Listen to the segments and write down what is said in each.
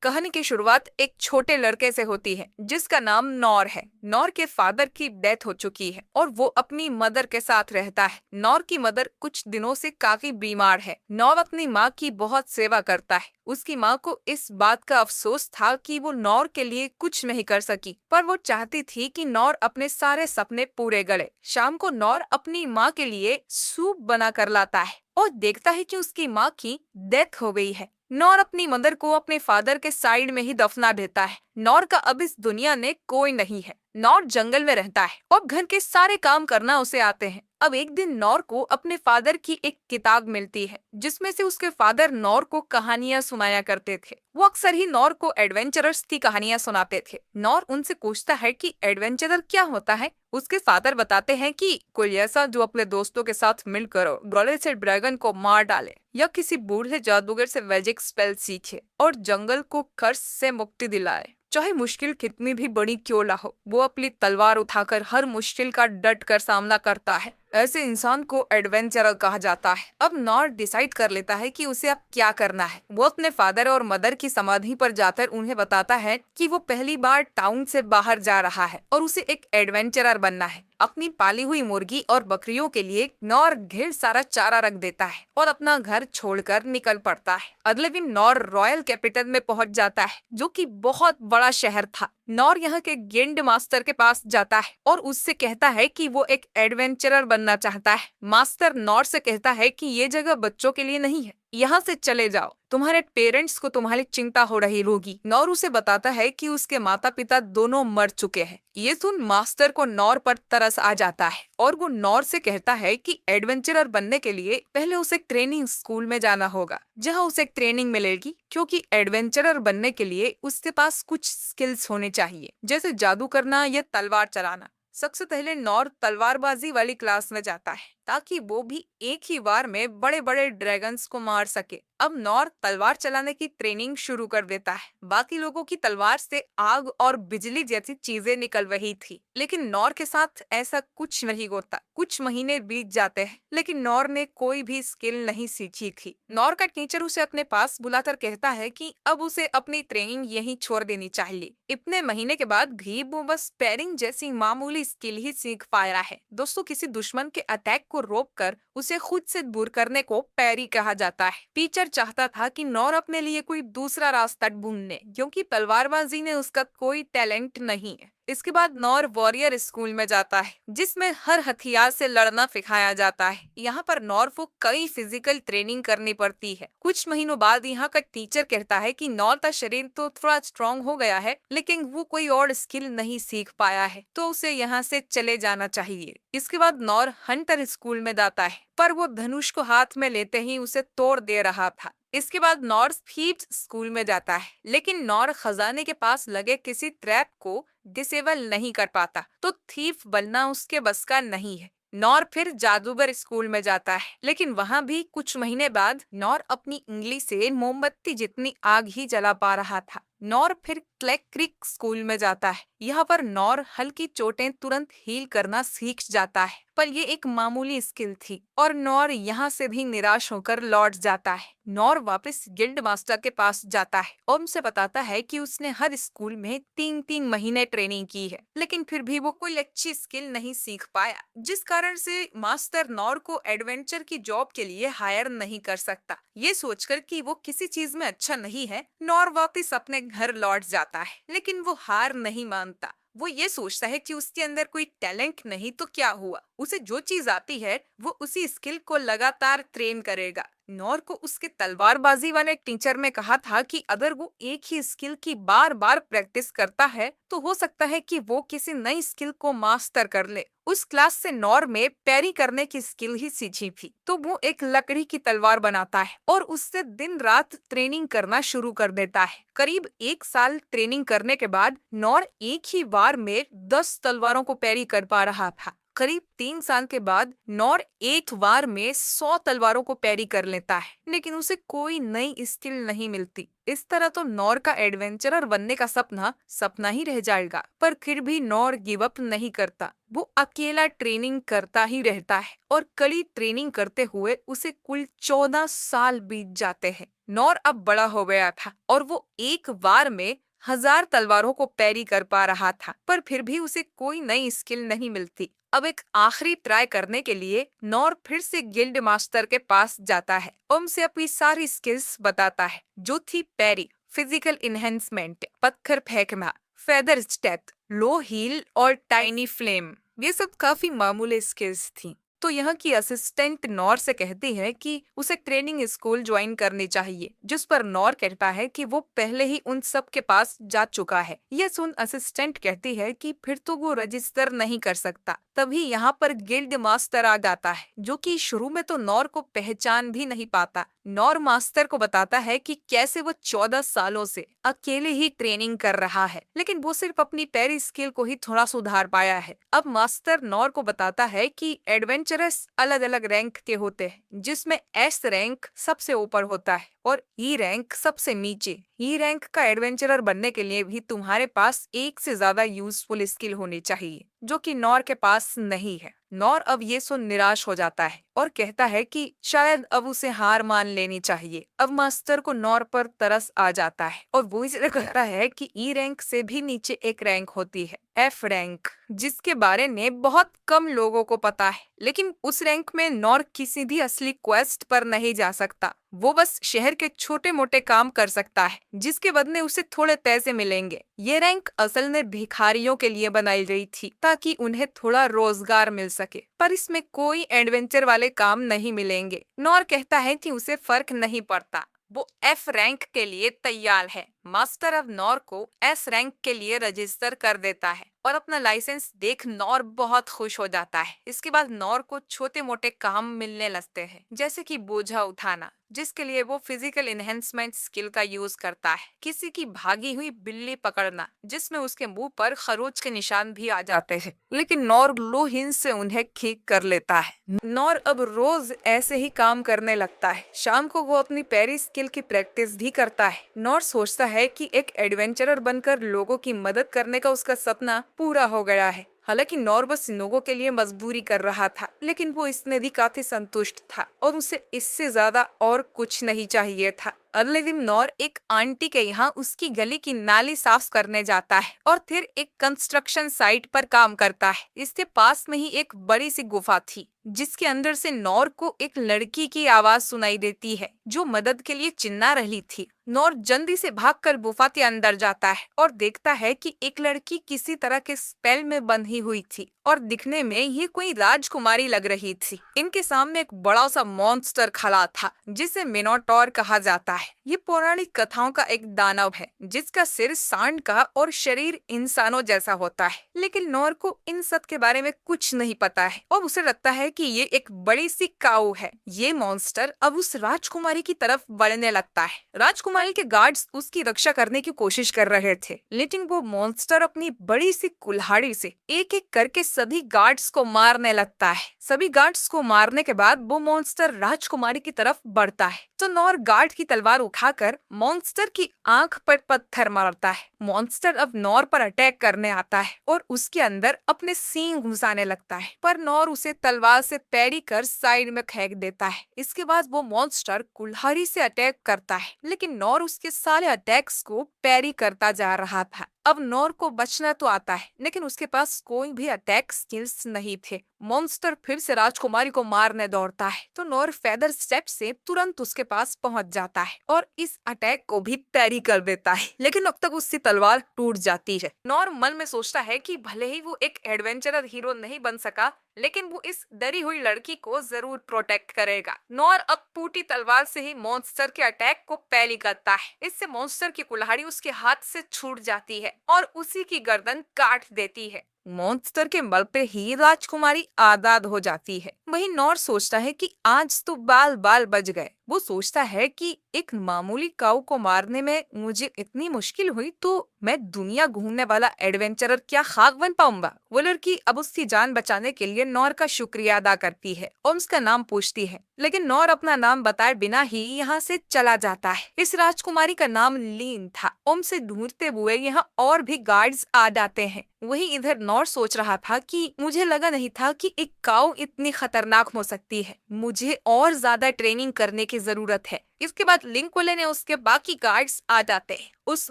कहानी की शुरुआत एक छोटे लड़के से होती है जिसका नाम नौर है। नौर के फादर की डेथ हो चुकी है और वो अपनी मदर के साथ रहता है। नौर की मदर कुछ दिनों से काफी बीमार है। नौर अपनी माँ की बहुत सेवा करता है। उसकी माँ को इस बात का अफसोस था कि वो नौर के लिए कुछ नहीं कर सकी, पर वो चाहती थी कि नौर अपने सारे सपने पूरे करे। शाम को नौर अपनी माँ के लिए सूप बना कर लाता है और देखता है कि उसकी माँ की डेथ हो गई है। नौर अपनी मदर को अपने फादर के साइड में ही दफना देता है। नौर का अब इस दुनिया में कोई नहीं है। नौर जंगल में रहता है और घर के सारे काम करना उसे आते हैं। अब एक दिन नौर को अपने फादर की एक किताब मिलती है जिसमें से उसके फादर नौर को कहानियां सुनाया करते थे। वो अक्सर ही नौर को एडवेंचरर्स की कहानियां सुनाते थे। नौर उनसे पूछता है कि एडवेंचरर क्या होता है। उसके फादर बताते हैं कि कोई ऐसा जो अपने दोस्तों के साथ मिलकर गले से ड्रैगन को मार डाले या किसी बूढ़े जादूगर से मैजिक स्पेल सीखे और जंगल को कर्ज से मुक्ति दिलाए। चाहे मुश्किल कितनी भी बड़ी क्यों ना हो, वो अपनी तलवार उठाकर हर मुश्किल का डट कर सामना करता है। ऐसे इंसान को एडवेंचरर कहा जाता है। अब नॉर डिसाइड कर लेता है कि उसे अब क्या करना है। वो अपने फादर और मदर की समाधि पर जाकर उन्हें बताता है कि वो पहली बार टाउन से बाहर जा रहा है और उसे एक एडवेंचरर बनना है। अपनी पाली हुई मुर्गी और बकरियों के लिए नौर ढेर सारा चारा रख देता है और अपना घर छोड़कर निकल पड़ता है। अगले दिन नौर रॉयल कैपिटल में पहुंच जाता है जो कि बहुत बड़ा शहर था। नौर यहाँ के गिल्ड मास्टर के पास जाता है और उससे कहता है कि वो एक एडवेंचरर बनना चाहता है। मास्टर नौर से कहता है कि ये जगह बच्चों के लिए नहीं है, यहाँ से चले जाओ, तुम्हारे पेरेंट्स को तुम्हारी चिंता हो रही होगी। नौर उसे बताता है कि उसके माता पिता दोनों मर चुके हैं। ये सुन मास्टर को नौर पर तरस आ जाता है और वो नौर से कहता है कि एडवेंचरर बनने के लिए पहले उसे ट्रेनिंग स्कूल में जाना होगा जहाँ उसे ट्रेनिंग मिलेगी, क्योंकि एडवेंचरर बनने के लिए उसके पास कुछ स्किल्स होने चाहिए, जैसे जादू करना या तलवार चलाना। सबसे पहले नौर तलवारबाजी वाली क्लास में जाता है ताकि वो भी एक ही बार में बड़े बड़े ड्रैगन्स को मार सके। अब नौर तलवार चलाने की ट्रेनिंग शुरू कर देता है। बाकी लोगों की तलवार से आग और बिजली जैसी चीजें निकल रही थी, लेकिन नौर के साथ ऐसा कुछ नहीं होता। कुछ महीने बीत जाते हैं लेकिन नौर ने कोई भी स्किल नहीं सीखी थी। नौर का टीचर उसे अपने पास बुलाकर कहता है कि अब उसे अपनी ट्रेनिंग यहीं छोड़ देनी चाहिए। इतने महीने के बाद भी वो बस पैरिंग जैसी मामूली स्किल ही सीख पाया है। दोस्तों, किसी दुश्मन के अटैक को रोककर उसे खुद से दूर करने को पैरी कहा जाता है। टीचर चाहता था कि नौर अपने लिए कोई दूसरा रास्ता ढूंढे क्योंकि तलवारबाजी में उसका कोई टैलेंट नहीं है। इसके बाद नौर वॉरियर स्कूल में जाता है जिसमें हर हथियार से लड़ना सिखाया जाता है। यहाँ पर नौर को कई फिजिकल ट्रेनिंग करनी पड़ती है। कुछ महीनों बाद यहाँ का टीचर कहता है कि नौर का शरीर तो थोड़ा स्ट्रांग हो गया है लेकिन वो कोई और स्किल नहीं सीख पाया है, तो उसे यहाँ से चले जाना चाहिए। इसके बाद नौर हंटर स्कूल में जाता है पर वो धनुष को हाथ में लेते ही उसे तोड़ दे रहा था। इसके बाद नौर थीव्स स्कूल में जाता है लेकिन नौर खजाने के पास लगे किसी ट्रैप को डिसेबल नहीं कर पाता, तो थीफ बनना उसके बस का नहीं है। नौर फिर जादूगर स्कूल में जाता है लेकिन वहाँ भी कुछ महीने बाद नौर अपनी उंगली से मोमबत्ती जितनी आग ही जला पा रहा था। नौर फिर क्लैक क्रिक स्कूल में जाता है। यहाँ पर नौर हल्की चोटें तुरंत हील करना सीख जाता है, पर ये एक मामूली स्किल थी और नौर यहाँ से भी निराश होकर लौट जाता है। नौर वापस गिल्ड मास्टर के पास जाता है और उनसे बताता है कि उसने हर स्कूल में 3-3 महीने ट्रेनिंग की है लेकिन फिर भी वो कोई अच्छी स्किल नहीं सीख पाया, जिस कारण से मास्टर नौर को एडवेंचर की जॉब के लिए हायर नहीं कर सकता। ये सोचकर कि वो किसी चीज में अच्छा नहीं है, नौर वापस अपने घर लौट जाता है लेकिन वो हार नहीं मानता। वो ये सोचता है कि उसके अंदर कोई टैलेंट नहीं तो क्या हुआ, उसे जो चीज आती है वो उसी स्किल को लगातार ट्रेन करेगा। नौर को उसके तलवारबाजी वाले टीचर ने कहा था कि अगर वो एक ही स्किल की बार बार प्रैक्टिस करता है तो हो सकता है कि वो किसी नई स्किल को मास्टर कर ले। उस क्लास से नौर में पैरी करने की स्किल ही सीखी थी, तो वो एक लकड़ी की तलवार बनाता है और उससे दिन रात ट्रेनिंग करना शुरू कर देता है। करीब 1 साल ट्रेनिंग करने के बाद नौर एक ही बार में 10 तलवारों को पैरी कर पा रहा था। करीब 3 साल के बाद नौर एक बार में 100 तलवारों को पैरी कर लेता है लेकिन उसे कोई नई स्किल नहीं मिलती। इस तरह तो नौर का एडवेंचरर बनने का सपना सपना ही रह जाएगा, पर फिर भी नौर गिव अप नहीं करता। वो अकेला ट्रेनिंग करता ही रहता है और कड़ी ट्रेनिंग करते हुए उसे कुल 14 साल बीत जाते हैं। नौर अब बड़ा हो गया था और वो एक बार में 1000 तलवारों को पैरी कर पा रहा था, पर फिर भी उसे कोई नई स्किल नहीं मिलती। अब एक आखिरी ट्राई करने के लिए नौर फिर से गिल्ड मास्टर के पास जाता है और उनसे अपनी सारी स्किल्स बताता है, जो थी पैरी, फिजिकल इनहेंसमेंट, पत्थर फेंकना, फेदर स्टेप, लो हील और टाइनी फ्लेम। ये सब काफी मामूली स्किल्स थी। तो यहाँ की असिस्टेंट नॉर से कहती है कि उसे ट्रेनिंग स्कूल ज्वाइन करनी चाहिए, जिस पर नॉर कहता है कि वो पहले ही उन सब के पास जा चुका है। यह सुन असिस्टेंट कहती है कि फिर तो वो रजिस्टर नहीं कर सकता। तभी यहाँ पर गिल्ड मास्टर आ जाता है, जो कि शुरू में तो नॉर को पहचान भी नहीं पाता। नॉर मास्टर को बताता है कि कैसे वो 14 सालों से अकेले ही ट्रेनिंग कर रहा है, लेकिन वो सिर्फ अपनी पैरी स्किल को ही थोड़ा सुधार पाया है। अब मास्टर नॉर को बताता है कि एडवेंचरस अलग अलग रैंक के होते हैं, जिसमें एस रैंक सबसे ऊपर होता है और ई रैंक सबसे नीचे। ई रैंक का एडवेंचरर बनने के लिए भी तुम्हारे पास एक से ज्यादा यूजफुल स्किल होनी चाहिए, जो कि नॉर के पास नहीं है। नॉर अब ये सुन निराश हो जाता है और कहता है कि शायद अब उसे हार मान लेनी चाहिए। अब मास्टर को नॉर पर तरस आ जाता है और वो इसे कहता है कि ई रैंक से भी नीचे एक रैंक होती है, एफ रैंक, जिसके बारे में बहुत कम लोगों को पता है। लेकिन उस रैंक में नॉर किसी भी असली क्वेस्ट पर नहीं जा सकता। वो बस शहर के छोटे मोटे काम कर सकता है, जिसके बदले उसे थोड़े पैसे मिलेंगे। ये रैंक असल में भिखारियों के लिए बनाई गई थी, ताकि उन्हें थोड़ा रोजगार मिल सके, पर इसमें कोई एडवेंचर वाले काम नहीं मिलेंगे। नॉर कहता है कि उसे फर्क नहीं पड़ता, वो एफ रैंक के लिए तैयार है। मास्टर अब नॉर को एस रैंक के लिए रजिस्टर कर देता है और अपना लाइसेंस देख नॉर बहुत खुश हो जाता है। इसके बाद नॉर को छोटे मोटे काम मिलने लगते हैं, जैसे कि बोझा उठाना, जिसके लिए वो फिजिकल इनहेंसमेंट स्किल का यूज करता है। किसी की भागी हुई बिल्ली पकड़ना, जिसमें उसके मुंह पर खरोच के निशान भी आ जाते हैं, लेकिन नॉर ग्लो हिंस से उन्हें ठीक कर लेता है। नॉर अब रोज ऐसे ही काम करने लगता है। शाम को वो अपनी पैरी स्किल की प्रैक्टिस भी करता है। नॉर सोचता है कि एक एडवेंचरर बनकर लोगों की मदद करने का उसका सपना पूरा हो गया है। हालांकि नॉर बस लोगों के लिए मजबूरी कर रहा था, लेकिन वो इसमें भी काफी संतुष्ट था और उसे इससे ज्यादा और कुछ नहीं चाहिए था। अगले दिन नॉर एक आंटी के यहाँ उसकी गली की नाली साफ करने जाता है और फिर एक कंस्ट्रक्शन साइट पर काम करता है। इसके पास में ही एक बड़ी सी गुफा थी, जिसके अंदर से नॉर को एक लड़की की आवाज सुनाई देती है, जो मदद के लिए चिल्ला रही थी। नॉर जल्दी से भागकर गुफा के अंदर जाता है और देखता है कि एक लड़की किसी तरह के स्पेल में बंधी हुई थी और दिखने में ये कोई राजकुमारी लग रही थी। इनके सामने एक बड़ा सा मॉन्स्टर खड़ा था, जिसे मिनोटॉर कहा जाता है। ये पौराणिक कथाओं का एक दानव है, जिसका सिर सांड का और शरीर इंसानों जैसा होता है। लेकिन नॉर को इन सब के बारे में कुछ नहीं पता है और उसे लगता है कि ये एक बड़ी सी काऊ है। ये मॉन्स्टर अब उस राजकुमारी की तरफ बढ़ने लगता है। राजकुमारी के गार्ड्स उसकी रक्षा करने की कोशिश कर रहे थे, लेकिन वो मॉन्स्टर अपनी बड़ी सी कुल्हाड़ी से एक एक करके सभी गार्ड्स को मारने लगता है। सभी गार्ड्स को मारने के बाद वो मॉन्स्टर राजकुमारी की तरफ बढ़ता है, तो नॉर गार्ड की तलवार उठाकर मॉन्स्टर की आंख पर पत्थर मारता है। मॉन्स्टर अब नॉर पर अटैक करने आता है और उसके अंदर अपने सींग घुसाने लगता है, पर नॉर उसे तलवार से पैरी कर साइड में फेंक देता है। इसके बाद वो मॉन्स्टर कुल्हाड़ी से अटैक करता है, लेकिन नॉर उसके सारे अटैक्स को पैरी करता जा रहा था। अब नॉर को बचना तो आता है, लेकिन उसके पास कोई भी अटैक स्किल्स नहीं थे। मॉन्स्टर फिर से राजकुमारी को मारने दौड़ता है, तो नॉर फेदर स्टेप से तुरंत उसके पास पहुंच जाता है और इस अटैक को भी पैरी कर देता है, लेकिन अब तक उसकी तलवार टूट जाती है। नॉर मन में सोचता है कि भले ही वो एक एडवेंचरर हीरो नहीं बन सका, लेकिन वो इस डरी हुई लड़की को जरूर प्रोटेक्ट करेगा। नॉर अब टूटी तलवार से ही मॉन्स्टर के अटैक को पैरी करता है। इससे मॉन्स्टर की कुल्हाड़ी उसके हाथ से छूट जाती है और उसी की गर्दन काट देती है। मॉन्स्टर के बल पे ही राजकुमारी आजाद हो जाती है। वहीं नॉर सोचता है कि आज तो बाल बाल बच गए। वो सोचता है कि एक मामूली काऊ को मारने में मुझे इतनी मुश्किल हुई, तो मैं दुनिया घूमने वाला एडवेंचरर क्या खाक बन पाऊंगा। वो लड़की अब उसकी जान बचाने के लिए नॉर का शुक्रिया अदा करती है और उसका नाम पूछती है, लेकिन नॉर अपना नाम बताए बिना ही यहाँ से चला जाता है। इस राजकुमारी का नाम लीन था। ओम से ढूंढते हुए यहाँ और भी गार्ड्स आ जाते हैं। वहीं इधर नॉर सोच रहा था कि मुझे लगा नहीं था कि एक काऊ इतनी खतरनाक हो सकती है। मुझे और ज्यादा ट्रेनिंग करने की जरूरत है। इसके बाद लिन को लेने उसके बाकी गार्ड्स आ जाते हैं। उस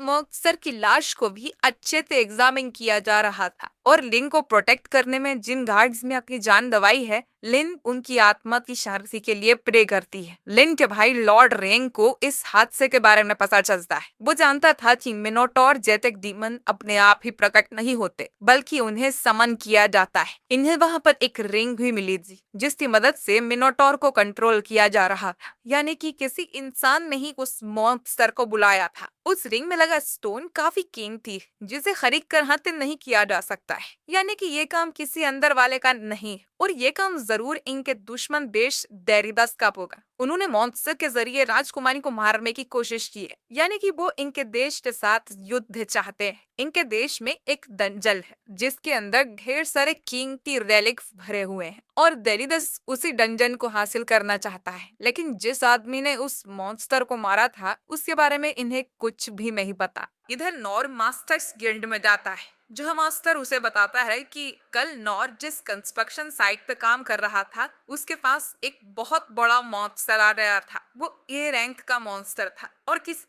मॉन्स्टर की लाश को भी अच्छे से एग्जामिन किया जा रहा था और लिन को प्रोटेक्ट करने में जिन गार्ड्स ने अपनी जान दवाई है, लिन उनकी आत्मा की शांति के लिए प्रे करती है। लिन के भाई लॉर्ड रेंग को इस हादसे के बारे में पता चलता है। वो जानता था कि मिनोटॉर जैसे डीमन अपने आप ही प्रकट नहीं होते, बल्कि उन्हें समन किया जाता है। इन्हें वहां पर एक रिंग भी मिली थी जिसकी मदद से मिनोटॉर को कंट्रोल किया जा रहा था, यानी कि किसी इंसान ने ही उस मॉन्स्टर को बुलाया था। उस रिंग में लगा स्टोन काफी कीमती जिसे खरीद कर हासिल नहीं किया जा सकता है, यानी कि ये काम किसी अंदर वाले का नहीं और ये काम जरूर इनके दुश्मन देश डेरिदास का होगा। उन्होंने मॉन्स्टर के जरिए राजकुमारी को मारने की कोशिश की है, यानी कि वो इनके देश के साथ युद्ध चाहते हैं। इनके देश में एक डंजल है जिसके अंदर ढेर सारे कीमती रेलिक भरे हुए हैं और डेरिदास उसी डंजन को हासिल करना चाहता है। लेकिन जिस आदमी ने उस मॉन्स्टर को मारा था उसके बारे में इन्हें कुछ भी नहीं पता। इधर नॉर मास्टर्स गिल्ड में जाता है। जो मास्टर उसे बताता है कि कल नॉर जिस कंस्ट्रक्शन साइट पे काम कर रहा था उसके पास एक बहुत बड़ा मॉन्स्टर आ गया था। वो ए रैंक का मॉन्स्टर था और किस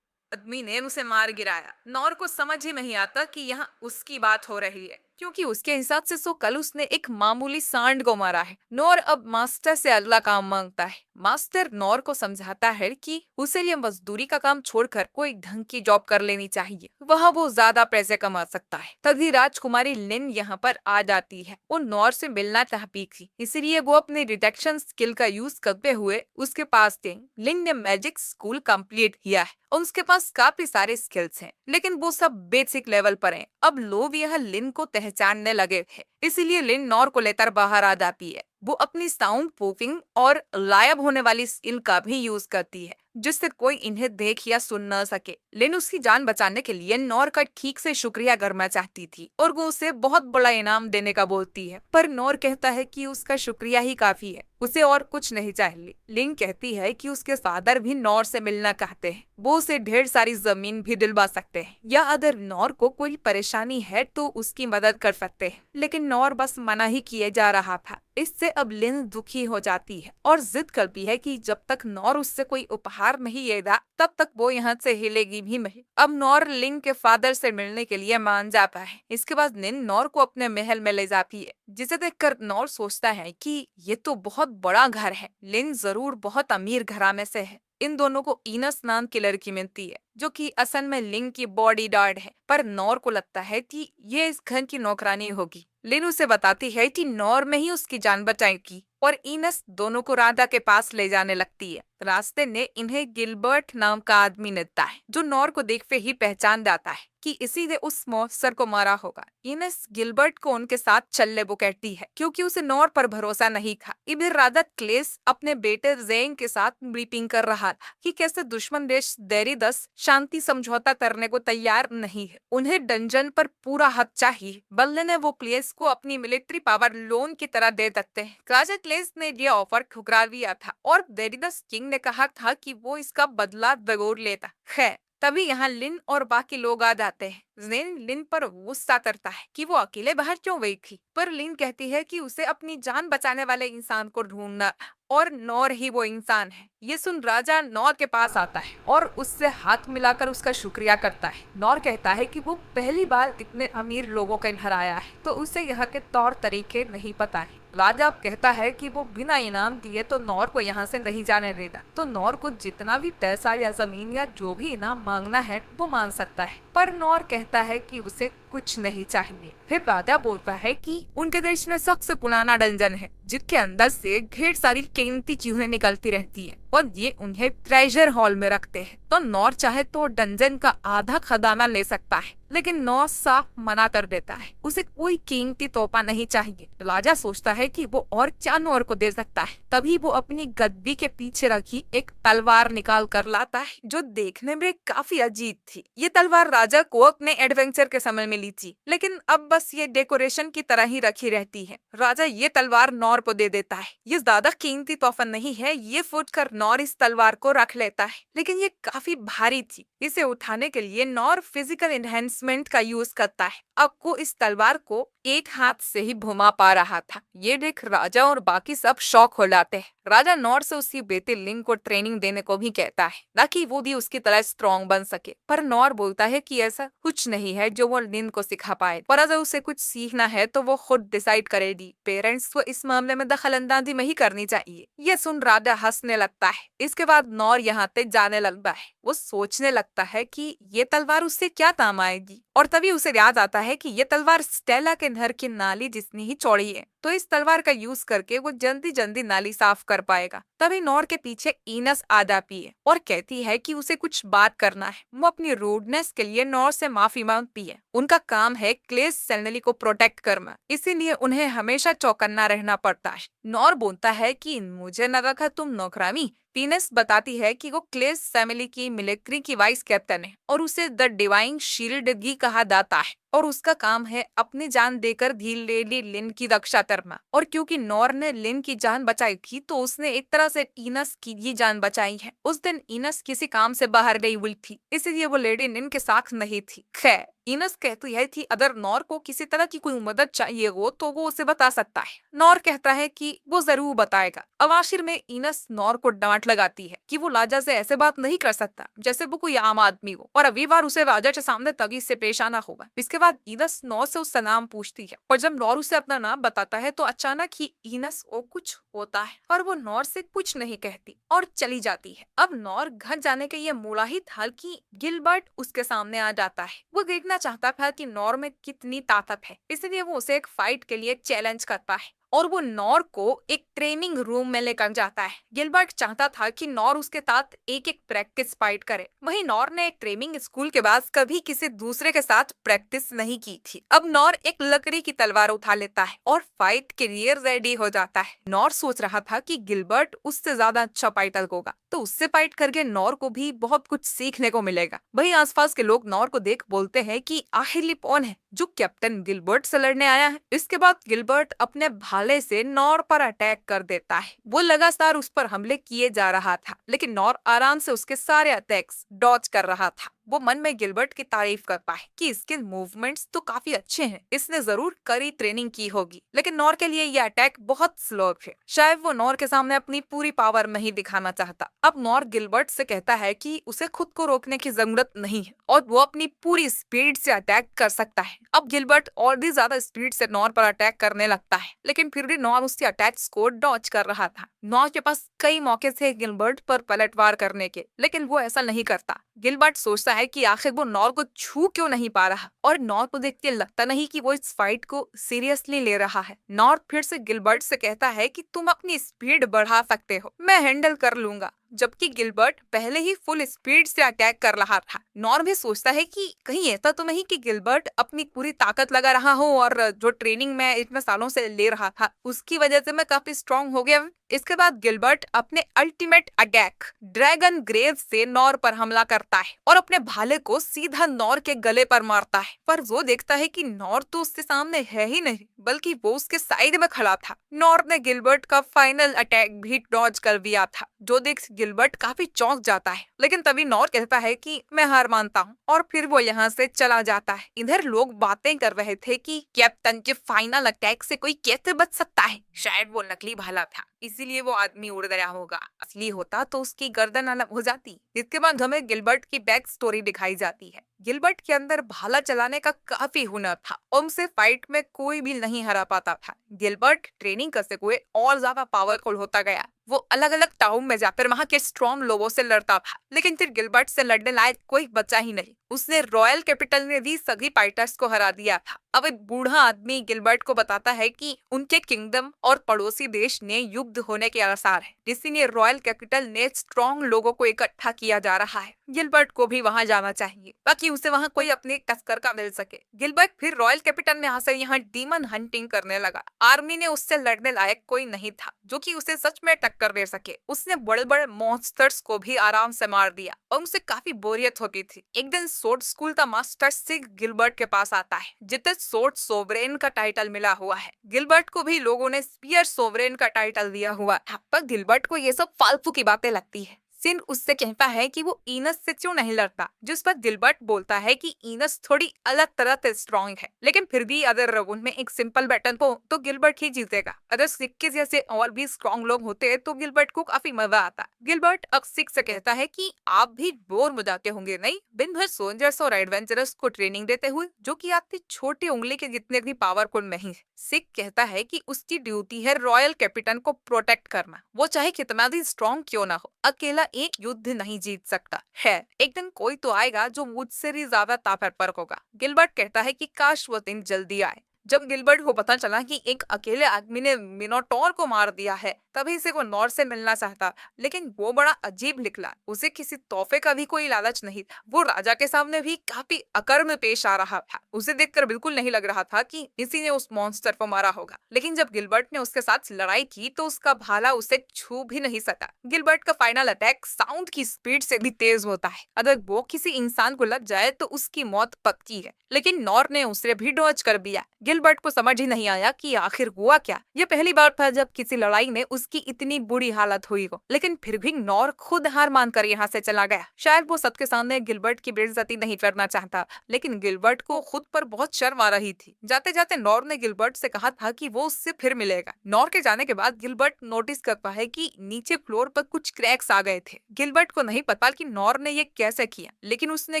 आदमी ने उसे मार गिराया। नॉर को समझ ही नहीं आता कि यहाँ उसकी बात हो रही है, क्योंकि उसके हिसाब से सो कल उसने एक मामूली सांड को मारा है। नॉर अब मास्टर से अगला काम मांगता है। मास्टर नॉर को समझाता है कि उसे ये मजदूरी का काम छोड़कर कोई ढंग की जॉब कर लेनी चाहिए, वहाँ वो ज्यादा पैसे कमा सकता है। तभी राजकुमारी लिन यहाँ पर आ जाती है। वो नॉर से मिलना चाहती थी, इसलिए वो अपने डिटेक्शन स्किल का यूज करते हुए उसके पास गई। लिन ने मैजिक स्कूल कंप्लीट किया है और उसके पास काफी सारे स्किल्स हैं, लेकिन वो सब बेसिक लेवल पर हैं। अब लोग यह लिन को पहचानने लगे थे, इसीलिए लिन नॉर को लेकर बाहर आ जाती है। वो अपनी साउंड प्रूफिंग और गायब होने वाली स्किल का भी यूज करती है जिससे कोई इन्हें देख या सुन न सके। लिन उसकी जान बचाने के लिए नॉर का ठीक से शुक्रिया करना चाहती थी और वो उसे बहुत बड़ा इनाम देने का बोलती है, पर नॉर कहता है कि उसका शुक्रिया ही काफी है, उसे और कुछ नहीं चाहिए। लिन कहती है कि उसके फादर भी नॉर से मिलना चाहते हैं, वो उसे ढेर सारी जमीन भी दिलवा सकते हैं या अगर नॉर को कोई परेशानी है तो उसकी मदद कर सकते हैं। लेकिन नॉर बस मना ही किए जा रहा था। इससे अब लिन दुखी हो जाती है और जिद करती है कि जब तक नॉर उससे कोई उपहार नहीं लेगा तब तक वो यहाँ से हिलेगी भी नहीं। अब नॉर लिन के फादर से मिलने के लिए मान जाता है। इसके बाद लिन नॉर को अपने महल में ले जाती है, जिसे देखकर नॉर सोचता है कि ये तो बहुत बड़ा घर है, लिन जरूर बहुत अमीर घराने से है। इन दोनों को इनस नाम की लड़की मिलती है जो कि असल में लिन की बॉडी गार्ड है, पर नॉर को लगता है कि ये इस घर की नौकरानी होगी। लिन उसे बताती है कि नॉर में ही उसकी जान बचाएगी और इनस दोनों को राधा के पास ले जाने लगती है। रास्ते में इन्हें गिलबर्ट नाम का आदमी मिलता है जो नॉर को देखते ही पहचान जाता है कि इसी ने उस मॉन्स्टर को मारा होगा। इनस गिलबर्ट को उनके साथ चलने वो कहती है क्योंकि उसे नॉर पर भरोसा नहीं था। इधर राधा क्लेस अपने बेटे जेंग के साथ ब्रीफिंग कर रहा था कि कैसे दुश्मन देश डेरिदास शांति समझौता करने को तैयार नहीं है, उन्हें डंजन पर पूरा हक चाहिए, बदले में वो क्लेस को अपनी मिलिट्री पावर लोन की तरह दे सकते हैं। राजा क्लेस ने ये ऑफर ठुकरा दिया था और डेरिदास किंग ने कहा था कि वो इसका बदला जरूर लेता है। तभी यहाँ लिन और बाकी लोग आ जाते हैं। जेन लिन पर गुस्सा करता है कि वो अकेले बाहर क्यों गई थी, पर लिन कहती है कि उसे अपनी जान बचाने वाले इंसान को ढूंढना और नॉर ही वो इंसान है। ये सुन राजा नॉर के पास आता है और उससे हाथ मिलाकर उसका शुक्रिया करता है। नॉर कहता है कि वो पहली बार इतने अमीर लोगों को हराया है तो उसे यहाँ के तौर तरीके नहीं पता है। राजा कहता है कि वो बिना इनाम दिए तो नॉर को यहाँ से नहीं जाने देता, तो नॉर को जितना भी पैसा या जमीन या जो भी इनाम मांगना है वो मांग सकता है, पर नॉर कहता है कि उसे कुछ नहीं चाहिए। फिर राजा बोलता है कि उनके देश में सबसे पुराना डंजन है जिसके अंदर से ढेर सारी कीमती चीजें निकलती रहती है और ये उन्हें ट्रेजर हॉल में रखते हैं। तो नॉर चाहे तो डंजन का आधा खजाना ले सकता है, लेकिन नॉर साफ मना कर देता है, उसे कोई कीमती तोहफा नहीं चाहिए। राजा सोचता है कि वो और क्या नॉर को दे सकता है। तभी वो अपनी गद्दी के पीछे रखी एक तलवार निकाल कर लाता है जो देखने में काफी अजीब थी। ये तलवार राजा राजा को अपने एडवेंचर के समय मिली थी, लेकिन अब बस ये डेकोरेशन की तरह ही रखी रहती है। राजा ये तलवार नॉर को दे देता है। ये ज्यादा कीमती तोहफा नहीं है। ये फूटकर नॉर इस तलवार को रख लेता है, लेकिन ये काफी भारी थी। इसे उठाने के लिए नॉर फिजिकल एनहेंसमेंट का यूज करता है। अब वो इस तलवार को एक हाथ से ही घुमा पा रहा था। ये देख राजा और बाकी सब शॉक हो जाते हैं। राजा नॉर से उसकी बेटे लिन को ट्रेनिंग देने को भी कहता है, ताकि वो भी उसकी तरह स्ट्रॉन्ग बन सके। पर नॉर बोलता है कि ऐसा कुछ नहीं है जो वो लिन को सिखा पाए, पर अगर उसे कुछ सीखना है तो वो खुद डिसाइड करेगी। पेरेंट्स को इस मामले में दखल अंदाजी नहीं करनी चाहिए। ये सुन राजा हंसने लगता है। इसके बाद नॉर यहाँ से जाने लगता है। वो सोचने लगता है कि ये तलवार उससे क्या काम आएगी, और तभी उसे याद आता है कि ये तलवार स्टेला के घर की नाली जितनी ही चौड़ी है, तो इस तलवार का यूज करके वो जल्दी जल्दी नाली साफ कर पाएगा। तभी नॉर के पीछे इनस आ जाती है और कहती है कि उसे कुछ बात करना है। वो अपनी रूडनेस के लिए नॉर से माफी मांगती है। उनका काम है क्लेस सैलरी को प्रोटेक्ट करना, इसीलिए उन्हें हमेशा चौकन्ना रहना पड़ता है। नॉर बोलता है कि मुझे न रखा तुम नौकरानी। टीनस बताती है कि वो क्लेस फैमिली की मिलिट्री की वाइस कैप्टन है और उसे द डिवाइन शील्ड भी कहा जाता है, और उसका काम है अपनी जान देकर भी लेडी लिन की रक्षा करना। और क्योंकि नॉर ने लिन की जान बचाई थी, तो उसने एक तरह से इनस की भी जान बचाई है। उस दिन इनस किसी काम से बाहर गई हुई थी, इसीलिए वो लेडी लिन के साथ नहीं थी। खैर, इनस कहती है कि अगर नॉर को किसी तरह की कोई मदद चाहिए हो तो वो उसे बता सकता है। नॉर कहता है कि वो जरूर बताएगा। अब आखिर में इनस नॉर को डांट लगाती है कि वो राजा से ऐसे बात नहीं कर सकता जैसे वो कोई आम आदमी हो, और अगली बार उसे राजा के सामने तभी से पेश आना होगा। इसके बाद इनस नॉर से उसका नाम पूछती है, और जब नॉर उसे अपना नाम बताता है तो अचानक ही इनस को कुछ होता है, और वो नॉर से कुछ नहीं कहती और चली जाती है। अब नॉर घर जाने के ये मूला ही था कि गिलबर्ट उसके सामने आ जाता है। वो देखना चाहता था कि नॉर में कितनी ताकत है, इसलिए वो उसे एक फाइट के लिए चैलेंज करता है और वो नॉर को एक ट्रेनिंग रूम में लेकर जाता है। गिलबर्ट चाहता था कि नॉर उसके साथ एक एक प्रैक्टिस फाइट करे। वहीं नॉर ने एक ट्रेनिंग स्कूल के बाद कभी किसी दूसरे के साथ प्रैक्टिस नहीं की थी। अब नॉर एक लकड़ी की तलवार उठा लेता है और फाइट के लिए रेडी हो जाता है। नॉर सोच रहा था कि गिलबर्ट उससे ज्यादा अच्छा फाइटर होगा, तो उससे फाइट करके नॉर को भी बहुत कुछ सीखने को मिलेगा। वहीं आसपास के लोग नॉर को देख बोलते हैं कि आखिर ये कौन है जो कैप्टन गिलबर्ट से लड़ने आया है। इसके बाद गिलबर्ट अपने भाले से नॉर पर अटैक कर देता है। वो लगातार उस पर हमले किए जा रहा था, लेकिन नॉर आराम से उसके सारे अटैक्स डॉज कर रहा था। वो मन में गिलबर्ट की तारीफ करता है कि इसके मूवमेंट्स तो काफी अच्छे हैं, इसने जरूर कड़ी ट्रेनिंग की होगी। लेकिन नॉर के लिए ये अटैक बहुत स्लो है। शायद वो नॉर के सामने अपनी पूरी पावर नहीं दिखाना चाहता। अब नॉर गिलबर्ट से कहता है कि उसे खुद को रोकने की जरूरत नहीं है और वो अपनी पूरी स्पीड से अटैक कर सकता है। अब गिलबर्ट और भी ज्यादा स्पीड से नॉर पर अटैक करने लगता है, लेकिन फिर भी नॉर उसके अटैक्स को डॉज कर रहा था। नॉर के पास कई मौके थे गिलबर्ट पर पलटवार करने के, लेकिन वो ऐसा नहीं करता। गिलबर्ट सोचता है कि आखिर वो नॉर को छू क्यों नहीं पा रहा, और नॉर को देख के लगता नहीं कि वो इस फाइट को सीरियसली ले रहा है। नॉर फिर से गिलबर्ट से कहता है कि तुम अपनी स्पीड बढ़ा सकते हो, मैं हैंडल कर लूंगा, जबकि गिलबर्ट पहले ही फुल स्पीड से अटैक कर रहा था। नॉर भी सोचता है कि कहीं ऐसा तो नहीं कि गिलबर्ट अपनी पूरी ताकत लगा रहा हो और जो ट्रेनिंग मैं इतने सालों से ले रहा था उसकी वजह से मैं काफी स्ट्रांग हो गया। इसके बाद गिलबर्ट अपने अल्टीमेट अटैक ड्रैगन ग्रेव से नॉर पर हमला करता है और अपने भाले को सीधा नॉर के गले पर मारता है। पर वो देखता है कि नॉर तो उसके सामने है ही नहीं, बल्कि वो उसके साइड में खड़ा था। नॉर ने गिलबर्ट का फाइनल अटैक भी डॉज कर दिया था, जो देख गिलबर्ट काफी चौंक जाता है। लेकिन तभी नॉर कहता है कि मैं हार मानता हूँ, और फिर वो यहाँ से चला जाता है। इधर लोग बातें कर रहे थे कि कैप्टन के फाइनल अटैक से कोई कैसे बच सकता है। शायद वो नकली भाला था, इसीलिए वो आदमी उड़ गया होगा। असली होता तो उसकी गर्दन अलग हो जाती। इसके बाद हमें गिलबर्ट की बैक स्टोरी दिखाई जाती है। गिलबर्ट के अंदर भाला चलाने का काफी हुनर था और उसे फाइट में कोई भी नहीं हरा पाता था। गिलबर्ट ट्रेनिंग करते हुए और ज्यादा पावरफुल होता गया। वो अलग अलग टाउन में जाकर वहाँ के स्ट्रॉन्ग लोगों से लड़ता था, लेकिन फिर गिलबर्ट से लड़ने लायक कोई बचा ही नहीं। उसने रॉयल कैपिटल में भी सभी फाइटर्स को हरा दिया था। अब एक बूढ़ा आदमी गिलबर्ट को बताता है कि उनके किंगडम और पड़ोसी देश ने युद्ध होने के आसार है, इसीलिए रॉयल कैपिटल ने स्ट्रॉन्ग लोगों को इकट्ठा किया जा रहा है। गिलबर्ट को भी वहां जाना चाहिए ताकि उसे वहां कोई अपनी टक्कर का मिल सके। गिलबर्ट फिर रॉयल कैपिटल में आकर यहाँ डीमन हंटिंग करने लगा। आर्मी ने उससे लड़ने लायक कोई नहीं था जो कि उसे सच में टक्कर दे सके। उसने बड़े बड़े मॉन्स्टर्स को भी आराम से मार दिया और उसे काफी बोरियत होती थी। एक दिन सोर्ड स्कूल का मास्टर सिग गिलबर्ट के पास आता है जिसे सोर्ड सोवरेन का टाइटल मिला हुआ है। गिलबर्ट को भी लोगों ने स्पीयर सोवरेन का टाइटल दिया हुआ था, पर गिलबर्ट को ये सब फालतू की बातें लगती है। सिन उससे कहता है कि वो ईनस से क्यों नहीं लड़ता, जिस पर गिलबर्ट बोलता है कि ईनस थोड़ी अलग तरह से स्ट्रॉन्ग है, लेकिन फिर भी अगर राउंड में एक सिंपल बैटल हो तो गिलबर्ट ही जीतेगा। अगर सिक्के जैसे और भी स्ट्रॉन्ग लोग होते तो गिलबर्ट को काफी मजा आता। गिलबर्ट अब सिक से कहता है कि आप भी बोर हो जाते होंगे नहीं, दिन भर सोल्जर्स और एडवेंचरर्स को ट्रेनिंग देते हुए, जो कि आपकी छोटी उंगली के जितने भी पावरफुल नहीं है। सिक कहता है कि उसकी ड्यूटी है रॉयल कैपिटन को प्रोटेक्ट करना, वो चाहे कितना भी स्ट्रॉन्ग क्यों ना हो। अकेला एक युद्ध नहीं जीत सकता है, एक दिन कोई तो आएगा जो मुझसे भी ज्यादा ताकतवर होगा। गिलबर्ट कहता है कि काश वो दिन जल्दी आए। जब गिलबर्ट को पता चला कि एक अकेले आदमी ने मिनोटॉर को मार दिया है, तभी से वो नॉर से मिलना चाहता, लेकिन वो बड़ा अजीब निकला। उसे किसी तोहफे का भी कोई लालच नहीं था। वो राजा के सामने भी काफी अकर्म पेश आ रहा था। उसे देखकर बिल्कुल नहीं लग रहा था कि किसी ने उस मॉन्स्टर को मारा होगा, लेकिन जब गिलबर्ट ने उसके साथ लड़ाई की तो उसका भाला उसे छू भी नहीं सका। गिलबर्ट का फाइनल अटैक साउंड की स्पीड से भी तेज होता है। अगर वो किसी इंसान को लग जाए तो उसकी मौत पक्की है, लेकिन नॉर ने उसे भी डॉज कर दिया। गिलबर्ट को समझ ही नहीं आया कि आखिर हुआ क्या। यह पहली बार था जब किसी लड़ाई में उसकी इतनी बुरी हालत हुई हो, लेकिन फिर भी नॉर खुद हार मानकर यहाँ से चला गया। शायद वो सबके सामने गिलबर्ट की बेइज्जती नहीं करना चाहता, लेकिन गिलबर्ट को खुद पर बहुत शर्म आ रही थी। जाते जाते नॉर ने गिलबर्ट से कहा था कि वो उससे फिर मिलेगा। नॉर के जाने के बाद गिलबर्ट नोटिस करता है कि नीचे फ्लोर पर कुछ क्रैक्स आ गए थे। गिलबर्ट को नहीं पता कि नॉर ने ये कैसे किया, लेकिन उसने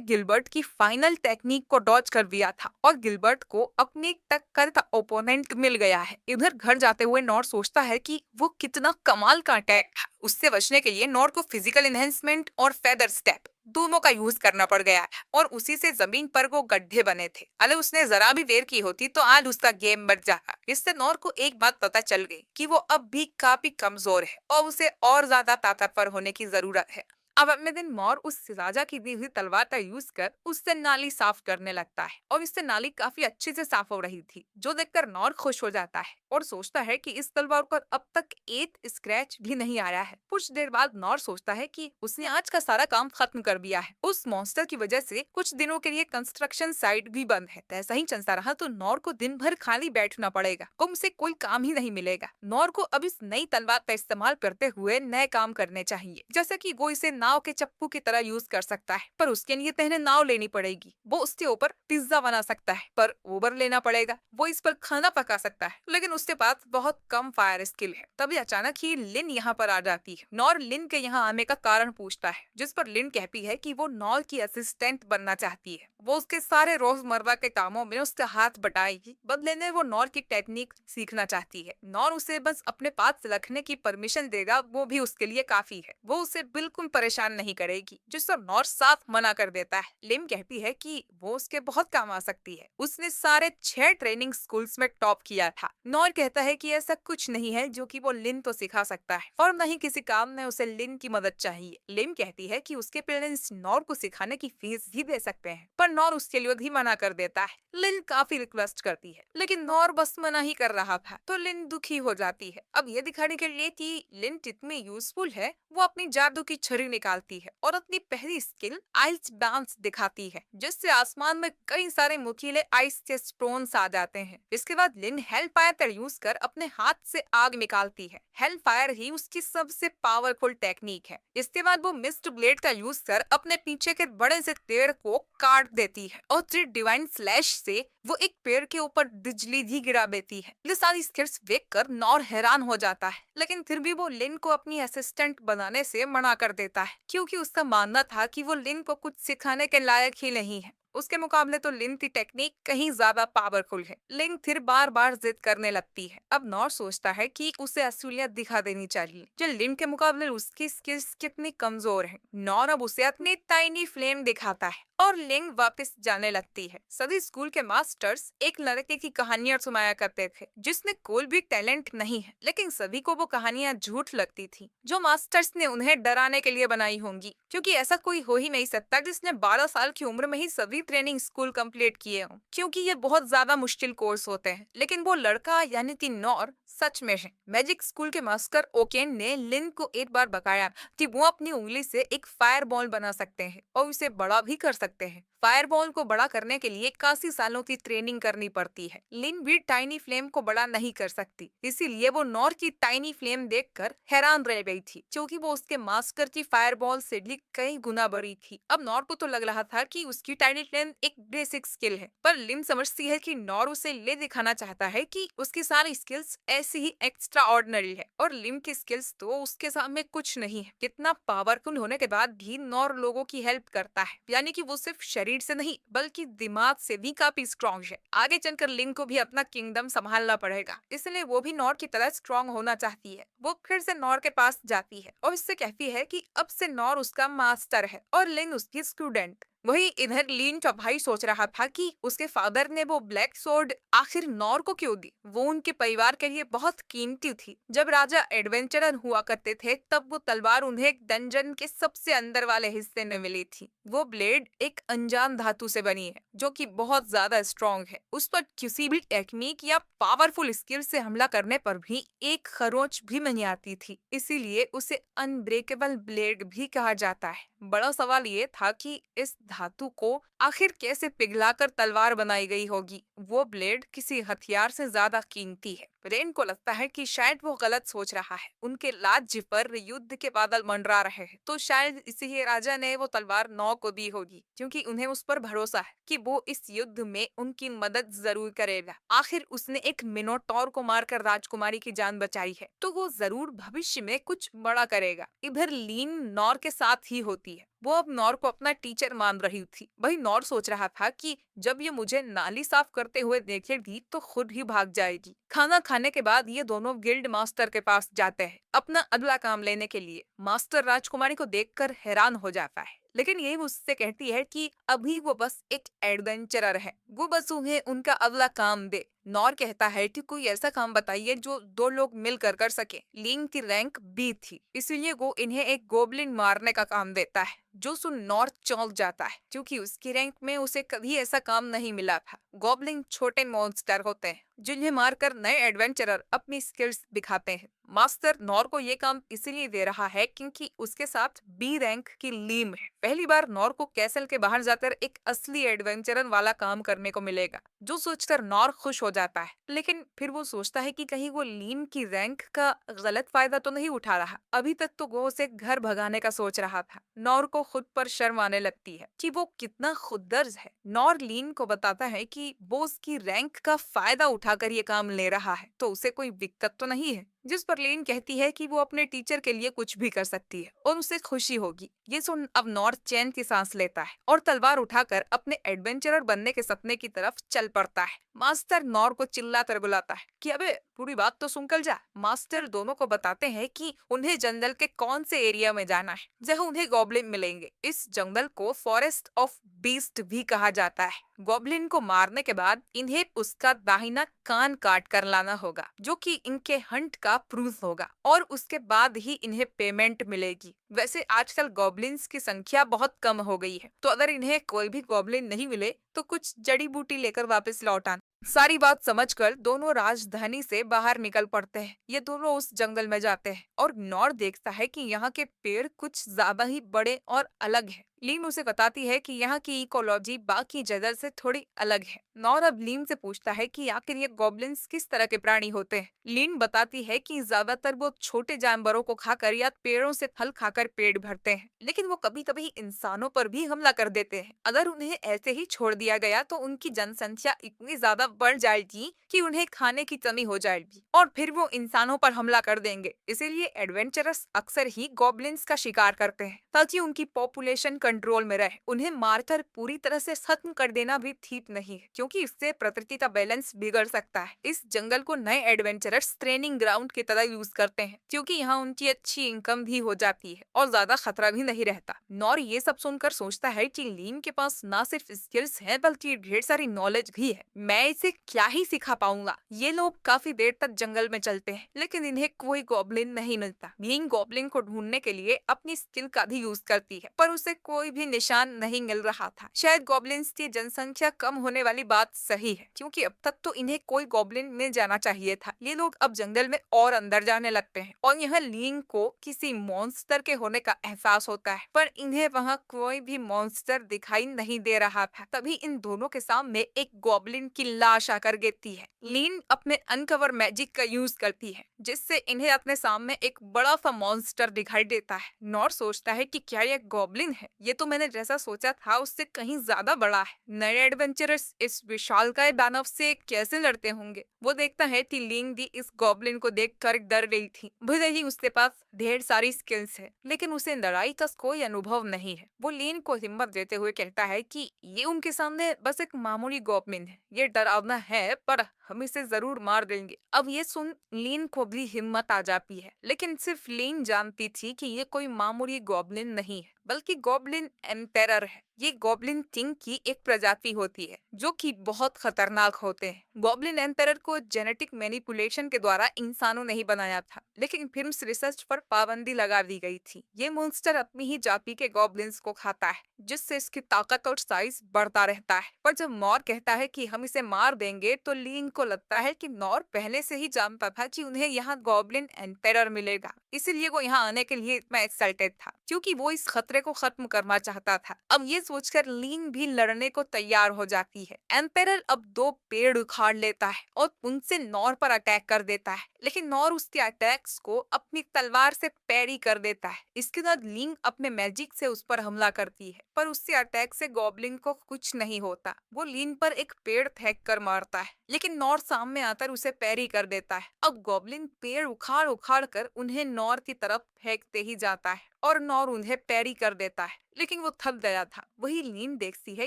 गिलबर्ट की फाइनल टेक्निक को डॉज कर दिया था और गिलबर्ट को अपनी टक्कर का ओपोनेंट मिल गया है। इधर घर जाते हुए नॉर सोचता है कि वो कितना कमाल का अटैक है। उससे बचने के लिए नॉर को फिजिकल एनहेंसमेंट और फेदर स्टेप दोनों का यूज करना पड़ गया और उसी से जमीन पर वो गड्ढे बने थे। अगर उसने जरा भी देर की होती तो आज उसका गेम बच जाता। इससे नॉर को एक बात पता चल गई कि वो अब भी काफी कमजोर है और उसे और ज्यादा ताकतवर होने की जरूरत है। अब अगले दिन नॉर उस राजा की दी हुई तलवार का यूज कर उससे नाली साफ करने लगता है और इससे नाली काफी अच्छे से साफ हो रही थी, जो देखकर नॉर खुश हो जाता है और सोचता है कि इस तलवार पर अब तक एक स्क्रैच भी नहीं आया है। कुछ देर बाद नॉर सोचता है कि उसने आज का सारा काम खत्म कर दिया है। उस मॉन्स्टर की वजह से कुछ दिनों के लिए कंस्ट्रक्शन साइट भी बंद है। ऐसा ही चलता रहा तो नॉर को दिन भर खाली बैठना पड़ेगा, उनसे कोई काम ही नहीं मिलेगा। नॉर को अब इस नई तलवार का इस्तेमाल करते हुए नए काम करने चाहिए, जैसे कि वो इसे नाव के चप्पू की तरह यूज कर सकता है, पर उसके लिए पहले नाव लेनी पड़ेगी। वो उसके ऊपर पिज्जा बना सकता है, पर ओवर लेना पड़ेगा। वो इस पर खाना पका सकता है, लेकिन उसके पास बहुत कम फायर स्किल है। तभी अचानक ही लिन यहाँ पर आ जाती है। नॉर लिन के यहाँ आने का कारण पूछता है, जिस पर लिन कहती है कि वो नॉर की असिस्टेंट बनना चाहती है। वो उसके सारे रोजमर्रा के कामों में उसका हाथ बटाएगी, बदले में वो नॉर की टेक्निक सीखना चाहती है। नॉर उसे बस अपने पास रखने की परमिशन देगा, वो भी उसके लिए काफी है। वो उसे बिल्कुल परेशान नहीं करेगी, जिस पर नॉर साफ मना कर देता है। लिम कहती है कि वो उसके बहुत काम आ सकती है, उसने सारे 6 ट्रेनिंग स्कूल्स में टॉप किया था। नॉर कहता है कि ऐसा कुछ नहीं है जो कि वो लिन तो सिखा सकता है, और नहीं किसी काम में उसे लिन की मदद चाहिए। लिम कहती है कि उसके पेरेंट्स नॉर को सिखाने की फीस भी दे सकते हैं, पर नॉर उसके लिए भी मना कर देता है। लिन काफी रिक्वेस्ट करती है, लेकिन नॉर बस मना ही कर रहा था, तो लिन दुखी हो जाती है। अब ये दिखाने के लिए कि लिन कितनी यूजफुल है, वो अपनी जादू की छड़ी निकालती है और अपनी पहली स्किल आइस डांस दिखाती है, जिससे आसमान में कई सारे नुकीले आइस के स्टोन्स आ जाते हैं। इसके बाद लिन हेल फायर यूज कर अपने हाथ से आग निकालती है। हेल फायर ही उसकी सबसे पावरफुल टेक्निक है। इसके बाद वो मिस्ट ब्लेड का यूज कर अपने पीछे के बड़े से पेड़ को काट देती है और फिर डिवाइन स्लैश से वो एक पेड़ के ऊपर बिजली भी गिरा देती है। ये सारी स्किल्स देखकर नॉर हैरान हो जाता है, लेकिन फिर भी वो लिन को अपनी असिस्टेंट बनाने से मना कर देता है, क्योंकि उसका मानना था कि वो लिन को कुछ सिखाने के लायक ही नहीं है। उसके मुकाबले तो लिन की टेक्निक कहीं ज्यादा पावरफुल है। लिन फिर बार बार जिद करने लगती है। अब नॉर सोचता है कि उसे असलियत दिखा देनी चाहिए। जो लिन के मुकाबले उसकी स्किल्स कितनी कमजोर है। नॉर अब उसे अपनी टाइनी फ्लेम दिखाता है और लिंग वापस जाने लगती है। सभी स्कूल के मास्टर्स एक लड़के की कहानियां सुनाया करते थे जिसने कोई भी टैलेंट नहीं है, लेकिन सभी को वो कहानियां झूठ लगती थी, जो मास्टर्स ने उन्हें डराने के लिए बनाई होंगी, क्योंकि ऐसा कोई हो ही नहीं सकता जिसने 12 साल की उम्र में ही सभी ट्रेनिंग स्कूल कंप्लीट किए हों, क्योंकि ये बहुत ज्यादा मुश्किल कोर्स होते हैं। लेकिन वो लड़का यानी कि नॉर सच में है। मैजिक स्कूल के मास्टर ओकेन ने लिन को एक बार बताया कि वो अपनी उंगली से एक फायर बॉल बना सकते हैं और उसे बड़ा भी कर सकते हैं। फायर बॉल को बड़ा करने के लिए काफी सालों की ट्रेनिंग करनी पड़ती है। लिन भी टाइनी फ्लेम को बड़ा नहीं कर सकती, इसीलिए वो नॉर की टाइनी फ्लेम देखकर हैरान रह गई थी, क्योंकि वो उसके मास्टर की फायर बॉल से भी कई गुना बड़ी थी। अब नॉर को तो लग रहा था कि उसकी टाइनी फ्लेम एक बेसिक स्किल है, पर लिन समझती है कि नॉर उसे ले दिखाना चाहता है कि उसकी सारी स्किल्स ऐसी ही एक्स्ट्रा ऑर्डिनरी है और लिम की स्किल्स तो उसके सामने कुछ नहीं है। कितना पावरफुल होने के बाद भी नॉर लोगों की हेल्प करता है, यानी कि वो सिर्फ शरीर से नहीं बल्कि दिमाग से भी काफी स्ट्रॉन्ग है। आगे चलकर लिंग को भी अपना किंगडम संभालना पड़ेगा, इसलिए वो भी नॉर की तरह स्ट्रॉन्ग होना चाहती है। वो फिर से नॉर के पास जाती है और उससे कहती है कि अब से नॉर उसका मास्टर है और लिंग उसकी स्टूडेंट। वही इधर लीन का भाई सोच रहा था कि उसके फादर ने वो ब्लैक सोर्ड आखिर नॉर को क्यों दी। वो उनके परिवार के लिए बहुत कीमती थी। जब राजा एडवेंचरर हुआ करते थे तब वो तलवार उन्हें एक डंजन के सबसे अंदर वाले हिस्से में मिली थी। वो ब्लेड एक अनजान धातु से बनी है जो कि बहुत ज्यादा स्ट्रॉन्ग है। उस पर किसी भी टेक्निक या पावरफुल स्किल से हमला करने पर भी एक खरोंच भी नहीं आती थी, इसीलिए उसे अनब्रेकेबल ब्लेड भी कहा जाता है। बड़ा सवाल ये था कि इस धातु को आखिर कैसे पिघलाकर तलवार बनाई गई होगी। वो ब्लेड किसी हथियार से ज्यादा कीमती है। रेन को लगता है कि शायद वो गलत सोच रहा है। उनके राज्य पर युद्ध के बादल मंडरा रहे हैं, तो शायद इसीलिए राजा ने वो तलवार नौ को दी होगी, क्योंकि उन्हें उस पर भरोसा है कि वो इस युद्ध में उनकी मदद जरूर करेगा। आखिर उसने एक मिनोटॉर को मारकर राजकुमारी की जान बचाई है, तो वो जरूर भविष्य में कुछ बड़ा करेगा। इधर लीन नॉर के साथ ही होती है। वो अब नॉर को अपना टीचर मान रही थी। वही नॉर सोच रहा था कि जब ये मुझे नाली साफ करते हुए देखेगी तो खुद ही भाग जाएगी। खाना खाने के बाद ये दोनों गिल्ड मास्टर के पास जाते हैं अपना अगला काम लेने के लिए। मास्टर राजकुमारी को देखकर हैरान हो जाता है, लेकिन यही उससे कहती है कि अभी वो बस एक एडवेंचरर है, वो बस उन्हें उनका अगला काम दे। नॉर कहता है कि कोई ऐसा काम बताइए जो दो लोग मिलकर कर सके। लिंग की रैंक बी थी, इसलिए वो इन्हें एक गोबलिन मारने का काम देता है, जो सुन नॉर चौंक जाता है, क्योंकि उसकी रैंक में उसे कभी ऐसा काम नहीं मिला था। गोबलिन छोटे मॉन्स्टर होते हैं जिन्हें मारकर नए एडवेंचरर अपनी स्किल्स दिखाते हैं। मास्टर नॉर को ये काम इसलिए दे रहा है क्योंकि उसके साथ बी रैंक की लीम है। पहली बार नॉर को कैसल के बाहर जाकर एक असली एडवेंचरर वाला काम करने को मिलेगा, जो सोचकर नॉर खुश हो जाता है। लेकिन फिर वो सोचता है कि कहीं वो लीम की रैंक का गलत फायदा तो नहीं उठा रहा। अभी तक तो वो उसे घर भगाने का सोच रहा था। नॉर को खुद पर शर्म आने लगती है कि वो कितना खुदगर्ज है। नॉर लीन को बताता है कि वो उसकी रैंक का फायदा उठाकर ये काम ले रहा है, तो उसे कोई दिक्कत तो नहीं है। जिस पर लीन कहती है कि वो अपने टीचर के लिए कुछ भी कर सकती है और उसे खुशी होगी। ये सुन अब नॉर चैन की सांस लेता है और तलवार उठाकर अपने एडवेंचरर बनने के सपने की तरफ चल पड़ता है। मास्टर नॉर को चिल्लाकर बुलाता है कि अबे पूरी बात तो सुनकर जा। मास्टर दोनों को बताते हैं कि उन्हें जंगल के कौन से एरिया में जाना है जहाँ उन्हें गॉब्लिन मिलेंगे। इस जंगल को फॉरेस्ट ऑफ बीस्ट भी कहा जाता है। गॉब्लिन को मारने के बाद इन्हें उसका दाहिना कान काट कर लाना होगा, जो कि इनके हंट का प्रूफ होगा, और उसके बाद ही इन्हें पेमेंट मिलेगी। वैसे आजकल गॉब्लिन्स की संख्या बहुत कम हो गई है, तो अगर इन्हें कोई भी गॉब्लिन नहीं मिले तो कुछ जड़ी बूटी लेकर वापस लौट आना। सारी बात समझकर दोनों राजधानी से बाहर निकल पड़ते हैं। ये दोनों उस जंगल में जाते हैं और नॉर देखता है कि यहाँ के पेड़ कुछ ज्यादा ही बड़े और अलग है। लीम उसे बताती है कि यहाँ की इकोलॉजी बाकी जगह से थोड़ी अलग है। नॉर अब लीम से पूछता है कि आखिर ये गॉब्लिन्स किस तरह के प्राणी होते हैं। लीम बताती है कि ज्यादातर वो छोटे जानवरों को खाकर या पेड़ों से फल खाकर पेट भरते हैं, लेकिन वो कभी कभी इंसानों पर भी हमला कर देते हैं। अगर उन्हें ऐसे ही छोड़ दिया गया तो उनकी जनसंख्या इतनी ज्यादा बढ़ जाएगी कि उन्हें खाने की कमी हो जाएगी और फिर वो इंसानों पर हमला कर देंगे। इसीलिए एडवेंचरस अक्सर ही गॉब्लिन्स का शिकार करते हैं ताकि उनकी पॉपुलेशन कंट्रोल में रहे। उन्हें मारकर पूरी तरह से खत्म कर देना भी ठीक नहीं है, क्योंकि इससे प्रकृति का बैलेंस बिगड़ सकता है। इस जंगल को नए एडवेंचरर्स ट्रेनिंग ग्राउंड की तरह यूज करते हैं, क्योंकि यहाँ उनकी अच्छी इनकम भी हो जाती है और ज्यादा खतरा भी नहीं रहता। नॉर ये सब सुनकर सोचता है कि लीन के पास ना सिर्फ स्किल्स है बल्कि ढेर सारी नॉलेज भी है। मैं इसे क्या ही सिखा पाऊंगा। ये लोग काफी देर तक जंगल में चलते हैं, लेकिन इन्हें कोई गॉब्लिन नहीं मिलता। बीइंग गॉब्लिन को ढूंढने के लिए अपनी स्किल का भी यूज करती है, पर उसे कोई भी निशान नहीं मिल रहा था। शायद गॉब्लिन्स की जनसंख्या कम होने वाली बात सही है, क्योंकि अब तक तो इन्हें कोई गॉब्लिन मिल जाना चाहिए था। ये लोग अब जंगल में और अंदर जाने लगते हैं और यह लीन को किसी मॉन्स्टर के होने का एहसास होता है, पर इन्हें वहाँ कोई भी मॉन्स्टर दिखाई नहीं दे रहा था। तभी इन दोनों के सामने एक गॉब्लिन की लाश आकर गिरती है। लीन अपने अनकवर मैजिक का यूज करती है, जिससे इन्हें अपने सामने एक बड़ा सा मॉन्स्टर दिखाई देता है। नॉर सोचता है कि क्या यह गॉब्लिन है? ये तो मैंने जैसा सोचा था उससे कहीं ज्यादा बड़ा है। नए एडवेंचरर्स इस विशालकाय दानव से कैसे लड़ते होंगे? वो देखता है कि लीन भी इस गॉब्लिन को देखकर डर गई थी। भले ही उसके पास ढेर सारी स्किल्स है, लेकिन उसे लड़ाई का कोई अनुभव नहीं है। वो लीन को हिम्मत देते हुए कहता है कि ये उनके सामने बस एक मामूली गॉब्लिन है। ये डरावना है, पर हम इसे जरूर मार देंगे। अब ये सुन लीन को भी हिम्मत आ जाती है, लेकिन सिर्फ लीन जानती थी कि ये कोई मामूली गॉब्लिन नहीं है, बल्कि गॉब्लिन एम्पेरर है। ये गॉब्लिन किंग की एक प्रजाति होती है, जो कि बहुत खतरनाक होते हैं। गॉब्लिन एम्पेरर को जेनेटिक मैनिपुलेशन के द्वारा इंसानों ने ही बनाया था, लेकिन फिल्म रिसर्च पर पाबंदी लगा दी गई थी। ये मॉन्स्टर अपनी ही जाति के गॉब्लिन्स को खाता है, जिससे इसकी ताकत और साइज बढ़ता रहता है। पर जब नॉर कहता है कि हम इसे मार देंगे, तो लीन को लगता है कि नॉर पहले से ही जानता था कि उन्हें यहाँ गॉब्लिन एम्पेरर मिलेगा, इसीलिए वो यहाँ आने के लिए इतना एक्साइटेड था, क्योंकि वो इस खतरे को खत्म करना चाहता था। अब ये सोचकर लीन भी लड़ने को तैयार हो जाती है। एम्पेरर अब 2 पेड़ उखाड़ लेता है और उनसे नॉर पर अटैक कर देता है, लेकिन नॉर उसके अटैक्स को अपनी तलवार से पैरी कर देता है। इसके बाद लीन अपने मैजिक से उस पर हमला करती है, पर उससे अटैक से गॉब्लिन को कुछ नहीं होता। वो लीन पर एक पेड़ फेंक कर मारता है, लेकिन नॉर सामने आकर उसे पैरी कर देता है। अब गॉब्लिन पेड़ उखाड़ उखाड़ कर उन्हें नॉर की तरफ फेंकते ही जाता है और नॉर उन्हें पैरी कर देता है, लेकिन वो थक गया था। वही लीन देखती है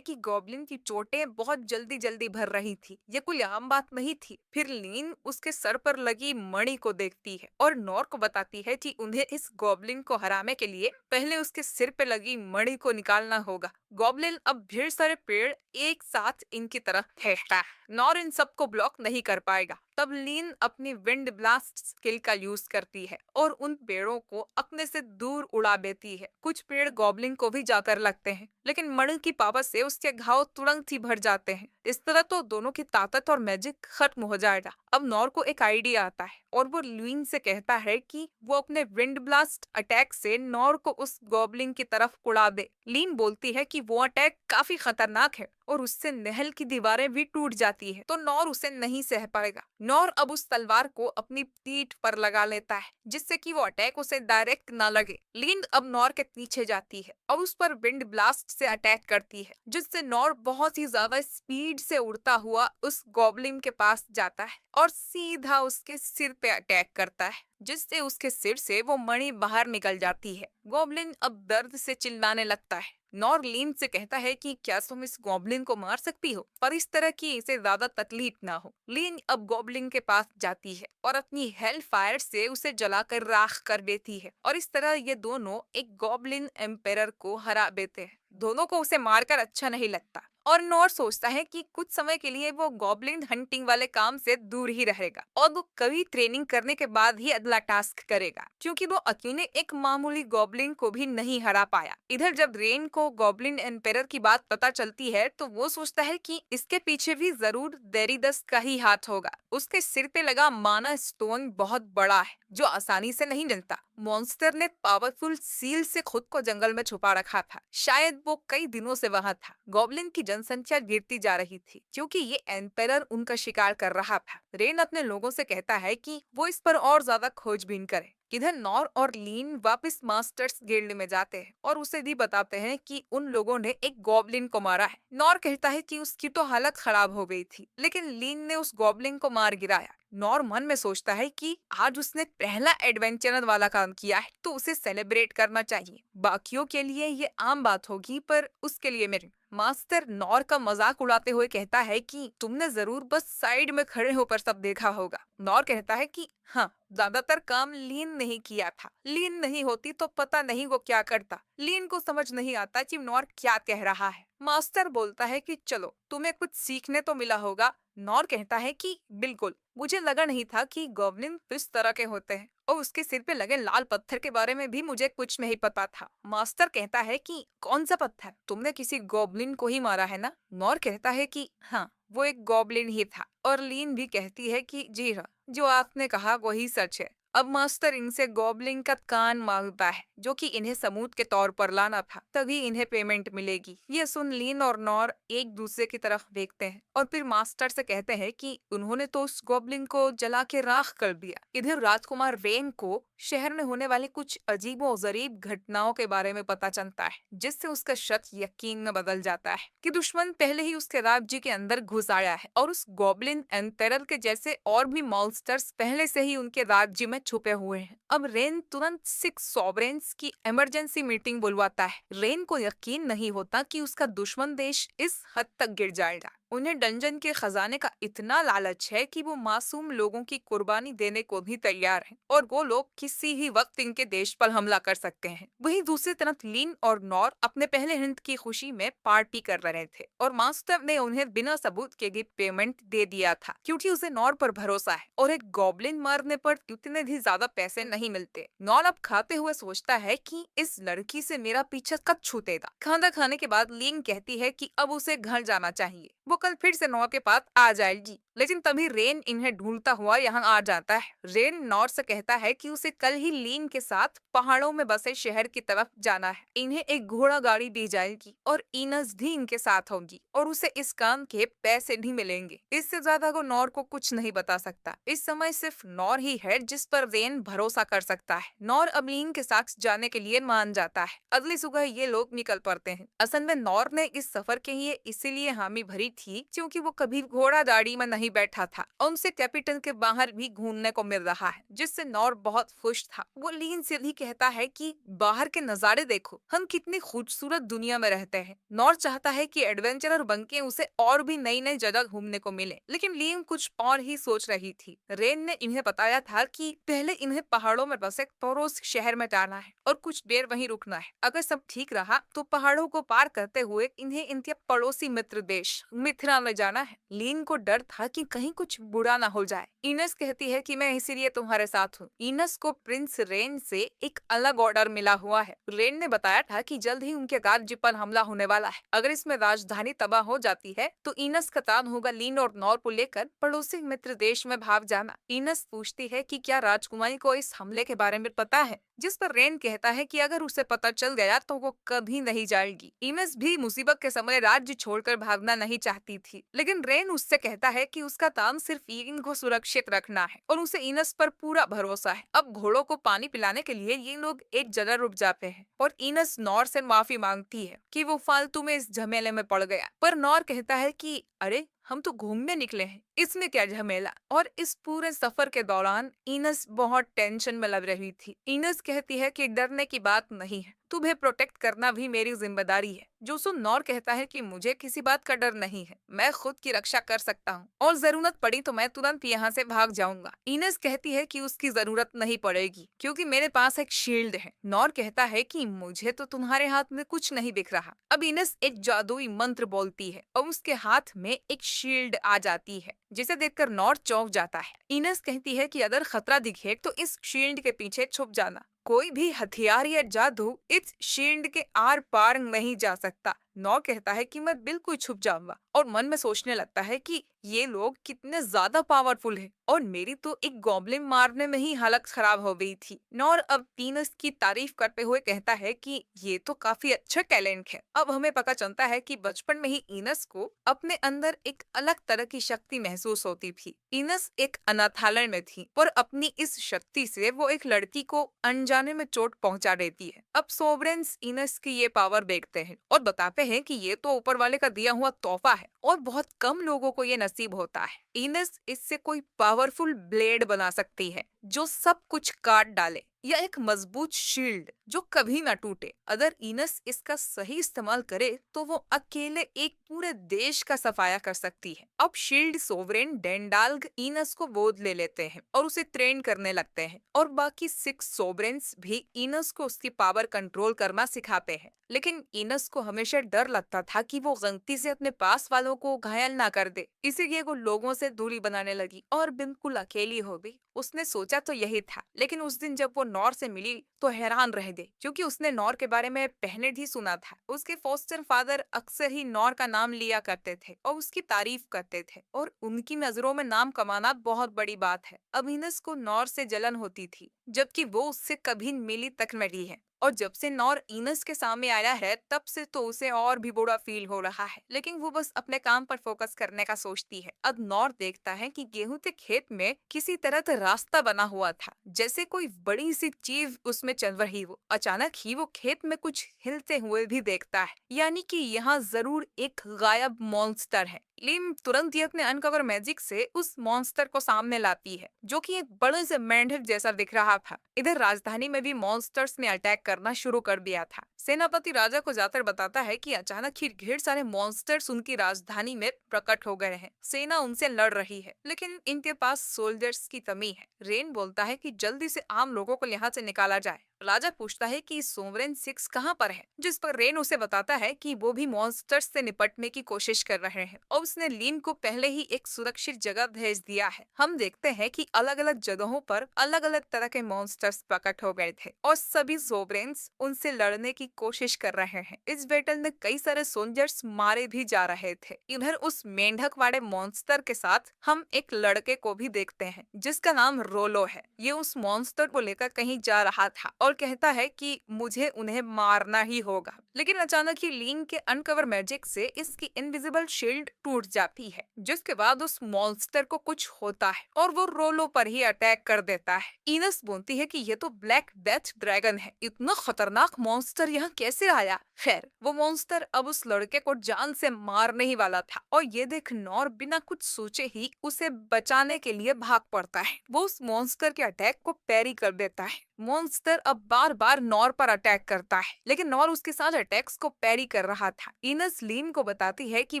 कि गॉब्लिन की चोटें बहुत जल्दी जल्दी भर रही थी। ये कोई आम बात नहीं थी। फिर लीन उसके सर पर लगी मणि को देखती है और नॉर को बताती है कि उन्हें इस गॉब्लिन को हराने के लिए पहले उसके सिर पे लगी मणि को निकालना होगा। गॉब्लिन अब ढेर सारे पेड़ एक साथ इनकी तरफ फेंकता है। नॉर इन सबको ब्लॉक नहीं कर पाएगा। तब लीन अपनी विंड ब्लास्ट स्किल का यूज करती है और उन पेड़ों को अपने से दूर उड़ा देती है। कुछ पेड़ गॉब्लिन को भी जाकर लगते हैं, लेकिन मणि की पावर से उसके घाव तुरंत ही भर जाते हैं। इस तरह तो दोनों की ताकत और मैजिक खत्म हो जाएगा। अब नॉर को एक आइडिया आता है और वो लीन से कहता है कि वो अपने विंड ब्लास्ट अटैक से नॉर को उस गॉब्लिन की तरफ उड़ा दे। लीन बोलती है कि वो अटैक काफी खतरनाक है और उससे महल की दीवारें भी टूट जाती है, तो नॉर उसे नहीं सह पाएगा। नॉर अब उस तलवार को अपनी पीठ पर लगा लेता है, जिससे कि वो अटैक उसे डायरेक्ट ना लगे। लीन अब नॉर के पीछे जाती है और उस पर विंड ब्लास्ट से अटैक करती है, जिससे नॉर बहुत ही ज्यादा स्पीड से उड़ता हुआ उस गॉब्लिन के पास जाता है और सीधा उसके सिर पे अटैक करता है, जिससे उसके सिर से वो मणि बाहर निकल जाती है। गॉब्लिन अब दर्द से चिल्लाने लगता है। नॉर लीन से कहता है कि क्या तुम इस गॉब्लिन को मार सकती हो, पर इस तरह की इसे ज्यादा तकलीफ ना हो। लीन अब गॉब्लिन के पास जाती है और अपनी हेल फायर से उसे जलाकर राख कर देती है, और इस तरह ये दोनों एक गॉब्लिन एम्पेरर को हरा देते हैं। दोनों को उसे मारकर अच्छा नहीं लगता और नॉर सोचता है कि कुछ समय के लिए वो गॉब्लिन हंटिंग वाले काम से दूर ही रहेगा और वो कभी ट्रेनिंग करने के बाद ही अगला टास्क करेगा, क्योंकि वो अकेले एक मामूली गॉब्लिन को भी नहीं हरा पाया। इधर जब रेन को गॉब्लिन एम्पेरर की बात पता चलती है, तो वो सोचता है कि इसके पीछे भी जरूर डेरिडस का ही हाथ होगा। उसके सिर पे लगा माना स्टोन बहुत बड़ा है, जो आसानी से नहीं मिलता। मॉन्स्टर ने पावरफुल सील से खुद को जंगल में छुपा रखा था। शायद वो कई दिनों से वहां था। गॉब्लिन की जनसंख्या गिरती जा रही थी, क्योंकि ये एम्पेरर उनका शिकार कर रहा था। रेन अपने लोगों से कहता है कि वो इस पर और ज्यादा खोजबीन करे किधर नॉर और लीन वापस मास्टर्स गिल्ड में जाते हैं और उसे भी बताते हैं कि उन लोगों ने एक गॉब्लिन को मारा है। नॉर कहता है कि उसकी तो हालत खराब हो गई थी, लेकिन लीन ने उस गॉब्लिन को मार गिराया। नॉर मन में सोचता है कि आज उसने पहला एडवेंचर वाला काम किया है, तो उसे सेलिब्रेट करना चाहिए। बाकियों के लिए ये आम बात होगी, पर उसके लिए मेरी। मास्टर नॉर का मजाक उड़ाते हुए कहता है कि तुमने जरूर बस साइड में खड़े होकर सब देखा होगा। नॉर कहता है कि हाँ, ज्यादातर काम लीन नहीं किया था। लीन नहीं होती तो पता नहीं वो क्या करता। लीन को समझ नहीं आता कि नॉर क्या कह रहा है। मास्टर बोलता है कि चलो, तुम्हें कुछ सीखने तो मिला होगा। नॉर कहता है कि बिल्कुल, मुझे लगा नहीं था कि गॉब्लिन इस तरह के होते हैं, और उसके सिर पे लगे लाल पत्थर के बारे में भी मुझे कुछ नहीं पता था। मास्टर कहता है कि कौन सा पत्थर? तुमने किसी गॉब्लिन को ही मारा है ना? नॉर कहता है कि हाँ, वो एक गॉब्लिन ही था। और लीन भी कहती है कि जी हाँ, जो आपने कहा वही सच है। अब मास्टर इनसे गॉब्लिन का कान मांगता है, जो कि इन्हें सबूत के तौर पर लाना था, तभी इन्हें पेमेंट मिलेगी। ये सुन लीन और नॉर एक दूसरे की तरफ देखते हैं और फिर मास्टर से कहते हैं कि उन्होंने तो उस गॉब्लिन को जला के राख कर दिया। इधर राजकुमार रेन को शहर में होने वाली कुछ अजीबो-गरीब घटनाओं के बारे में पता चलता है, जिससे उसका शक यकीन में बदल जाता है कि दुश्मन पहले ही उसके राज्य के अंदर घुस आया है और उस गॉब्लिन एंटेरल के जैसे और भी मॉन्स्टर्स पहले से ही उनके राज्य में छुपे हुए हैं। अब रेन तुरंत 6 सॉवरेन्स की इमरजेंसी मीटिंग बुलवाता है। रेन को यकीन नहीं होता कि उसका दुश्मन देश इस हद तक गिर जाएगा। उन्हें डंजन के खजाने का इतना लालच है कि वो मासूम लोगों की कुर्बानी देने को भी तैयार हैं, और वो लोग किसी ही वक्त इनके देश पर हमला कर सकते हैं। वहीं दूसरी तरफ लीन और नॉर अपने पहले हिंट की खुशी में पार्टी कर रहे थे और मास्टर ने उन्हें बिना सबूत के गिफ्ट पेमेंट दे दिया था, क्योंकि उसे नॉर पर भरोसा है और एक गॉब्लिन मारने पर उतने भी ज्यादा पैसे नहीं मिलते। नॉर अब खाते हुए सोचता है कि इस लड़की से मेरा पीछा कब छूटेगा। खाना खाने के बाद लीन कहती है कि अब उसे घर जाना चाहिए, वो कल फिर से नॉर के पास आ जाएगी। लेकिन तभी रेन इन्हें ढूंढता हुआ यहाँ आ जाता है। रेन नॉर से कहता है कि उसे कल ही लीन के साथ पहाड़ों में बसे शहर की तरफ जाना है। इन्हें एक घोड़ा गाड़ी दी जाएगी और इनस भी इनके साथ होगी और उसे इस काम के पैसे भी मिलेंगे। इससे ज्यादा वो नॉर को कुछ नहीं बता सकता। इस समय सिर्फ नॉर ही है जिस पर रेन भरोसा कर सकता है। नॉर अब लीन के साथ जाने के लिए मान जाता है। अगली सुबह ये लोग निकल पड़ते हैं। असल में नॉर ने इस सफर के लिए इसीलिए हामी भरी थी क्योंकि वो कभी घोड़ा गाड़ी में नहीं बैठा था और उनसे कैपिटल के बाहर भी घूमने को मिल रहा है, जिससे नॉर बहुत खुश था। वो लीन से भी कहता है कि बाहर के नजारे देखो, हम कितनी खूबसूरत दुनिया में रहते हैं। नॉर चाहता है कि एडवेंचरर बनके उसे और भी नई नई जगह घूमने को मिले, लेकिन लीन कुछ और ही सोच रही थी। रेन ने इन्हें बताया था कि पहले इन्हें पहाड़ों में बसे पड़ोस शहर में जाना है और कुछ देर वहीं रुकना है। अगर सब ठीक रहा तो पहाड़ों को पार करते हुए इन्हें इनके पड़ोसी मित्र देश मिथिला में जाना है। लीन को डर था कि कहीं कुछ बुरा ना हो जाए। इनस कहती है कि मैं इसीलिए तुम्हारे साथ हूँ। इनस को प्रिंस रेन से एक अलग ऑर्डर मिला हुआ है। रेन ने बताया था कि जल्द ही उनके राज्य पर हमला होने वाला है। अगर इसमें राजधानी तबाह हो जाती है तो इनस का काम होगा लीन और नॉर को लेकर पड़ोसी मित्र देश में भाग जाना। इनस पूछती है कि क्या राजकुमारी को इस हमले के बारे में पता है, जिस पर रेन कहता है कि अगर उसे पता चल गया तो वो कभी नहीं जाएगी। इनस भी मुसीबत के समय राज्य छोड़कर भागना नहीं चाहती थी, लेकिन रेन उससे कहता है कि उसका काम सिर्फ ईन को सुरक्षित रखना है और उसे इनस पर पूरा भरोसा है। अब घोड़ों को पानी पिलाने के लिए ये लोग एक जगह रुक जाते हैं और इनस नॉर से माफी मांगती है कि वो फालतू में इस झमेले में पड़ गया, पर नॉर कहता है कि अरे, हम तो घूमने निकले हैं, इसमें क्या झमेला। और इस पूरे सफर के दौरान इनस बहुत टेंशन में लग रही थी। इनस कहती है कि डरने की बात नहीं है, तुम्हें प्रोटेक्ट करना भी मेरी जिम्मेदारी है। जो सुन नॉर कहता है कि मुझे किसी बात का डर नहीं है, मैं खुद की रक्षा कर सकता हूँ और जरूरत पड़ी तो मैं तुरंत यहाँ से भाग जाऊंगा। इनस कहती है कि उसकी जरूरत नहीं पड़ेगी क्योंकि मेरे पास एक शील्ड है। नॉर कहता है कि मुझे तो तुम्हारे हाथ में कुछ नहीं दिख रहा। अब इनस एक जादुई मंत्र बोलती है और उसके हाथ में एक शील्ड आ जाती है, जिसे देखकर नॉर चौंक जाता है। इनस कहती है कि अगर खतरा दिखे तो इस शील्ड के पीछे छुप जाना। कोई भी हथियार या जादू इस शील्ड के आर पार नहीं जा सकता। नॉर कहता है कि मैं बिल्कुल छुप जाऊंगा और मन में सोचने लगता है कि ये लोग कितने ज्यादा पावरफुल हैं और मेरी तो एक गॉब्लिन मारने में ही हालत खराब हो गई थी। नॉर अब टीनस की तारीफ करते हुए कहता है कि ये तो काफी अच्छा टैलेंट है। अब हमें पता चलता है कि बचपन में ही इनस को अपने अंदर एक अलग तरह की शक्ति महसूस होती थी। इनस एक अनाथालय में थी पर अपनी इस शक्ति से वो एक लड़की को अनजाने में चोट पहुंचा देती है। अब सोवरेन्स इनस की ये पावर देखते हैं और बताते हैं कि ये तो ऊपर वाले का दिया हुआ तोहफा है और बहुत कम लोगों को ये नसीब होता है। इनस इससे कोई पावरफुल ब्लेड बना सकती है जो सब कुछ काट डाले, या एक मजबूत शील्ड जो कभी ना टूटे। अगर इनस इसका सही इस्तेमाल करे तो वो अकेले एक पूरे देश का सफाया कर सकती है। अब शील्ड सोवरेन डेंडाल्ग इनस को गोद ले लेते हैं और उसे ट्रेन करने लगते हैं और बाकी 6 सोवरेन्स भी इनस को उसकी पावर कंट्रोल करना सिखाते हैं। लेकिन इनस को हमेशा डर लगता था कि वो गलती से अपने पास वालों को घायल ना कर दे, इसीलिए वो लोगों से दूरी बनाने लगी और बिल्कुल अकेली हो गई। उसने सोचा तो यही था, लेकिन उस दिन जब वो नॉर से मिली तो हैरान रह गई, क्योंकि उसने नॉर के बारे में पहले ही सुना था। उसके फोस्टर फादर अक्सर ही नॉर का नाम लिया करते थे और उसकी तारीफ करते थे और उनकी नजरों में नाम कमाना बहुत बड़ी बात है। अब इनस को नॉर से जलन होती थी, जबकि वो उससे कभी मिली तक नहीं है। और जब से नॉर इनस के सामने आया है तब से तो उसे और भी बुरा फील हो रहा है, लेकिन वो बस अपने काम पर फोकस करने का सोचती है। अब नॉर देखता है कि गेहूं के खेत में किसी तरह का रास्ता बना हुआ था, जैसे कोई बड़ी सी चीज उसमें चल रही हो। अचानक ही वो खेत में कुछ हिलते हुए भी देखता है, यानी कि यहाँ जरूर एक गायब मॉन्स्टर है। लिम तुरंत ही अपने अनकवर मैजिक से उस मॉन्स्टर को सामने लाती है, जो कि एक बड़े से मेंढक जैसा दिख रहा था। इधर राजधानी में भी मॉन्स्टर्स ने अटैक करना शुरू कर दिया था। सेनापति राजा को जाकर बताता है कि अचानक ही ढेर सारे मॉन्स्टर्स उनकी राजधानी में प्रकट हो गए हैं। सेना उनसे लड़ रही है, लेकिन इनके पास सोल्जर्स की कमी है। रेन बोलता है कि जल्दी से आम लोगों को यहाँ से निकाला जाए। राजा पूछता है कि सोवरेन 6 कहाँ पर है, जिस पर रेन उसे बताता है कि वो भी मॉन्स्टर्स से निपटने की कोशिश कर रहे हैं और उसने लीन को पहले ही एक सुरक्षित जगह भेज दिया है। हम देखते हैं कि अलग अलग जगहों पर अलग अलग तरह के मॉन्स्टर्स प्रकट हो गए थे और सभी सोवरेन्स उनसे लड़ने की कोशिश कर रहे हैं। इस बैटल में कई सारे सोल्जर्स मारे भी जा रहे थे। इधर उस मेंढक वाले मॉन्स्टर के साथ हम एक लड़के को भी देखते हैं जिसका नाम रोलो है। ये उस मॉन्स्टर को लेकर कहीं जा रहा था और कहता है कि मुझे उन्हें मारना ही होगा, लेकिन अचानक ही लिंग के अनकवर मैजिक से इसकी इनविजिबल शील्ड टूट जाती है, जिसके बाद उस मॉन्स्टर को कुछ होता है और वो रोलो पर ही अटैक कर देता है। इनस बोलती है कि ये तो ब्लैक डेथ ड्रैगन है, इतना खतरनाक मॉन्स्टर यहाँ कैसे आया। खैर, वो मॉन्स्टर अब उस लड़के को जान से मारने ही वाला था और ये देख नॉर बिना कुछ सोचे ही उसे बचाने के लिए भाग पड़ता है। वो उस मॉन्स्टर के अटैक को पैरी कर देता है। मॉन्स्टर अब बार बार नॉर पर अटैक करता है, लेकिन नॉर उसके साथ अटैक्स को पैरी कर रहा था। इनस लीन को बताती है कि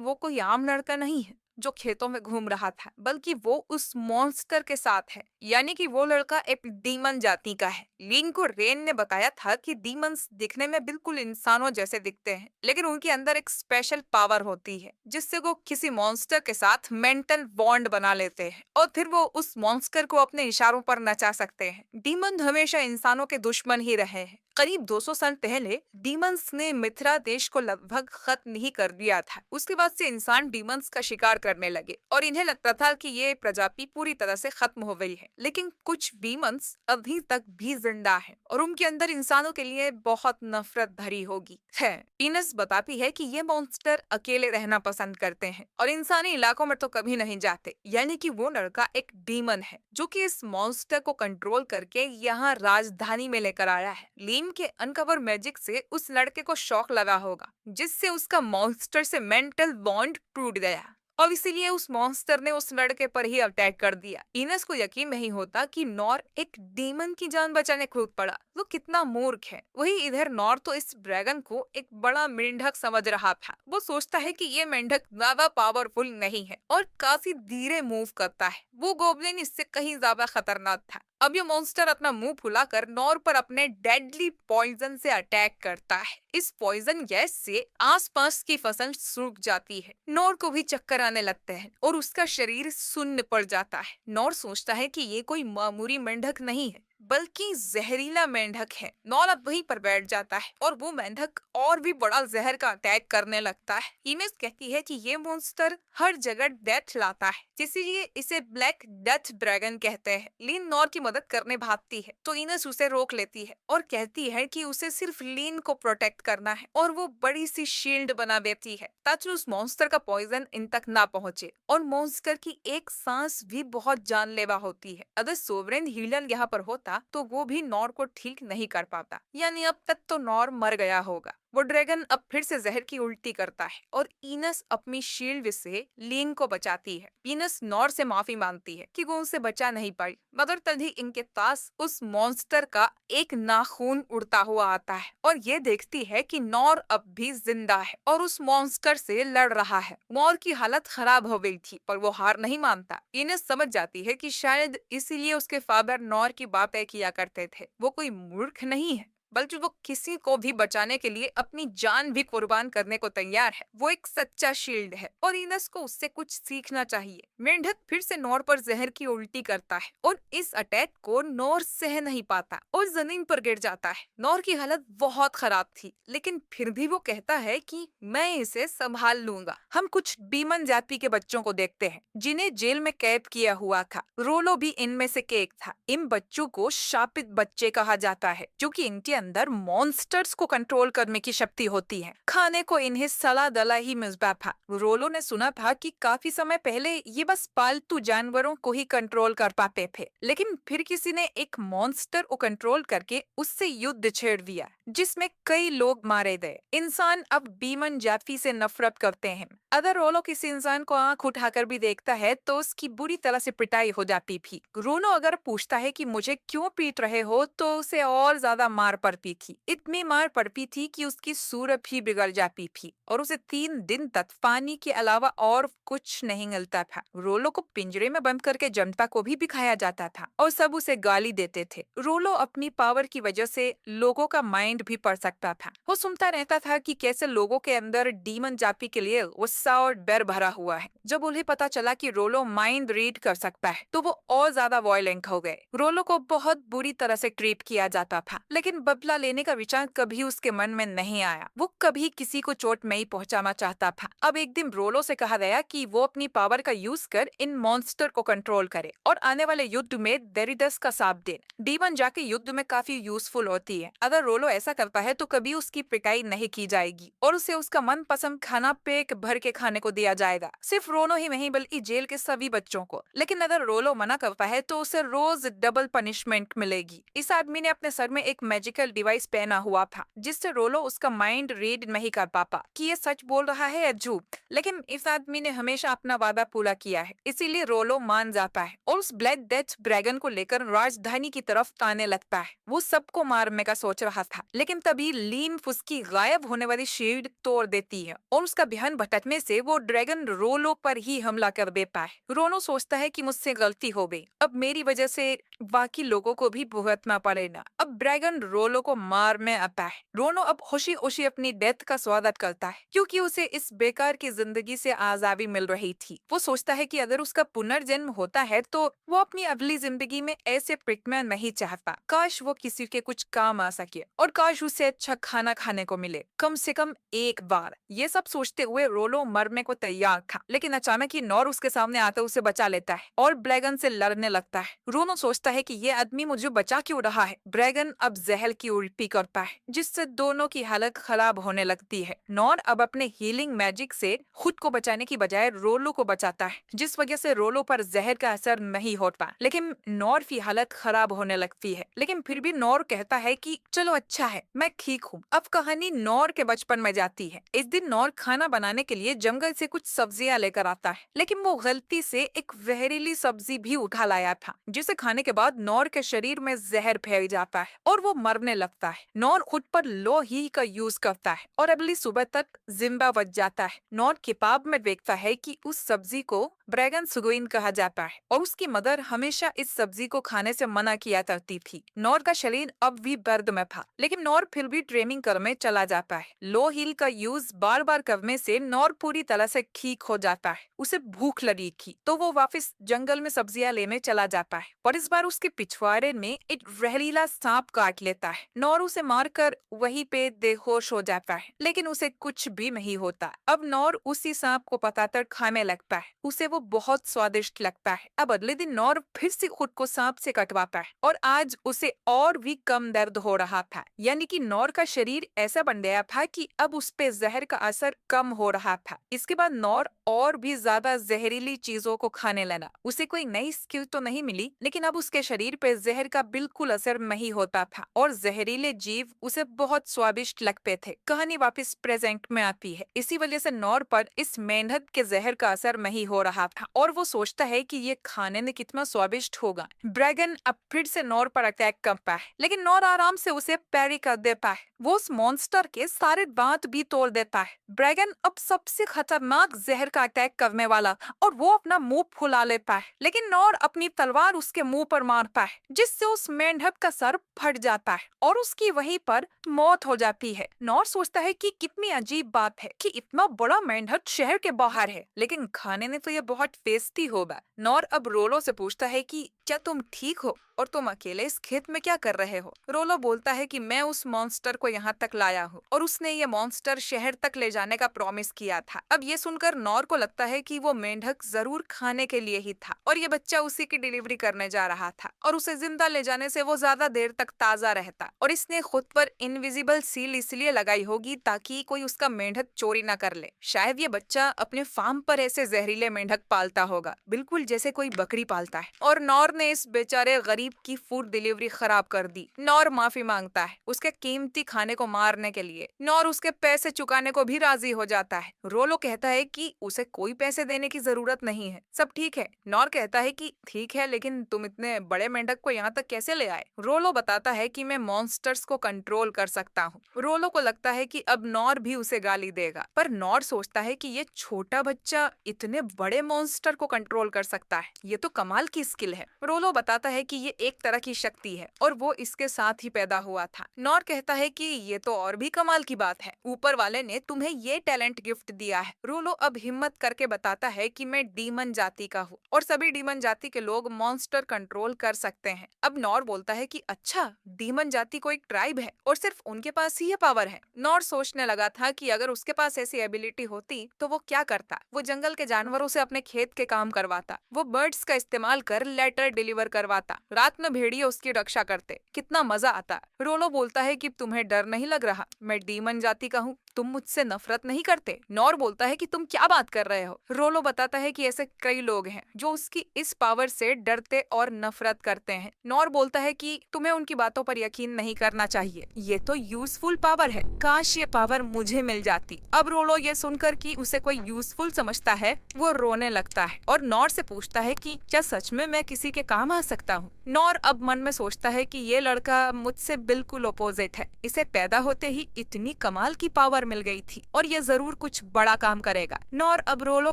वो कोई आम लड़का नहीं है जो खेतों में घूम रहा था, बल्कि वो उस मॉन्स्टर के साथ है, यानी कि वो लड़का एक डीमन जाति का है। लीन को रेन ने बताया था कि डीमंस दिखने में बिल्कुल इंसानों जैसे दिखते हैं, लेकिन उनके अंदर एक स्पेशल पावर होती है जिससे वो किसी मॉन्स्टर के साथ मेंटल बॉन्ड बना लेते हैं और फिर वो उस मॉन्स्टर को अपने इशारों पर नचा सकते हैं। डीमन हमेशा इंसानों के दुश्मन ही रहे हैं। करीब 200 साल पहले डीमंस ने मिथिला देश को लगभग खत्म ही कर दिया था। उसके बाद से इंसान डीमंस का शिकार करने लगे और इन्हें लगता था कि ये प्रजाति पूरी तरह से खत्म हो गई है, लेकिन कुछ डीमंस अभी तक भी जिंदा हैं और उनके अंदर इंसानों के लिए बहुत नफरत भरी होगी है। इनस बताती है कि ये मॉन्स्टर अकेले रहना पसंद करते हैं और इंसानी इलाकों में तो कभी नहीं जाते, यानी कि वो लड़का एक डीमन है जो कि इस मॉन्स्टर को कंट्रोल करके यहाँ राजधानी में लेकर आया है। लीन के अनकवर मैजिक से उस लड़के को शौक लगा होगा, जिससे उसका मॉन्स्टर से मेंटल बॉन्ड टूट गया और इसीलिए उस मॉन्स्टर ने उस लड़के पर ही अटैक कर दिया। इनस को यकीन नहीं होता कि नॉर एक डीमन की जान बचाने कूद पड़ा। वो कितना मूर्ख है। वही इधर नॉर तो इस ड्रैगन को एक बड़ा मेंढक समझ रहा था। वो सोचता है कि ये मेंढक ज्यादा पावरफुल नहीं है और काफी धीरे मूव करता है। वो गोब्लिन इससे कहीं ज्यादा खतरनाक था। अब ये मॉन्स्टर अपना मुंह फुलाकर नॉर पर अपने डेडली पॉइजन से अटैक करता है। इस पॉइजन गैस से आसपास की फसल सूख जाती है। नॉर को भी चक्कर आने लगते हैं और उसका शरीर सुन्न पड़ जाता है। नॉर सोचता है कि ये कोई मामूली मेंढक नहीं है, बल्कि जहरीला मेंढक है। नॉर अब वहीं पर बैठ जाता है और वो मेंढक और भी बड़ा जहर का अटैक करने लगता है। इनेस कहती है कि ये मॉन्स्टर हर जगह डेथ लाता है, इसीलिए इसे ब्लैक डेथ ड्रैगन कहते हैं। लीन नॉर की मदद करने भागती है तो इनेस उसे रोक लेती है और कहती है कि उसे सिर्फ लीन को प्रोटेक्ट करना है, और वो बड़ी सी शील्ड बना देती है ताकि उस मॉन्स्टर का पॉइजन इन तक ना पहुंचे। और मॉन्स्टर की एक सांस भी बहुत जानलेवा होती है। अगर सोवरेन हीलर यहाँ पर होता तो वो भी नॉर को ठीक नहीं कर पाता, यानी अब तक तो नॉर मर गया होगा। वो ड्रैगन अब फिर से जहर की उल्टी करता है और इनस अपनी शील्ड से लिंग को बचाती है। इनस नॉर से माफी मांगती है कि वो उसे बचा नहीं पाई, मगर तभी इनके पास उस मॉन्स्टर का एक नाखून उड़ता हुआ आता है और ये देखती है कि नॉर अब भी जिंदा है और उस मॉन्स्टर से लड़ रहा है। नॉर की हालत खराब हो गई थी पर वो हार नहीं मानता। इनेस समझ जाती है कि शायद इसीलिए उसके फादर नॉर की बातें किया करते थे। वो कोई मूर्ख नहीं है, बल्कि वो किसी को भी बचाने के लिए अपनी जान भी कुर्बान करने को तैयार है। वो एक सच्चा शील्ड है और इनस को उससे कुछ सीखना चाहिए। मेंढक फिर से नॉर पर जहर की उल्टी करता है और इस अटैक को नॉर सह नहीं पाता और जमीन पर गिर जाता है। नॉर की हालत बहुत खराब थी, लेकिन फिर भी वो कहता है कि मैं इसे संभाल लूंगा। हम कुछ बीमन जाति के बच्चों को देखते हैं जिन्हें जेल में कैद किया हुआ था। रोलो भी इनमें से एक था। इन बच्चों को शापित बच्चे कहा जाता है, जो कि इनके अंदर मॉन्स्टर्स को कंट्रोल करने की शक्ति होती है। खाने को इन्हें सला दला ही मिलता था। रोलो ने सुना था कि काफी समय पहले ये बस पालतू जानवरों को ही कंट्रोल कर पाते थे, लेकिन फिर किसी ने एक मॉन्स्टर को कंट्रोल करके उससे युद्ध छेड़ दिया, जिसमें कई लोग मारे गए। इंसान अब बीमन जाति से नफरत करते हैं। अगर रोलो किसी इंसान को आंख उठाकर भी देखता है तो उसकी बुरी तरह से पिटाई हो जाती थी। रोलो अगर पूछता है कि मुझे क्यों पीट रहे हो तो उसे और ज्यादा मार पड़ती थी। इतनी मार पड़ती थी कि उसकी सूरत भी बिगड़ जाती थी और उसे 3 दिन तक पानी के अलावा और कुछ नहीं मिलता था। रोलो को पिंजरे में बंद करके जनता को भी दिखाया जाता था और सब उसे गाली देते थे। रोलो अपनी पावर की वजह से लोगों का माइंड भी पढ़ सकता था। वो सुनता रहता था कि कैसे लोगों के अंदर डीमन जाति के लिए गुस्सा और डर भरा हुआ है। जब उन्हें पता चला कि रोलो माइंड रीड कर सकता है तो वो और ज्यादा वॉयलेंट हो गए। रोलो को बहुत बुरी तरह से ट्रीट किया जाता था, लेकिन बदला लेने का विचार कभी उसके मन में नहीं आया। वो कभी किसी को चोट नहीं पहुंचाना चाहता था। अब एक दिन रोलो से कहा गया कि वो अपनी पावर का यूज कर इन मॉन्स्टर को कंट्रोल करे और आने वाले युद्ध में डेरिडस का साथ दे। डीमन जाके युद्ध में काफी यूजफुल होती है। अगर रोलो ऐसा करता है तो कभी उसकी पिटाई नहीं की जाएगी और उसे उसका मनपसंद खाना पेट भर के खाने को दिया जाएगा। सिर्फ रोलो ही नहीं बल्कि जेल के सभी बच्चों को। लेकिन अगर रोलो मना करता है तो उसे रोज डबल पनिशमेंट मिलेगी। इस आदमी ने अपने सर में एक मैजिकल डिवाइस पहना हुआ था जिससे रोलो उसका माइंड रीड नहीं कर पाता कि ये सच बोल रहा है या झूठ। लेकिन इस आदमी ने हमेशा अपना वादा पूरा किया है, इसीलिए रोलो मान जाता है और उस ब्लैक डेथ ड्रैगन को लेकर राजधानी की तरफ आने लगता है। वो सबको मारने का सोच रहा था, लेकिन तभी लीन उसकी गायब होने वाली शील्ड तोड़ देती है और उसका ध्यान भटकने से वो ड्रैगन रोलो पर ही हमला कर देता है। रोलो सोचता है कि मुझसे गलती हो गई, अब मेरी वजह से बाकी लोगों को भी भुगतना पड़ेगा। अब ड्रैगन रोलो को मार में आता है। रोलो अब खुशी खुशी अपनी डेथ का स्वागत करता है क्योंकि उसे इस बेकार की जिंदगी से आजादी मिल रही थी। वो सोचता है कि अगर उसका पुनर्जन्म होता है तो वो अपनी अगली जिंदगी में ऐसे प्रिकमैन नहीं चाहता। काश वो किसी के कुछ काम आ सके और काश उसे अच्छा खाना खाने को मिले, कम से कम एक बार। ये सब सोचते हुए रोलो मरने को तैयार था, लेकिन अचानक ही नॉर उसके सामने आकर उसे बचा लेता है और ड्रैगन से लड़ने लगता है। रोलो सोचता है कि ये आदमी मुझे बचा क्यों रहा है। ड्रैगन अब जहर की उल्टी करता है जिससे दोनों की हालत खराब होने लगती है। नॉर अब अपने हीलिंग मैजिक से खुद को बचाने की बजाय रोलो को बचाता है, जिस वजह से रोलो पर जहर का असर नहीं होता। लेकिन नॉर की हालत खराब होने लगती है, लेकिन फिर भी नॉर कहता है कि चलो अच्छा है, मैं ठीक हूँ। अब कहानी नॉर के बचपन में जाती है। इस दिन नॉर खाना बनाने के लिए जंगल से कुछ सब्जियां लेकर आता है, लेकिन वो गलती से एक जहरीली सब्जी भी उठा लाया था, जिसे खाने के बाद नॉर के शरीर में जहर फैल जाता है और वो मरने लगता है। नॉर खुद पर लो ही का यूज करता है और अगली सुबह तक जिंदा बच जाता है। नॉर किताब में देखता है कि उस सब्जी को ब्रैगन सुगोइन कहा जाता है और उसकी मदर हमेशा इस सब्जी को खाने से मना किया करती थी। नॉर का शरीर अब भी दर्द में था, लेकिन नॉर फिर भी ट्रेनिंग करने चला जाता है। लो हील का यूज बार बार करने से नॉर पूरी तरह से ठीक हो जाता है। उसे भूख लगी थी तो वो वापस जंगल में सब्जियां लेने चला जाता है और इस बार उसके पिछवाड़े में एक जहरीला सांप काट लेता है। नॉर उसे मारकर वहीं पे बेहोश हो जाता है, लेकिन उसे कुछ भी नहीं होता। अब नॉर उसी सांप को पकाकर खाने लगता है। उसे वो बहुत स्वादिष्ट लगता है। अब अगले दिन नॉर फिर से खुद को सांप से कटवाता है और आज उसे और भी कम दर्द हो रहा था। यानी कि नॉर का शरीर ऐसा बन गया था कि अब उस पे जहर का असर कम हो रहा था। इसके बाद नॉर और भी ज्यादा जहरीली चीजों को खाने लगा। उसे कोई नई स्किल तो नहीं मिली, लेकिन अब उसके शरीर पे जहर का बिल्कुल असर नहीं होता था और जहरीले जीव उसे बहुत स्वादिष्ट लगते थे। कहानी वापस प्रेजेंट में आती है। इसी वजह से नॉर पर इस मेंढक के जहर का असर नहीं हो रहा था और वो सोचता है कि ये खाने में कितना स्वादिष्ट होगा। ड्रैगन अब फिर से नॉर पर अटैक करता है, लेकिन नॉर आराम से उसे पैरी कर देता है। वो उस मॉन्स्टर के सारे दांत भी तोड़ देता है। ड्रैगन अब सबसे खतरनाक जहर का अटैक करने वाला और वो अपना मुंह फुला लेता है, लेकिन नॉर अपनी तलवार उसके मुंह पर मारता है, जिससे उस मेंढक का सर फट जाता है और उसकी वहीं पर मौत हो जाती है। नॉर सोचता है कि कितनी अजीब बात है कि इतना बड़ा मेंढक शहर के बाहर है, लेकिन खाने में तो ये बहुत टेस्टी होगा। नॉर अब रोलो से पूछता है कि क्या तुम ठीक हो और तुम अकेले इस खेत में क्या कर रहे हो? रोलो बोलता है कि मैं उस मॉन्स्टर को यहाँ तक लाया हूँ और उसने ये मॉन्स्टर शहर तक ले जाने का प्रॉमिस किया था। अब ये सुनकर नॉर को लगता है कि वो मेंढक जरूर खाने के लिए ही था और ये बच्चा उसी की डिलीवरी करने जा रहा था और उसे जिंदा ले जाने से वो ज्यादा देर तक ताजा रहता और इसने खुद पर इनविजिबल सील इसलिए लगाई होगी ताकि कोई उसका मेंढक चोरी न कर ले। शायद ये बच्चा अपने फार्म पर ऐसे जहरीले मेंढक पालता होगा, बिल्कुल जैसे कोई बकरी पालता है। और नॉर ने इस बेचारे गरीब की फूड डिलीवरी खराब कर दी। नॉर माफी मांगता है उसके कीमती खाने को मारने के लिए। नॉर उसके पैसे चुकाने को भी राजी हो जाता है। रोलो कहता है कि उसे कोई पैसे देने की जरूरत नहीं है, सब ठीक है। नॉर कहता है कि ठीक है, लेकिन तुम इतने बड़े मेंढक को यहाँ तक कैसे ले आए? रोलो बताता है कि मैं मॉन्स्टर्स को कंट्रोल कर सकता हूँ। रोलो को लगता है कि अब नॉर भी उसे गाली देगा, पर नॉर सोचता है कि ये छोटा बच्चा इतने बड़े मॉन्स्टर को कंट्रोल कर सकता है, ये तो कमाल की स्किल है। रोलो बताता है कि ये एक तरह की शक्ति है और वो इसके साथ ही पैदा हुआ था। नॉर कहता है कि ये तो और भी कमाल की बात है, ऊपर वाले ने तुम्हें ये टैलेंट गिफ्ट दिया है। रोलो अब हिम्मत करके बताता है कि मैं डीमन जाति का हूँ और सभी डीमन जाति के लोग मॉन्स्टर कंट्रोल कर सकते हैं। अब नॉर बोलता है कि अच्छा, डीमन जाति को एक ट्राइब है और सिर्फ उनके पास ही ये पावर है। नॉर सोचने लगा था कि अगर उसके पास ऐसी एबिलिटी होती तो वो क्या करता। वो जंगल के जानवरों से अपने खेत के काम करवाता, वो बर्ड्स का इस्तेमाल कर लेटर डिलीवर करवाता, रात में भेड़िए उसकी रक्षा करते, कितना मजा आता। रोलो बोलता है कि तुम्हें डर नहीं लग रहा? मैं डीमन जाति का हूँ, तुम मुझसे नफरत नहीं करते? नॉर बोलता है कि तुम क्या बात कर रहे हो? रोलो बताता है कि ऐसे कई लोग हैं जो उसकी इस पावर से डरते और नफरत करते हैं। नॉर बोलता है कि तुम्हें उनकी बातों पर यकीन नहीं करना चाहिए, ये तो यूजफुल पावर है, काश ये पावर मुझे मिल जाती। अब रोलो ये सुनकर कि उसे कोई यूजफुल समझता है, वो रोने लगता है और नॉर से पूछता है कि क्या सच में मैं किसी के काम आ सकता हूँ? नॉर अब मन में सोचता है कि ये लड़का मुझसे बिल्कुल अपोजिट है, इसे पैदा होते ही इतनी कमाल की पावर मिल गई थी और ये जरूर कुछ बड़ा काम करेगा। नॉर अब रोलो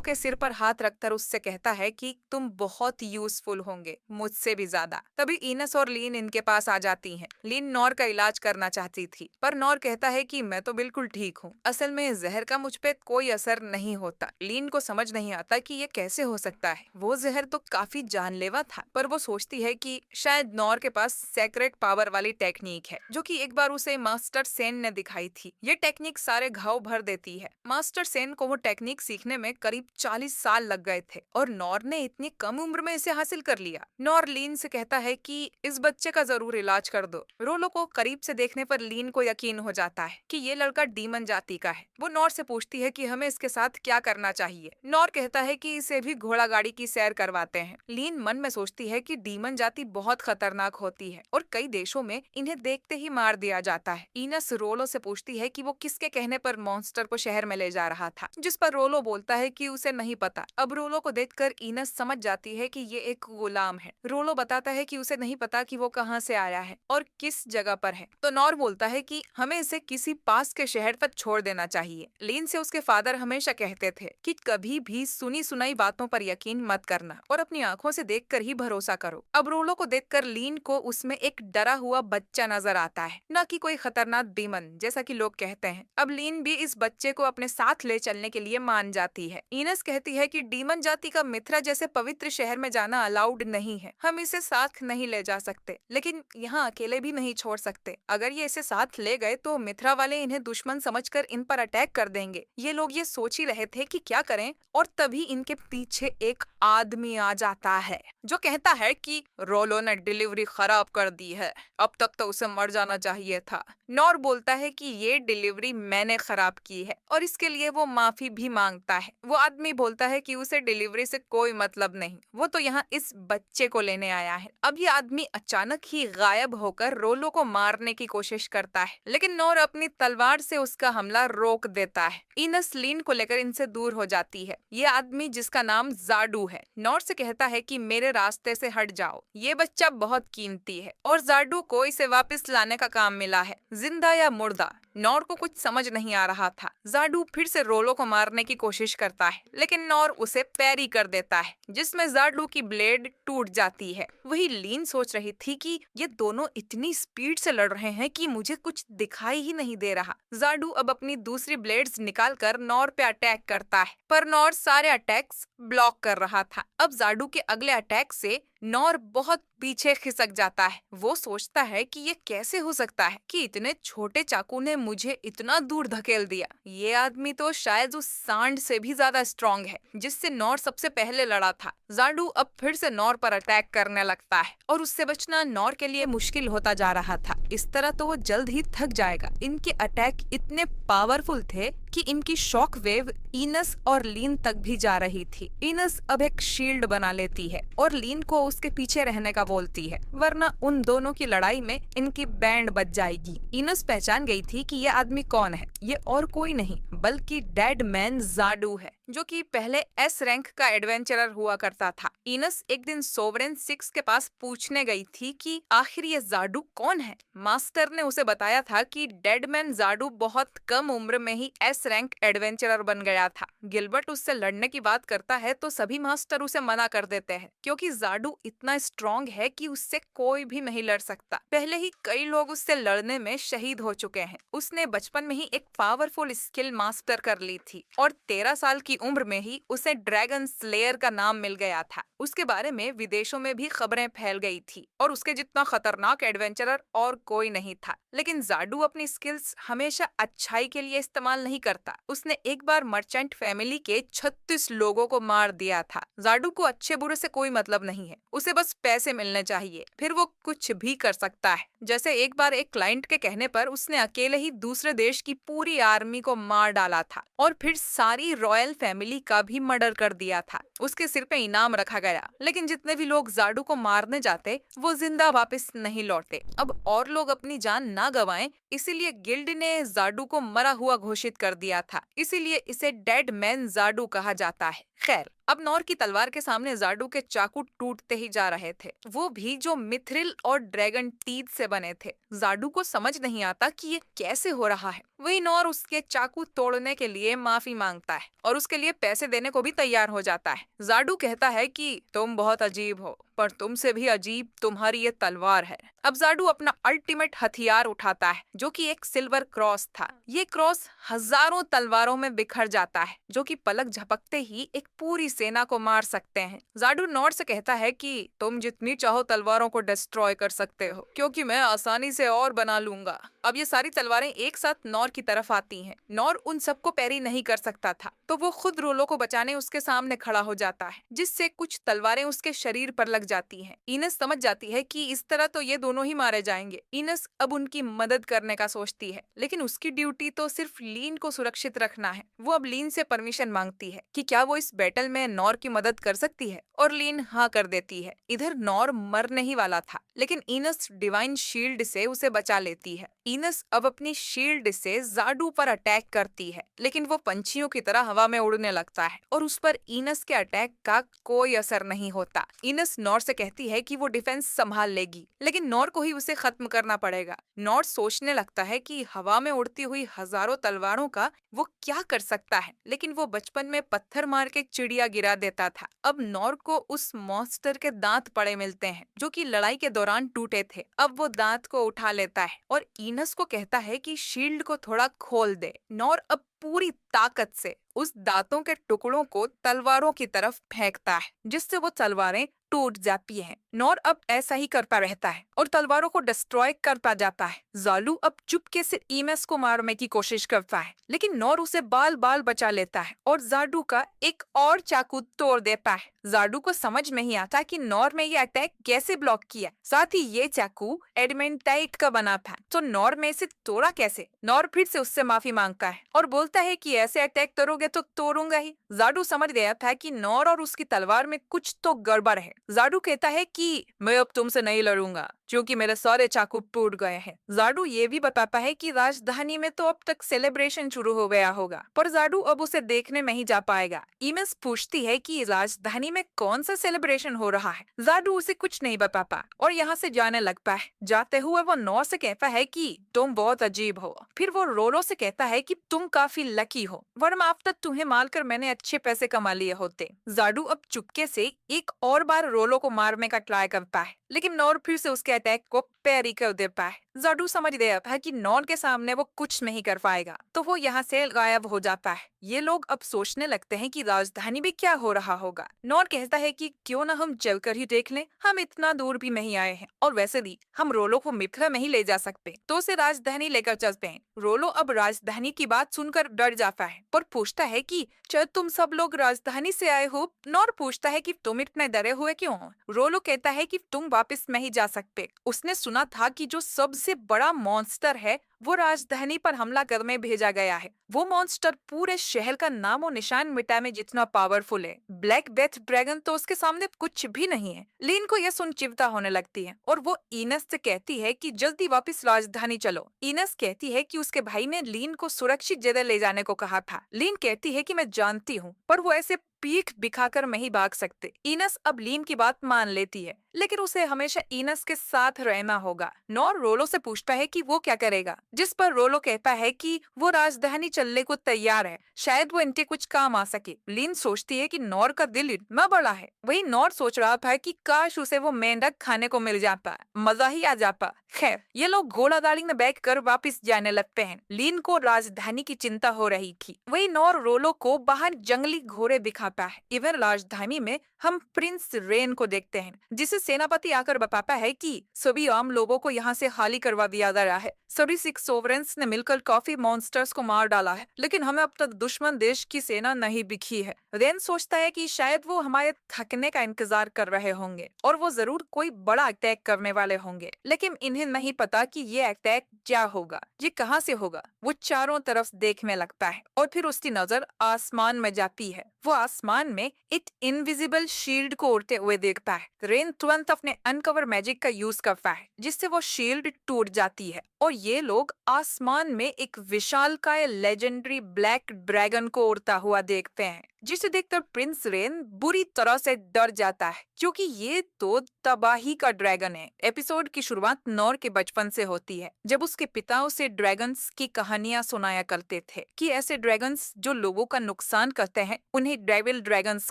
के सिर पर हाथ रखकर उससे कहता है कि तुम बहुत यूजफुल होंगे, मुझसे भी ज्यादा। तभी इनस और लीन इनके पास आ जाती हैं। लीन नॉर का इलाज करना चाहती थी, पर नॉर कहता है कि मैं तो बिल्कुल ठीक हूँ, असल में जहर का मुझ पे कोई असर नहीं होता। लीन को समझ नहीं आता कि ये कैसे हो सकता है, वो जहर तो काफी जानलेवा था, पर वो सोचती है कि शायद नॉर के पास सेक्रेट पावर वाली टेक्निक है जो कि एक बार उसे मास्टर सेन ने दिखाई थी। ये टेक्निक सारे घाव भर देती है। मास्टर सेन को वो टेक्निक सीखने में करीब 40 साल लग गए थे और नॉर ने इतनी कम उम्र में इसे हासिल कर लिया। नॉर लीन से कहता है कि इस बच्चे का जरूर इलाज कर दो। रोलो को करीब से देखने पर लीन को यकीन हो जाता है कि ये लड़का डीमन जाति का है। वो नॉर से पूछती है कि हमें इसके साथ क्या करना चाहिए। नॉर कहता है कि इसे भी घोड़ा गाड़ी की सैर करवाते हैं। लीन मन में सोचती कहती है कि डीमन जाति बहुत खतरनाक होती है और कई देशों में इन्हें देखते ही मार दिया जाता है। इनस रोलो से पूछती है कि वो किसके कहने पर मॉन्स्टर को शहर में ले जा रहा था, जिस पर रोलो बोलता है कि उसे नहीं पता। अब रोलो को देखकर इनस समझ जाती है कि ये एक गुलाम है। रोलो बताता है कि उसे नहीं पता कि वो कहाँ से आया है और किस जगह पर है। तो नॉर बोलता है कि हमें इसे किसी पास के शहर पर छोड़ देना चाहिए। लीन से उसके फादर हमेशा कहते थे कि कभी भी सुनी सुनाई बातों पर यकीन मत करना और अपनी आंखों से देखकर ही भरोसा करो। अब रोलो को देखकर लीन को उसमें एक डरा हुआ बच्चा नजर आता है, न कि कोई खतरनाक डीमन जैसा कि लोग कहते हैं। अब लीन भी इस बच्चे को अपने साथ ले चलने के लिए मान जाती है। इनस कहती है कि डीमन जाति का मित्रा जैसे पवित्र शहर में जाना अलाउड नहीं है, हम इसे साथ नहीं ले जा सकते, लेकिन यहाँ अकेले भी नहीं छोड़ सकते। अगर ये इसे साथ ले गए तो मित्रा वाले इन्हें दुश्मन समझकर इन पर अटैक कर देंगे। ये लोग ये सोच ही रहे थे कि क्या करें और तभी इनके पीछे एक आदमी आ जाता है जो कहता है कि रोलो ने डिलीवरी खराब कर दी है, अब तक तो उसे मर जाना चाहिए था। नॉर बोलता है कि ये डिलीवरी मैंने खराब की है और इसके लिए वो माफी भी मांगता है। वो आदमी बोलता है कि उसे डिलीवरी से कोई मतलब नहीं, वो तो यहाँ इस बच्चे को लेने आया है। अब ये आदमी अचानक ही गायब होकर रोलो को मारने की कोशिश करता है, लेकिन नॉर अपनी तलवार से उसका हमला रोक देता है। इनस लीन को लेकर इनसे दूर हो जाती है। ये आदमी जिसका नाम जाडू है नॉर से कहता है कि मेरे रास्ते से हट जाओ, ये बच्चा बहुत कीमती है और जाडू को इसे वापस लाने का काम मिला है, जिंदा या मुर्दा। नॉर को कुछ समझ नहीं आ रहा था। जाडू फिर से रोलो को मारने की कोशिश करता है, लेकिन नॉर उसे पैरी कर देता है, जिसमें जाडू की ब्लेड टूट जाती है। वही लीन सोच रही थी कि ये दोनों इतनी स्पीड से लड़ रहे हैं कि मुझे कुछ दिखाई ही नहीं दे रहा। जाडू अब अपनी दूसरी ब्लेड्स निकालकर नॉर पे अटैक करता है, पर नॉर सारे अटैक्स ब्लॉक कर रहा था। अब जाडू के अगले अटैक से नॉर बहुत पीछे खिसक जाता है। वो सोचता है कि ये कैसे हो सकता है कि इतने छोटे चाकू ने मुझे इतना दूर धकेल दिया। ये आदमी तो शायद उस सांड से भी ज्यादा स्ट्रॉन्ग है जिससे नॉर सबसे पहले लड़ा था। जाडू अब फिर से नॉर पर अटैक करने लगता है और उससे बचना नॉर के लिए मुश्किल होता जा रहा था। इस तरह तो वो जल्द ही थक जाएगा। इनके अटैक इतने पावरफुल थे कि इनकी शॉक वेव इनस और लीन तक भी जा रही थी। इनस अब एक शील्ड बना लेती है और लीन को उसके पीछे रहने का बोलती है, वरना उन दोनों की लड़ाई में इनकी बैंड बज जाएगी। इनस पहचान गई थी कि ये आदमी कौन है। ये और कोई नहीं बल्कि डेड मैन जाडू है, जो कि पहले एस रैंक का एडवेंचरर हुआ करता था। इनस एक दिन सोवरेन 6 के पास पूछने गई थी कि आखिर ये जाडू कौन है। मास्टर ने उसे बताया था कि डेडमैन जाडू बहुत कम उम्र में ही एस रैंक एडवेंचरर बन गया था। गिलबर्ट उससे लड़ने की बात करता है तो सभी मास्टर उसे मना कर देते हैं, क्योंकि जाडू इतना स्ट्रॉन्ग है कि उससे कोई भी नहीं लड़ सकता। पहले ही कई लोग उससे लड़ने में शहीद हो चुके हैं। उसने बचपन में ही एक पावरफुल स्किल मास्टर कर ली थी और 13 साल की उम्र में ही उसे ड्रैगन स्लेयर का नाम मिल गया था। उसके बारे में विदेशों में भी खबरें फैल गई थी और उसके जितना खतरनाक एडवेंचरर और कोई नहीं था। लेकिन जाडू अपनी स्किल्स हमेशा अच्छाई के लिए इस्तेमाल नहीं करता। उसने एक बार मर्चेंट फैमिली के 36 लोगों को मार दिया था। जाडू को अच्छे बुरे से कोई मतलब नहीं है, उसे बस पैसे मिलने चाहिए, फिर वो कुछ भी कर सकता है। जैसे एक बार एक क्लाइंट के कहने पर उसने अकेले ही दूसरे देश की पूरी आर्मी को मार डाला था और फिर सारी रॉयल फैमिली का भी मर्डर कर दिया था। उसके सिर पे इनाम रखा गया, लेकिन जितने भी लोग जाडू को मारने जाते वो जिंदा वापस नहीं लौटे। अब और लोग अपनी जान ना गवाएं, इसीलिए गिल्ड ने जाडू को मरा हुआ घोषित कर दिया था। इसीलिए इसे डेड मैन जाडू कहा जाता है। खैर, अब नॉर की तलवार के सामने जाडू के चाकू टूटते ही जा रहे थे, वो भी जो मिथ्रिल और ड्रैगन टीथ से बने थे। जाडू को समझ नहीं आता कि ये कैसे हो रहा है। वही नॉर उसके चाकू तोड़ने के लिए माफी मांगता है और उसके लिए पैसे देने को भी तैयार हो जाता है। जाडू कहता है कि तुम बहुत अजीब हो, पर तुमसे भी अजीब तुम्हारी ये तलवार है। अब जाडू अपना अल्टीमेट हथियार उठाता है, जो कि एक सिल्वर क्रॉस था। ये क्रॉस हजारों तलवारों में बिखर जाता है, जो कि पलक झपकते ही एक पूरी सेना को मार सकते हैं। जाडू नॉर से कहता है कि तुम जितनी चाहो तलवारों को डिस्ट्रॉय कर सकते हो, क्योंकि मैं आसानी से और बना लूंगा। अब ये सारी तलवारें एक साथ नॉर की तरफ आती हैं। नॉर उन सबको पैरी नहीं कर सकता था, तो वो खुद रोलो को बचाने उसके सामने खड़ा हो जाता है, जिससे कुछ तलवारें उसके शरीर पर लग जाती हैं। इनस समझ जाती है कि इस तरह तो ये दोनों ही मारे जाएंगे। इनस अब उनकी मदद करने का सोचती है, लेकिन उसकी ड्यूटी तो सिर्फ लीन को सुरक्षित रखना है। वो अब लीन से परमिशन मांगती है कि क्या वो इस बैटल में है नॉर की मदद कर सकती है और लीन हाँ कर देती है। इधर नॉर मरने ही वाला था, लेकिन इनस डिवाइन शील्ड से उसे बचा लेती है। इनस अब अपनी शील्ड से जाडू पर अटैक करती है, लेकिन वो पंछियों की तरह हवा में उड़ने लगता है और उस पर इनस के अटैक का कोई असर नहीं होता। इनस नॉर से कहती है कि वो डिफेंस संभाल लेगी, लेकिन नॉर को ही उसे खत्म करना पड़ेगा। नॉर सोचने लगता है कि हवा में उड़ती हुई हजारों तलवारों का वो क्या कर सकता है, लेकिन वो बचपन में पत्थर मार के चिड़िया गिरा देता था। अब नॉर को उस मॉन्स्टर के दांत पड़े मिलते हैं जो कि लड़ाई के दौरान टूटे थे। अब वो दांत को उठा लेता है और इनस को कहता है कि शील्ड को थोड़ा खोल दे। नॉर अब पूरी ताकत से उस दांतों के टुकड़ों को तलवारों की तरफ फेंकता है, जिससे वो तलवारें टूट जाती हैं। नॉर अब ऐसा ही करता रहता है और तलवारों को डिस्ट्रॉय करता जाता है। जालू अब चुपके से ईमस को मारने की कोशिश करता है, लेकिन नॉर उसे बाल बाल बचा लेता है और जाडू का एक और चाकू तोड़ देता है। जाडू को समझ नहीं आता कि नॉर में ये अटैक कैसे ब्लॉक किया। साथ ही ये चाकू एडमेंटाइट का बना था, तो नॉर में इसे तोड़ा कैसे। नॉर फिर से उससे माफी मांगता है और बोलता है कि ऐसे अटैक करोगे तो तोड़ूंगा ही। जाडू समझ गया था कि नॉर और उसकी तलवार में कुछ तो गड़बड़ है। जाडू कहता है कि मैं अब तुमसे नहीं लड़ूंगा क्योंकि मेरे सारे चाकू टूट गए हैं। जाडू ये भी बताता है कि राजधानी में तो अब तक सेलिब्रेशन शुरू हो गया होगा, पर जाडू अब उसे देखने नहीं जा पाएगा। ईमस पूछती है कि राजधानी में कौन सा सेलिब्रेशन हो रहा है। जाडू उसे कुछ नहीं बताता और यहाँ से जाने लगता है। जाते हुए वो नॉर से कहता है कि तुम बहुत अजीब हो। फिर वो रोलो से कहता है कि तुम काफी लकी हो, वरना अब तक तुम्हें मारकर मैंने अच्छे पैसे कमा लिए होते। जाडू अब चुपके से एक और बार रोलो को मारने का ट्राई करता है, लेकिन नॉर फिर से उसके अटैक को पैरी कर देता है। जाडू समझ गया था कि नॉर के सामने वो कुछ नहीं कर पाएगा, तो वो यहाँ से गायब हो जाता है। ये लोग अब सोचने लगते हैं कि राजधानी में क्या हो रहा होगा। नॉर कहता है कि क्यों ना हम चलकर ही देख लें, हम इतना दूर भी नहीं आए हैं और वैसे भी हम रोलो को मिथिला नहीं ले जा सकते, तो उसे राजधानी लेकर चलते हैं। रोलो अब राजधानी की बात सुनकर डर जाता है और पूछता है कि शायद तुम सब लोग राजधानी से आए हो। नॉर पूछता है कि तुम इतने डरे हुए क्यों हो। रोलो कहता है कि तुम वापस नहीं जा सकते। उसने सुना था कि जो सबसे बड़ा मॉन्स्टर है वो राजधानी पर हमला करने भेजा गया है। वो मॉन्स्टर पूरे शहर का नामो निशान मिटाने जितना पावरफुल है। ब्लैक डेथ ड्रैगन तो उसके सामने कुछ भी नहीं है। लीन को यह सुन चिंता होने लगती है और वो इनस से कहती है कि जल्दी वापस राजधानी चलो। इनस कहती है कि उसके भाई ने लीन को सुरक्षित जगह ले जाने को कहा था। लीन कहती है कि मैं जानती हूँ, पर वो ऐसे पीठ दिखाकर नहीं भाग सकते। इनस अब लीन की बात मान लेती है, लेकिन उसे हमेशा इनस के साथ रहना होगा। नॉर रोलो से पूछता है कि वो क्या करेगा, जिस पर रोलो कहता है कि वो राजधानी चलने को तैयार है, शायद वो इनके कुछ काम आ सके। लीन सोचती है कि नॉर का दिल इतना बड़ा है। वही नॉर सोच रहा था कि काश उसे वो मेंढक खाने को मिल जाता, मजा ही आ जाता। खैर, ये लोग घोड़ागाड़ी में बैठकर वापस जाने लगते हैं। लीन को राजधानी की चिंता हो रही थी। वही नॉर रोलो को बाहर जंगली घोड़े दिखाता है। इधर राजधानी में हम प्रिंस रेन को देखते हैं, जिसे सेनापति आकर बताता है कि सभी आम लोगों को यहाँ से खाली करवा दिया गया है। सभी सिख सोवरेंस ने मिलकर काफी मॉन्स्टर्स को मार डाला है, लेकिन हमें अब तक दुश्मन देश की सेना नहीं दिखी है। रेन सोचता है कि शायद वो हमारे थकने का इंतजार कर रहे होंगे और वो जरूर कोई बड़ा अटैक करने वाले होंगे, लेकिन इन्हें नहीं पता कि ये अटैक क्या होगा, ये कहाँ से होगा। वो चारों तरफ देखने लगता है और फिर उसकी नजर आसमान में जाती है। वो आसमान में एक इनविजिबल शील्ड को उड़ते हुए देखता है। रेन तुरंत अपने अनकवर मैजिक का यूज करता है, जिससे वो शील्ड टूट जाती है और ये लोग आसमान में एक विशालकाय लेजेंडरी ब्लैक ड्रैगन को उड़ता हुआ देखते हैं, जिसे देखकर प्रिंस रेन बुरी तरह से डर जाता है, क्योंकि ये तो तबाही का ड्रैगन है। एपिसोड की शुरुआत नॉर के बचपन से होती है, जब उसके पिता उसे ड्रैगन्स की कहानियां सुनाया करते थे कि ऐसे ड्रैगन्स जो लोगों का नुकसान करते हैं उन्हें डेविल ड्रैगन्स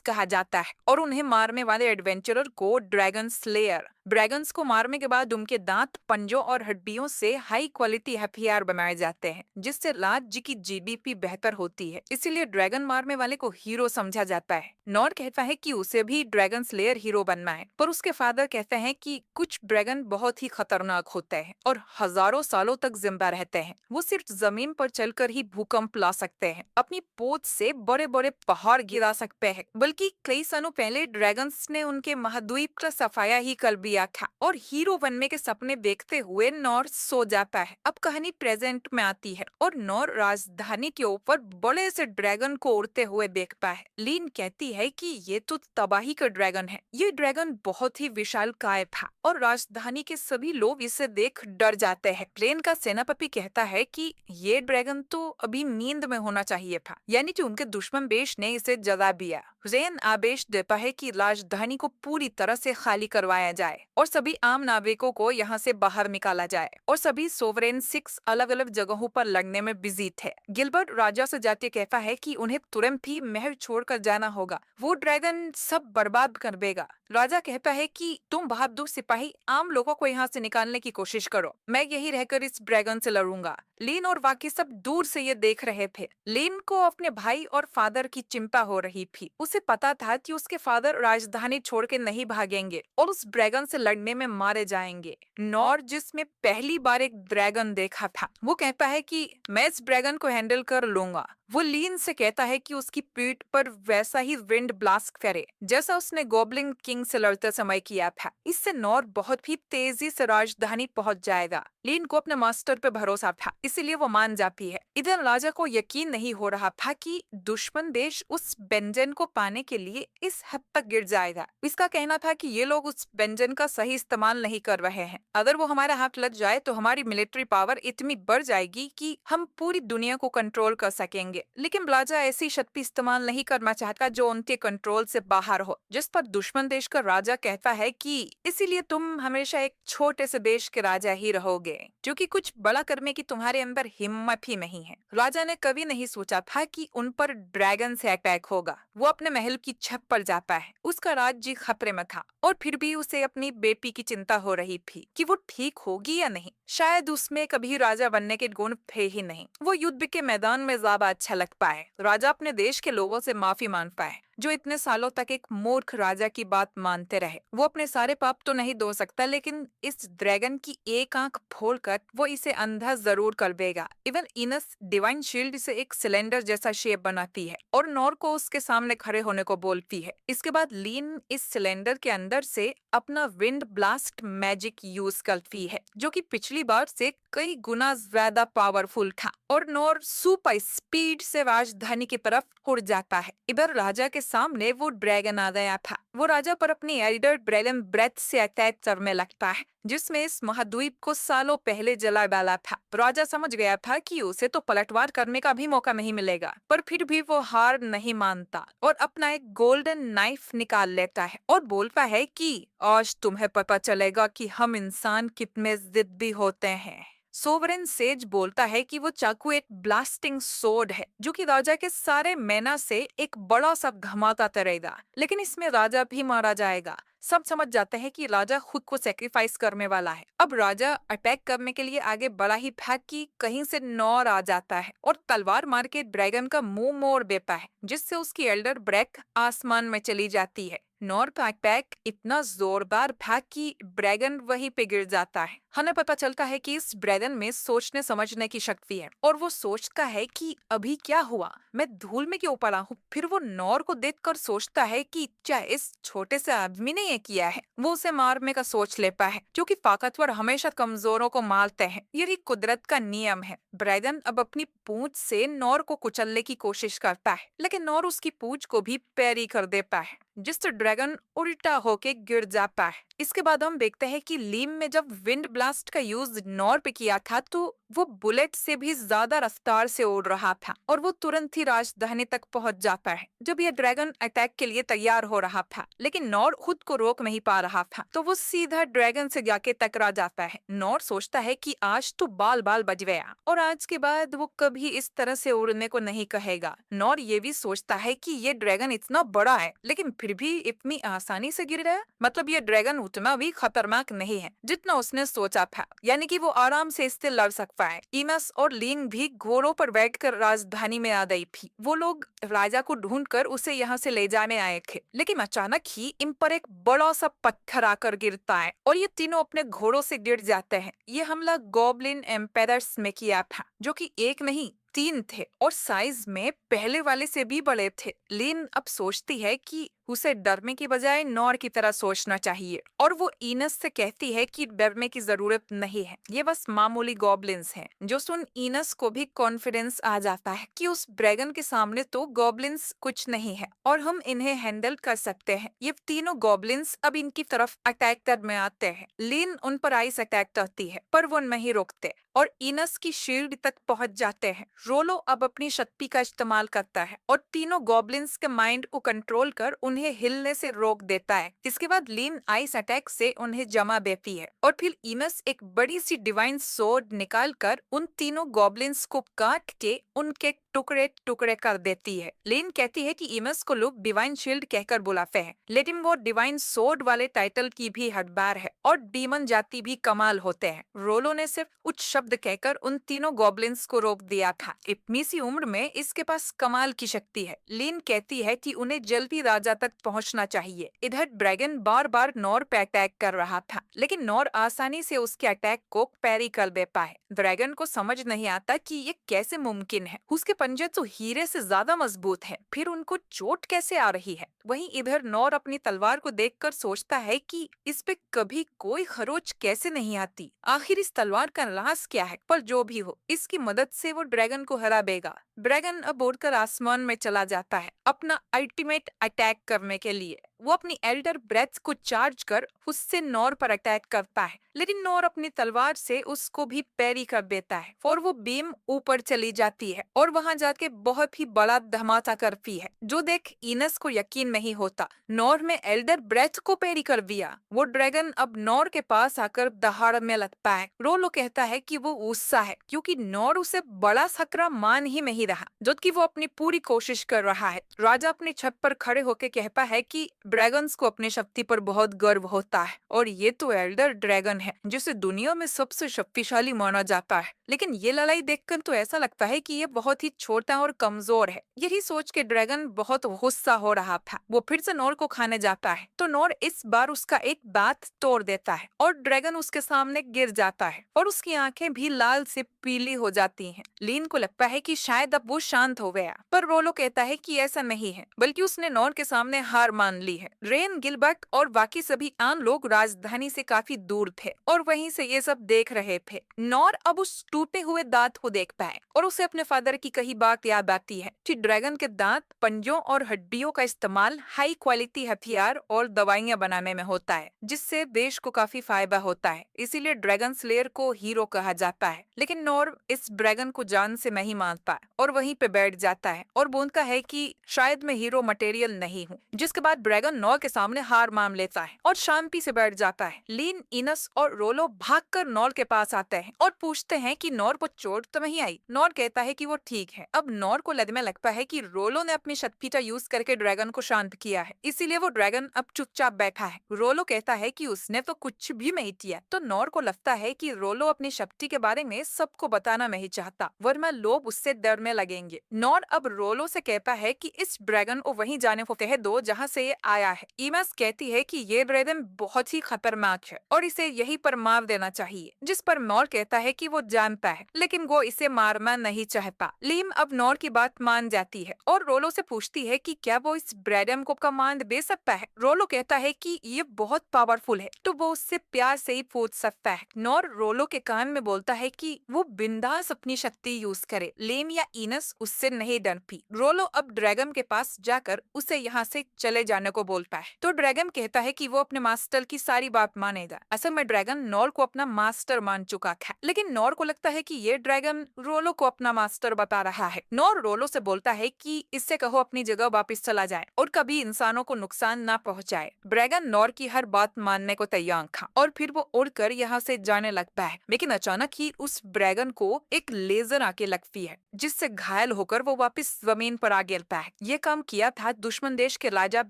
कहा जाता है और उन्हें मारने वाले एडवेंचरर को ड्रैगन स्लेयर। ड्रैगन्स को मारने के बाद उनके दांत, पंजों और हड्डियों से हाई क्वालिटी हथियार बनाए जाते हैं, जिससे राज्य की जीडीपी बेहतर होती है। इसीलिए ड्रैगन मारने वाले को हीरो समझा जाता है। नॉर कहता है कि उसे भी ड्रैगन स्लेयर हीरो बनना है, पर उसके फादर कहते हैं कि कुछ ड्रैगन बहुत ही खतरनाक होते हैं और हजारों सालों तक जिंदा रहते हैं। वो सिर्फ जमीन पर चलकर ही भूकंप ला सकते हैं, अपनी पोत से बड़े बड़े पहाड़ गिरा सकते हैं। बल्कि कई सालों पहले ड्रैगन्स ने उनके महाद्वीप का सफाया ही कर दिया था और हीरो बनने के सपने देखते हुए नॉर सो जाता है। अब कहानी प्रेजेंट में आती है और नॉर राजधानी के ऊपर बड़े से ड्रैगन को उड़ते हुए देखता है। लीन कहती है कि ये तो तबाही का ड्रैगन है। ये ड्रैगन बहुत ही विशालकाय था और राजधानी के सभी लोग इसे देख डर जाते हैं। प्लेन का सेनापति कहता है कि ये ड्रैगन तो अभी नींद में होना चाहिए था, यानी कि उनके दुश्मन बेश ने इसे जगा दिया। हुसैन आदेश देता है कि राजधानी को पूरी तरह से खाली करवाया जाए और सभी आम नागरिकों को यहाँ से बाहर निकाला जाए और सभी सोवरेन सिक्स अलग अलग जगहों पर लड़ने में बिजी थे। गिलबर्ट राजा से जाते कहता है कि उन्हें तुरंत ही महल छोड़कर जाना होगा, वो ड्रैगन सब बर्बाद कर देगा। राजा कहता है कि तुम बहादुर सिपाही आम लोगों को यहाँ से निकालने की कोशिश करो, मैं यही रहकर इस ड्रैगन से लड़ूंगा। लीन और बाकी सब दूर से ये देख रहे थे। लीन को अपने भाई और फादर की चिंता हो रही थी। उसे पता था कि उसके फादर राजधानी छोड़ के नहीं भागेंगे और उस ड्रैगन से लड़ने में मारे जाएंगे। नॉर, जिसमें पहली बार एक ड्रैगन देखा था, वो कहता है कि मैं इस ड्रैगन को हैंडल कर लूंगा। वो लीन से कहता है कि उसकी पीठ पर वैसा ही विंड ब्लास्ट करे जैसा उसने गोब्लिन किंग से लड़ते समय किया था। इससे नॉर बहुत ही तेजी से राजधानी पहुंच जाएगा। लीन को अपने मास्टर पे भरोसा था, इसीलिए वो मान जाती है। इधर राजा को यकीन नहीं हो रहा था कि दुश्मन देश उस व्यंजन को पाने के लिए इस हद तक गिर जाएगा। इसका कहना था कि ये लोग उस व्यंजन का सही इस्तेमाल नहीं कर रहे हैं। अगर वो हमारे हाथ लग जाए तो हमारी मिलिट्री पावर इतनी बढ़ जाएगी कि हम पूरी दुनिया को कंट्रोल कर सकेंगे। लेकिन राजा ऐसी शक्ति इस्तेमाल नहीं करना चाहता जो उनके कंट्रोल से बाहर हो, जिस पर दुश्मन देश का राजा कहता है कि इसीलिए तुम हमेशा एक छोटे से देश के राजा ही रहोगे, क्योंकि कुछ बड़ा करने की तुम्हारे अंदर हिम्मत ही नहीं है। राजा ने कभी नहीं सोचा था कि उन पर ड्रैगन से अटैक होगा। वो अपने महल की छत पर जाता है। उसका राज्य खतरे में था और फिर भी उसे अपनी बेटी की चिंता हो रही थी कि वो ठीक होगी या नहीं। शायद उसमें कभी राजा बनने के गुण थे ही नहीं। वो युद्ध के मैदान में ज्यादा अच्छा लग पाए। राजा अपने देश के लोगों से माफी मांग पाए जो इतने सालों तक एक मूर्ख राजा की बात मानते रहे। वो अपने सारे पाप तो नहीं धो सकता, लेकिन इस ड्रैगन की एक आंख खोलकर वो इसे अंधा जरूर कर देगा। इवन इनस डिवाइन शील्ड से एक सिलेंडर जैसा शेप बनाती है और नॉर को उसके सामने खड़े होने को बोलती है। इसके बाद लीन इस सिलेंडर के अंदर से अपना विंड ब्लास्ट मैजिक यूज करती है, जो कि पिछली बार से कई गुना ज्यादा पावरफुल था और नॉर सुपर स्पीड से राजधानी की तरफ उड़ जाता है। इधर राजा के सामने वो ड्रैगन आ गया था। वो राजा पर अपनी एल्डर ड्रैगन ब्रेथ से अटैक करने लगता है, जिसमें इस महाद्वीप को सालों पहले जला डाला था। राजा समझ गया था कि उसे तो पलटवार करने का भी मौका नहीं मिलेगा, पर फिर भी वो हार नहीं मानता और अपना एक गोल्डन नाइफ निकाल लेता है और बोलता है कि आज तुम्हें पता चलेगा कि हम इंसान कितने जिद्दी होते हैं। सोवरेन सेज बोलता है कि वो चाकू एक ब्लास्टिंग सोर्ड है जो कि राजा के सारे मैना से एक बड़ा सा धमाका करेगा, लेकिन इसमें राजा भी मारा जाएगा। सब समझ जाते हैं कि राजा खुद को सेक्रीफाइस करने वाला है। अब राजा अटैक करने के लिए आगे बढ़ा ही था कि कहीं से नॉर आ जाता है और तलवार मार के ड्रैगन का मुंह मोड़ देता है, जिससे उसकी एल्डर ब्रेक आसमान में चली जाती है। नॉर का अटैक इतना जोरदार था कि ड्रैगन वहीं पे गिर जाता है। हमें पता चलता है कि इस ड्रैगन में सोचने समझने की शक्ति है और वो सोचता है कि अभी क्या हुआ, मैं धूल में क्यों पड़ा हूँ। फिर वो नॉर को देखकर सोचता है कि क्या इस छोटे से आदमी ने ये किया है। वो उसे मारने का सोच लेता है, क्योंकि ताकतवर हमेशा कमजोरों को मारते हैं, यही कुदरत का नियम है। ड्रैगन अब अपनी पूंछ से नॉर को कुचलने की कोशिश करता है, लेकिन नॉर उसकी पूंछ को भी पैरी कर देता है, जिससे ड्रैगन उल्टा होके गिर जाता है। इसके बाद हम देखते हैं कि लीम में जब विंड ब्लास्ट का यूज नॉर पे किया था तो वो बुलेट से भी ज्यादा रफ्तार से उड़ रहा था और वो तुरंत ही राजधानी तक पहुंच जाता है जब ये ड्रैगन अटैक के लिए तैयार हो रहा था। लेकिन नॉर खुद को रोक नहीं पा रहा था, तो वो सीधा ड्रैगन से जाके टकरा जाता है। नॉर सोचता है कि आज तो बाल बाल बच गया और आज के बाद वो कभी इस तरह से उड़ने को नहीं कहेगा। नॉर ये भी सोचता है कि ये ड्रैगन इतना बड़ा है लेकिन फिर भी इतनी आसानी से गिर गया, मतलब ये ड्रैगन उतना भी खतरनाक नहीं है जितना उसने सोचा था, यानी कि वो आराम से इससे लड़ सकता है। इमस और लिंग भी घोड़ों पर बैठकर राजधानी में आ गई थी। वो लोग राजा को ढूंढकर उसे यहाँ से ले जाने आए थे, लेकिन अचानक ही इन पर एक बड़ा सा पत्थर आकर गिरता है और ये तीनों अपने घोड़ों से गिर जाते हैं। ये हमला गोब्लिन एम्पायर्स में किया था, जो कि एक नहीं 3 थे और साइज में पहले वाले से भी बड़े थे। लिन अब सोचती है कि उसे डरने की बजाय नॉर की तरह सोचना चाहिए और वो इनस से कहती है कि डरने की जरूरत नहीं है, ये बस मामूली गॉब्लिन्स हैं। जो सुन इनस को भी कॉन्फिडेंस आ जाता है कि उस ड्रैगन के सामने तो गॉब्लिन्स कुछ नहीं है और हम इन्हें हैंडल कर सकते हैं। ये तीनों गॉब्लिन्स अब इनकी तरफ अटैक करने आते हैं। लिन उन पर आइस अटैक करती है पर वो नहीं रोकते और इनस की शील्ड तक पहुंच जाते हैं। रोलो अब अपनी शक्ति का इस्तेमाल करता है और तीनों गॉब्लिन्स के माइंड को कंट्रोल कर उन्हें हिलने से रोक देता है। इसके बाद लिन आइस अटैक से उन्हें जमा देती है और फिर इनस एक बड़ी सी डिवाइन सोर्ड निकाल कर उन तीनों गॉब्लिन्स को काट के उनके टुकड़े टुकड़े कर देती है। लिन कहती है कि इमस को लोग डिवाइन शील्ड कहकर बुलाते हैं, लेकिन वो डिवाइन सोर्ड वाले टाइटल की भी हकदार है और डीमन जाति भी कमाल होते हैं। रोलो ने सिर्फ कुछ शब्द कहकर उन तीनों गॉब्लिन्स को रोक दिया था। इतनी सी उम्र में इसके पास कमाल की शक्ति है। लिन कहती है कि उन्हें जल्दी राजा तक पहुंचना चाहिए। इधर ड्रैगन बार बार नॉर पे अटैक कर रहा था, लेकिन नॉर आसानी से उसके अटैक को पैरी कर देता है। ड्रैगन को समझ नहीं आता कि ये कैसे मुमकिन है। उसके पंजे तो हीरे से ज्यादा मजबूत हैं, फिर उनको चोट कैसे आ रही है। वहीं इधर नॉर अपनी तलवार को देखकर सोचता है कि इस पे कभी कोई खरोच कैसे नहीं आती। आखिर इस तलवार का राज क्या है? पर जो भी हो, इसकी मदद से वो ड्रैगन को हरा देगा। ड्रैगन अब उड़कर आसमान में चला जाता है अपना अल्टीमेट अटैक करने के लिए। वो अपनी एल्डर ब्रेथ को चार्ज कर उससे नॉर पर अटैक करता है, लेकिन नॉर अपनी तलवार से उसको भी पैरी कर देता है और वो बीम ऊपर चली जाती है और वहां जाके बहुत ही बड़ा धमाका करती है, जो देख इनस को यकीन नहीं होता। नॉर में एल्डर ब्रेथ को पैरी कर दिया। वो ड्रैगन अब नॉर के पास आकर दहाड़ने लगता है। रोलो कहता है कि वो गुस्सा है क्योंकि नॉर उसे बड़ा खतरा मान ही नहीं रहा, जबकि वो अपनी पूरी कोशिश कर रहा है। राजा अपनी छत पर खड़े होकर कहता है कि ड्रैगन्स को अपनी शक्ति पर बहुत गर्व होता है और ये तो एल्डर ड्रैगन है जिसे दुनिया में सबसे शक्तिशाली माना जाता है। लेकिन ये लड़ाई देखकर तो ऐसा लगता है कि ये बहुत ही छोटा और कमजोर है। यही सोच के ड्रैगन बहुत गुस्सा हो रहा था। वो फिर से नॉर को खाने जाता है तो नॉर इस बार उसका एक दांत तोड़ देता है और ड्रैगन उसके सामने गिर जाता है और उसकी आंखें भी लाल से पीली हो जाती हैं। लीन को लगता है कि शायद अब वो शांत हो गया, पर रोलो कहता है कि ऐसा नहीं है, बल्कि उसने नॉर के सामने हार मान ली है। रेन, गिलबर्ट और बाकी सभी आम लोग राजधानी से काफी दूर थे और वहीं से ये सब देख रहे थे। नॉर अब उस टूटे हुए दांत को देख पाए और उसे अपने फादर की कही बात याद आती है कि ड्रैगन के दांत, पंजों और हड्डियों का इस्तेमाल हाई क्वालिटी हथियार और दवाइयां बनाने में होता है, जिससे देश को काफी फायदा होता है। इसीलिए ड्रैगन स्लेयर को हीरो कहा जाता है। लेकिन नॉर इस ड्रैगन को जान से नहीं मानता और वहीं पे बैठ जाता है और बोलता है कि शायद मैं हीरो मटेरियल नहीं हूँ। जिसके बाद ड्रैगन नॉर के सामने हार मान लेता है और शांति से बैठ जाता है। लीन, इनस और रोलो भागकर नॉर के पास आते हैं और पूछते हैं कि नॉर को चोट तो नहीं आई। नॉर कहता है कि वो ठीक है। अब नॉर को लगने लगता है कि रोलो ने अपनी शक्ति का यूज करके ड्रैगन को शांत किया है, इसीलिए वो ड्रैगन अब चुपचाप बैठा है। रोलो कहता है कि उसने तो कुछ भी नहीं किया। तो नॉर को लगता है कि रोलो अपनी शक्ति के बारे में सबको बताना नहीं चाहता, वरना लोग उससे डरने लगेंगे। नॉर अब रोलो से कहता है कि इस ड्रैगन को वहीं जाने को कह दो जहाँ से ये आया है। इमस कहती है कि ये ड्रैगन बहुत ही खतरनाक है और इसे यहीं पर मार देना चाहिए, जिस पर नॉर कहता है कि वो जानता है, लेकिन वो इसे मारना नहीं चाहता। लीम अब नॉर की बात मान जाती है और रोलो से पूछती है कि क्या वो इस ड्रैगन को कमांड दे सकता है। रोलो कहता है कि ये बहुत पावरफुल है तो वो उससे प्यार से ही पूछ सकता है। नॉर रोलो के कान में बोलता है कि वो बिंदास अपनी शक्ति यूज करे, लेम या इनस उससे नहीं डरती। रोलो अब ड्रैगन के पास जाकर उसे यहाँ से चले जाने को बोलता है तो ड्रैगन कहता है कि वो अपने मास्टर की सारी बात मानेगा। असल में ड्रैगन नॉर को अपना मास्टर मान चुका था, लेकिन नॉर को लगता है कि ये ड्रैगन रोलो को अपना मास्टर बता रहा है। नॉर रोलो से बोलता है कि इससे कहो अपनी जगह वापस चला जाए और कभी इंसानों को नुकसान ना पहुंचाए। ड्रैगन नॉर की हर बात मानने को तैयार था और फिर वो उड़कर यहाँ से जाने लगता है, लेकिन अचानक ही उस ड्रैगन को एक लेजर आके लगती है, जिससे घायल होकर वो वापस जमीन पर आ गिरता है। ये काम किया था दुश्मन देश के राजा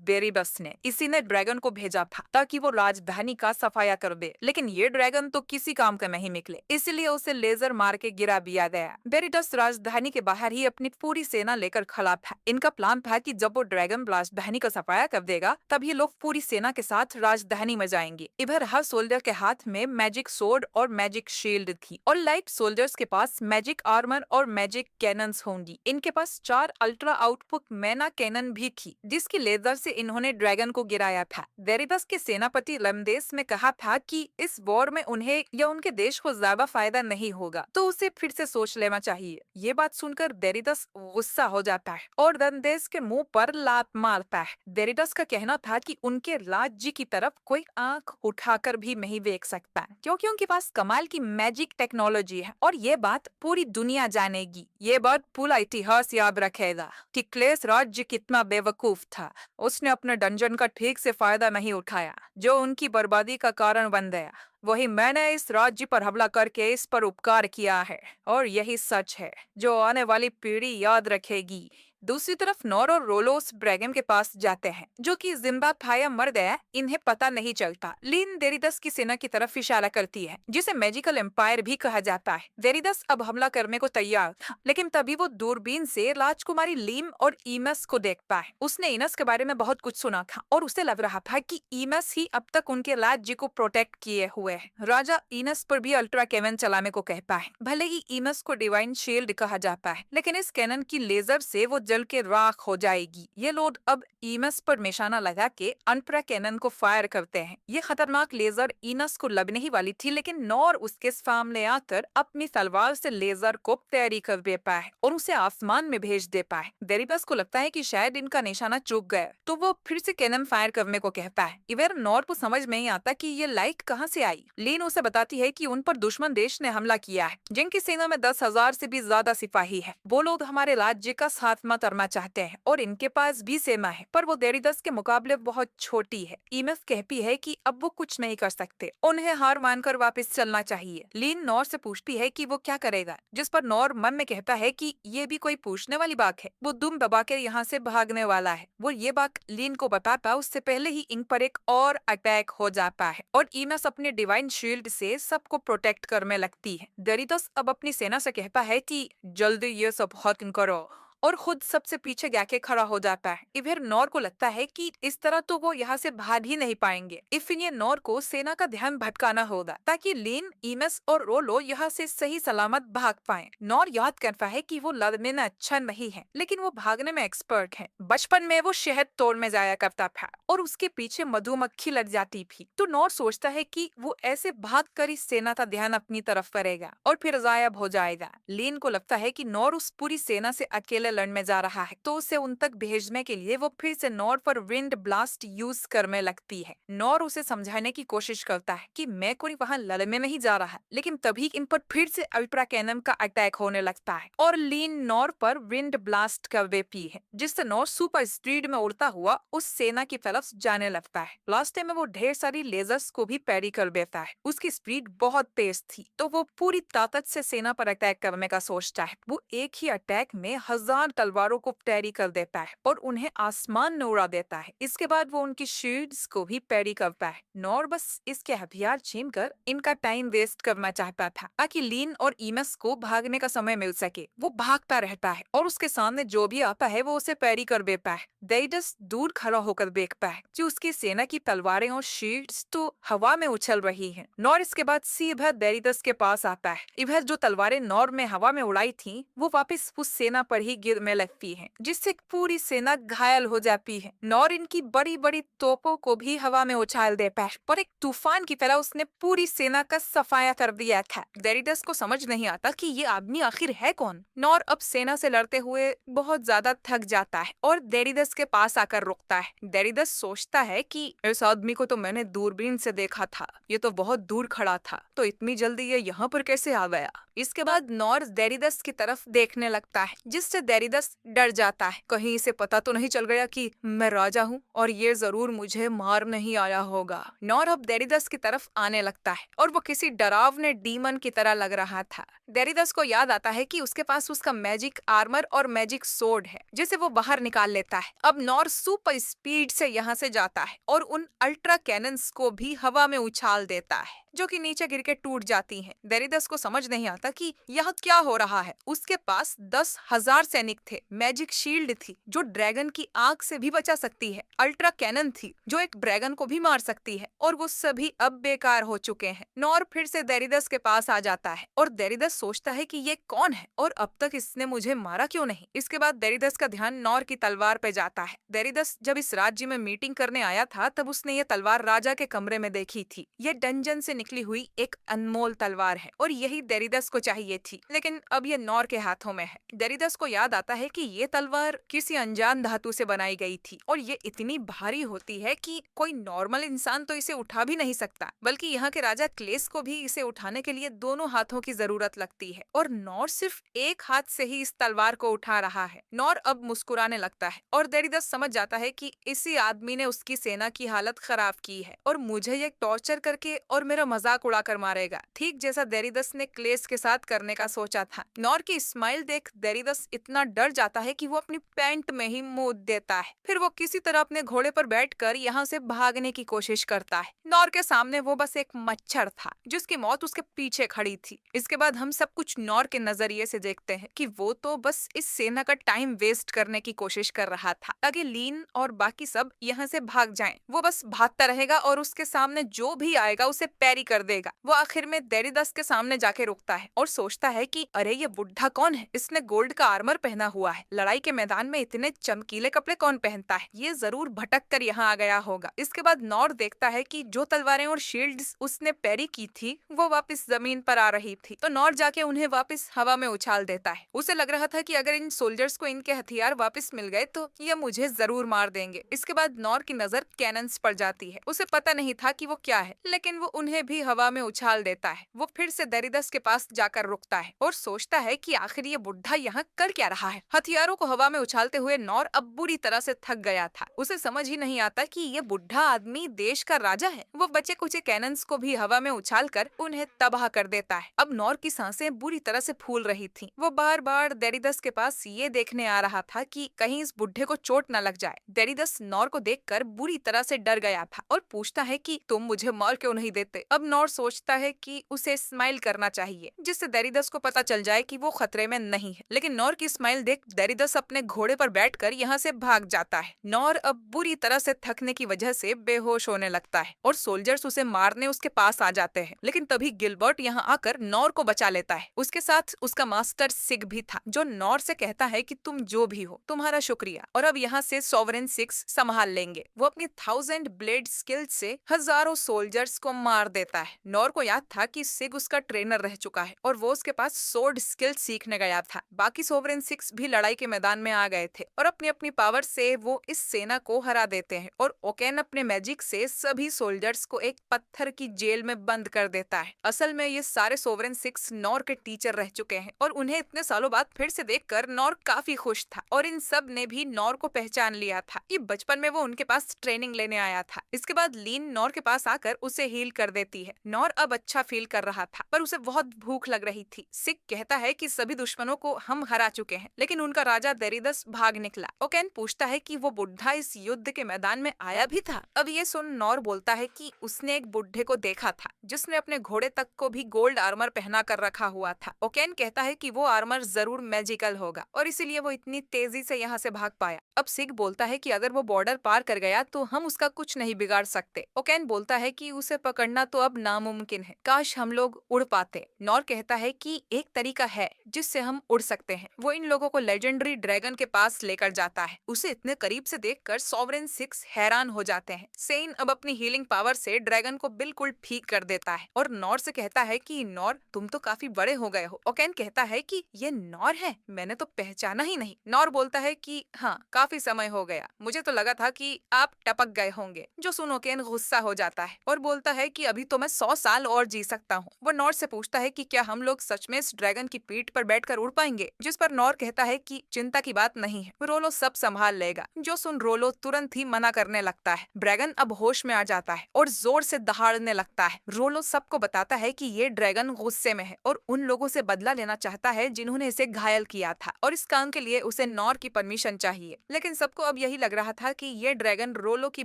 बेरीबस ने। इसी ने ड्रैगन को भेजा था ताकि वो राजधानी का सफाया कर दे, लेकिन ये ड्रैगन तो किसी काम का नहीं निकले, इसलिए उसे लेजर मार के गिरा दिया गया। बेरीडस राजधानी के बाहर ही अपनी पूरी सेना लेकर खड़ा था। इनका प्लान था कि जब वो ड्रैगन राजधानी का सफाया कर देगा तब ये लोग पूरी सेना के साथ राजधानी में जाएंगे। इधर हर सोल्जर के हाथ में मैजिक सोर्ड और मैजिक शील्ड थी और लाइट सोल्जर्स के पास मैजिक आर्मर और मैजिक कैनन्स होंगी। इनके पास 4 अल्ट्रा आउटपुट मैना कैनन भी थी, जिसकी लेजर से इन्होंने उन्होंने ड्रैगन को गिराया था। डेरिडस के सेनापति लमदेस में कहा था कि इस वॉर में उन्हें या उनके देश को ज्यादा फायदा नहीं होगा, तो उसे फिर से सोच लेना चाहिए। ये बात सुनकर डेरिडस गुस्सा हो जाता है और लमदेस के मुंह पर लात मारता है। डेरिडस का कहना था कि उनके राज्य की तरफ कोई आंख उठाकर भी नहीं देख सकता, क्योंकि उनके पास कमाल की मैजिक टेक्नोलॉजी है और ये बात पूरी दुनिया जानेगी। ये बात पूरा इतिहास याद रखेगा कि क्लेस राज्य कितना बेवकूफ था। उसने अपने डंजन का ठीक से फायदा नहीं उठाया, जो उनकी बर्बादी का कारण बन गया। वही मैंने इस राज्य पर हमला करके इस पर उपकार किया है और यही सच है जो आने वाली पीढ़ी याद रखेगी। दूसरी तरफ नॉर और रोलोस ब्रैगम के पास जाते हैं, जो कि जिम्बा फाया मर गया, इन्हें पता नहीं चलता। लीन डेरिडस की सेना की तरफ इशारा करती है, जिसे मैजिकल एम्पायर भी कहा जाता है। डेरिडस अब हमला करने को तैयार था, लेकिन तभी वो दूरबीन से राजकुमारी लीम और ईमस को देखता है। उसने इनस के बारे में बहुत कुछ सुना था और उसे लग रहा था कि ईमस ही अब तक उनके राज्य को प्रोटेक्ट किए हुए है। राजा इनस पर भी अल्ट्रा कैनन चलाने को कहता है। भले ही ईमस को डिवाइन शील्ड कहा जाता है, लेकिन इस कैनन की लेजर से वो जल के राख हो जाएगी। ये लोग अब ईमस पर निशाना लगा के अल्ट्रा कैनन को फायर करते हैं। ये खतरनाक लेजर इनस को लगने ही वाली थी, लेकिन नॉर उसके सामने आकर अपनी तलवार से लेजर को तैयारी कर देता है और उसे आसमान में भेज देता है। डेरिडस को लगता है कि शायद इनका निशाना चूक गया, तो वो फिर से कैनन फायर करने को कहता है। इधर नॉर को समझ में नहीं आता कि ये लाइट कहाँ से आई। लीन उसे बताती है कि उन पर दुश्मन देश ने हमला किया है, जिनकी सेना में 10,000 से भी ज्यादा सिपाही है। वो लोग हमारे राज्य का खात्मा करना चाहते हैं और इनके पास भी सेना है, पर वो डेरिडस के मुकाबले बहुत छोटी है। ईमस कहती है कि अब वो कुछ नहीं कर सकते, उन्हें हार मानकर वापस चलना चाहिए। लीन नॉर से पूछती है कि वो क्या करेगा, जिस पर नॉर मन में कहता है कि ये भी कोई पूछने वाली बात है, वो दुम दबा के यहाँ से भागने वाला है। वो ये बात लीन को बताता उससे पहले ही इन पर एक और अटैक हो जाता है और ईमस अपने डिवाइन शील्ड से सबको प्रोटेक्ट करने लगती है। डेरिडस अब अपनी सेना से कहता है कि जल्दी ये सब खत्म करो और खुद सबसे पीछे जाके खड़ा हो जाता है। इधर नॉर को लगता है कि इस तरह तो वो यहाँ से भाग ही नहीं पाएंगे। इसलिए नॉर को सेना का ध्यान भटकाना होगा ताकि लीन, ईमस और रोलो यहाँ से सही सलामत भाग पाएं। नॉर याद करता है कि वो लड़ने में अच्छा नहीं है, लेकिन वो भागने में एक्सपर्ट है। बचपन में वो शहद तोड़ने जाया करता था और उसके पीछे मधुमक्खी लग जाती थी, तो नॉर सोचता है कि वो ऐसे भाग कर इस सेना का ध्यान अपनी तरफ करेगा और फिर गायब हो जाएगा। लीन को लगता है कि नॉर उस पूरी सेना से अकेले लड़ने जा रहा है, तो उसे उन तक भेजने के लिए वो फिर से नॉर पर विंड ब्लास्ट यूज करने लगती है। नॉर उसे समझाने की कोशिश करता है कि मैं कोई वहां लड़ने नहीं जा रहा, लेकिन तभी इन पर फिर से अल्ट्रा कैनन का अटैक होने लगता है और लीन नॉर पर विंड ब्लास्ट कर देती है, जिससे नॉर सुपर स्पीड में उड़ता हुआ उस सेना की तरफ जाने लगता है। रास्ते में वो ढेर सारी लेजर्स को भी पैरी कर देता है। उसकी स्पीड बहुत तेज थी, तो वो पूरी ताकत से सेना पर अटैक करने का सोचता है। वो एक ही अटैक में 1000 तलवारों को पैरी कर देता है और उन्हें आसमान में उड़ा देता है। इसके बाद वो उनकी शील्ड्स को भी पैरी करता है। नॉर बस इसके हथियार छीन कर इनका टाइम वेस्ट करना चाहता था ताकि लीन और ईमस को भागने का समय मिल सके। वो भागता रहता है और उसके सामने जो भी आता है वो उसे पैरी कर देता है। डेरिडस दूर खड़ा होकर देखता है कि उसकी सेना की तलवारें और शील्ड्स तो हवा में उछल रही हैं। नॉर इसके बाद सीधा डेरिडस के पास आता है। इधर जो तलवारें नॉर में हवा में उड़ाई थी वो वापस उस सेना पर ही गिर में लगती है, जिससे पूरी सेना घायल हो जाती है। नॉर इनकी बड़ी बड़ी तोपों को भी हवा में उछाल देता है, पर एक तूफान की तरह उसने पूरी सेना का सफाया कर दिया था। डेरिडस को समझ नहीं आता कि ये आदमी आखिर है कौन। नॉर अब सेना से लड़ते हुए बहुत ज्यादा थक जाता है और डेरिडस के पास आकर रुकता है। डेरिडस सोचता है कि इस आदमी को तो मैंने दूरबीन से देखा था, ये तो बहुत दूर खड़ा था, तो इतनी जल्दी ये यहाँ पर कैसे आ गया। इसके बाद नॉर डेरिडस की तरफ देखने लगता है, जिससे डेरिडस डर जाता है। कहीं इसे पता तो नहीं चल गया कि मैं राजा हूँ और ये जरूर मुझे मार नहीं आया होगा। नॉर अब डेरिडस की तरफ आने लगता है और वो किसी डरावने डीमन की तरह लग रहा था। डेरिडस को याद आता है कि उसके पास उसका मैजिक आर्मर और मैजिक सोर्ड है, जिसे वो बाहर निकाल लेता है। अब नॉर सुपर स्पीड से यहाँ से जाता है और उन अल्ट्रा कैनन्स को भी हवा में उछाल देता है। जो कि नीचे गिर के टूट जाती हैं। डेरिडस को समझ नहीं आता कि यह क्या हो रहा है। उसके पास 10,000 सैनिक थे, मैजिक शील्ड थी जो ड्रैगन की आग से भी बचा सकती है, अल्ट्रा कैनन थी जो एक ड्रैगन को भी मार सकती है, और वो सभी अब बेकार हो चुके हैं। नॉर फिर से डेरिडस के पास आ जाता है और डेरिडस सोचता है कि ये कौन है और अब तक इसने मुझे मारा क्यों नहीं। इसके बाद डेरिडस का ध्यान नॉर की तलवार पे जाता है। डेरिडस जब इस राज्य में मीटिंग करने आया था तब उसने ये तलवार राजा के कमरे में देखी थी। ये डंजन से निकली हुई एक अनमोल तलवार है और यही डेरिडस को चाहिए थी, लेकिन अब ये नॉर के हाथों में है। डेरिडस को याद आता है कि ये तलवार किसी अनजान धातु से बनाई गई थी और ये इतनी भारी होती है कि कोई नॉर्मल इंसान तो इसे उठा भी नहीं सकता, बल्कि यहाँ के राजा क्लेस को भी इसे उठाने के लिए दोनों हाथों की जरूरत लगती है, और नॉर सिर्फ एक हाथ से ही इस तलवार को उठा रहा है। नॉर अब मुस्कुराने लगता है और डेरिडस समझ जाता है कि इसी आदमी ने उसकी सेना की हालत खराब की है और मुझे ये टॉर्चर करके और मेरा मजाक उड़ाकर मारेगा, ठीक जैसा डेरिडस ने क्लेस के साथ करने का सोचा था। नॉर की स्माइल देख डेरिडस इतना डर जाता है कि वो अपनी पैंट में ही मुंह देता है। फिर वो किसी तरह अपने घोड़े पर बैठकर यहाँ से भागने की कोशिश करता है। नॉर के सामने वो बस एक मच्छर था जिसकी मौत उसके पीछे खड़ी थी। इसके बाद हम सब कुछ नॉर के नजरिए से देखते हैं कि वो तो बस इस सेना का टाइम वेस्ट करने की कोशिश कर रहा था ताकि लीन और बाकी सब यहाँ से भाग जाएं। वो बस भागता रहेगा और उसके सामने जो भी आएगा उसे पैरी कर देगा। वो आखिर में डेरिडस के सामने जाके रुकता है और सोचता है कि अरे ये बुढ़ा कौन है, इसने गोल्ड का आर्मर पहना हुआ है, लड़ाई के मैदान में इतने चमकीले कपड़े कौन पहनता है, ये जरूर भटक कर यहाँ आ गया होगा। इसके बाद नॉर देखता है कि जो तलवारें और शील्ड्स उसने पैरी की थी वो वापस जमीन पर आ रही थी, तो नॉर जाके उन्हें वापस हवा में उछाल देता है। उसे लग रहा था कि अगर इन सोल्जर्स को इनके हथियार वापस मिल गए तो ये मुझे जरूर मार देंगे। इसके बाद नॉर की नजर कैनन्स पर जाती है। उसे पता नहीं था कि वो क्या है, लेकिन वो उन्हें भी हवा में उछाल देता है। वो फिर से डेरिडस के पास जाकर रुकता है और सोचता है कि आखिर ये बुढ़ा यहाँ कर क्या रहा है। हथियारों को हवा में उछालते हुए नॉर अब बुरी तरह से थक गया था। उसे समझ ही नहीं आता कि ये बुढ़ा आदमी देश का राजा है। वो बचे कुचे कैनन्स को भी हवा में उछालकर उन्हें तबाह कर देता है। अब नॉर की सांसें बुरी तरह से फूल रही थीं। वो बार बार डेरिडस के पास ये देखने आ रहा था कि कहीं इस बुढ़े को चोट न लग जाए। डेरिडस नॉर को देखकर बुरी तरह से डर गया था और पूछता है कि तुम मुझे मार क्यों नहीं देते। अब नॉर सोचता है कि उसे स्माइल करना चाहिए जिससे डेरिडस को पता चल जाए कि वो खतरे में नहीं है, लेकिन नॉर की स्माइल देख डेरिडस अपने घोड़े पर बैठकर यहाँ से भाग जाता है। नॉर अब बुरी तरह से थकने की वजह से बेहोश होने लगता है और सोल्जर्स उसे मारने उसके पास आ जाते हैं, लेकिन तभी गिलबर्ट यहाँ आकर नॉर को बचा लेता है। उसके साथ उसका मास्टर सिग भी था जो नॉर से कहता है कि तुम जो भी हो तुम्हारा शुक्रिया, और अब यहाँ से सॉवरेन सिक्स संभाल लेंगे। वो अपनी 1000 ब्लेड स्किल से हजारों सोल्जर्स को मार देता है। नॉर को याद था कि सिग उसका ट्रेनर रह चुका है और वो उसके पास सोर्ड स्किल सीखने गया था। बाकी सोवरेन सिक्स भी लड़ाई के मैदान में आ गए थे और अपनी अपनी पावर से वो इस सेना को हरा देते हैं, और ओकेन अपने मैजिक से सभी सोल्जर्स को एक पत्थर की जेल में बंद कर देता है। असल में ये सारे सोवरेन सिक्स नॉर के टीचर रह चुके हैं और उन्हें इतने सालों बाद फिर से देखकर नॉर काफी खुश था, और इन सब ने भी नॉर को पहचान लिया था कि बचपन में वो उनके पास ट्रेनिंग लेने आया था। इसके बाद लीन नॉर के पास आकर उसे हील कर देती है। नॉर अब अच्छा फील कर रहा था पर उसे बहुत भूख लग रही थी। सिक कहता है कि सभी दुश्मनों को हम हरा चुके हैं, लेकिन उनका राजा डेरिडस भाग निकला। ओकेन पूछता है कि वो बुढ़ा इस युद्ध के मैदान में आया भी था। अब ये सुन नॉर बोलता है कि उसने एक बुढ़े को देखा था जिसने अपने घोड़े तक को भी गोल्ड आर्मर पहना कर रखा हुआ था। ओकेन कहता है कि वो आर्मर जरूर मैजिकल होगा और इसीलिए वो इतनी तेजी से यहाँ से भाग पाया। अब सिग बोलता है कि अगर वो बॉर्डर पार कर गया तो हम उसका कुछ नहीं बिगाड़ सकते। ओकेन बोलता है कि उसे पकड़ना तो अब नामुमकिन है, काश हम लोग उड़ पाते। नॉर कहता है कि एक तरीका है जिससे हम उड़ सकते हैं। वो इन लोगों को लेजेंडरी ड्रैगन के पास लेकर जाता है। उसे इतने करीब से देखकर सॉवरेन सिक्स हैरान हो जाते हैं। सेन अब अपनी हीलिंग पावर से ड्रैगन को बिल्कुल ठीक कर देता है और नॉर से कहता है कि नॉर तुम तो काफी बड़े हो गए हो। ओकेन कहता है कि ये नॉर है, मैंने तो पहचाना ही नहीं। नॉर बोलता है कि हाँ, काफी समय हो गया, मुझे तो लगा था कि आप टपक गए होंगे। जो सुन ओकेन गुस्सा हो जाता है और बोलता है कि अभी तो मैं 100 साल और जी सकता हूँ। वो नॉर से पूछता है कि क्या हम लोग सच में इस ड्रैगन की पीठ पर बैठकर उड़ पाएंगे, जिस पर नॉर कहता है कि चिंता की बात नहीं है, रोलो सब संभाल लेगा। जो सुन रोलो तुरंत ही मना करने लगता है। ड्रैगन अब होश में आ जाता है और जोर से दहाड़ने लगता है। रोलो सबको बताता है कि ये ड्रैगन गुस्से में है और उन लोगों से बदला लेना चाहता है जिन्होंने इसे घायल किया था, और इस काम के लिए उसे नॉर की परमिशन चाहिए। लेकिन सबको अब यही लग रहा था कि ये ड्रैगन रोलो की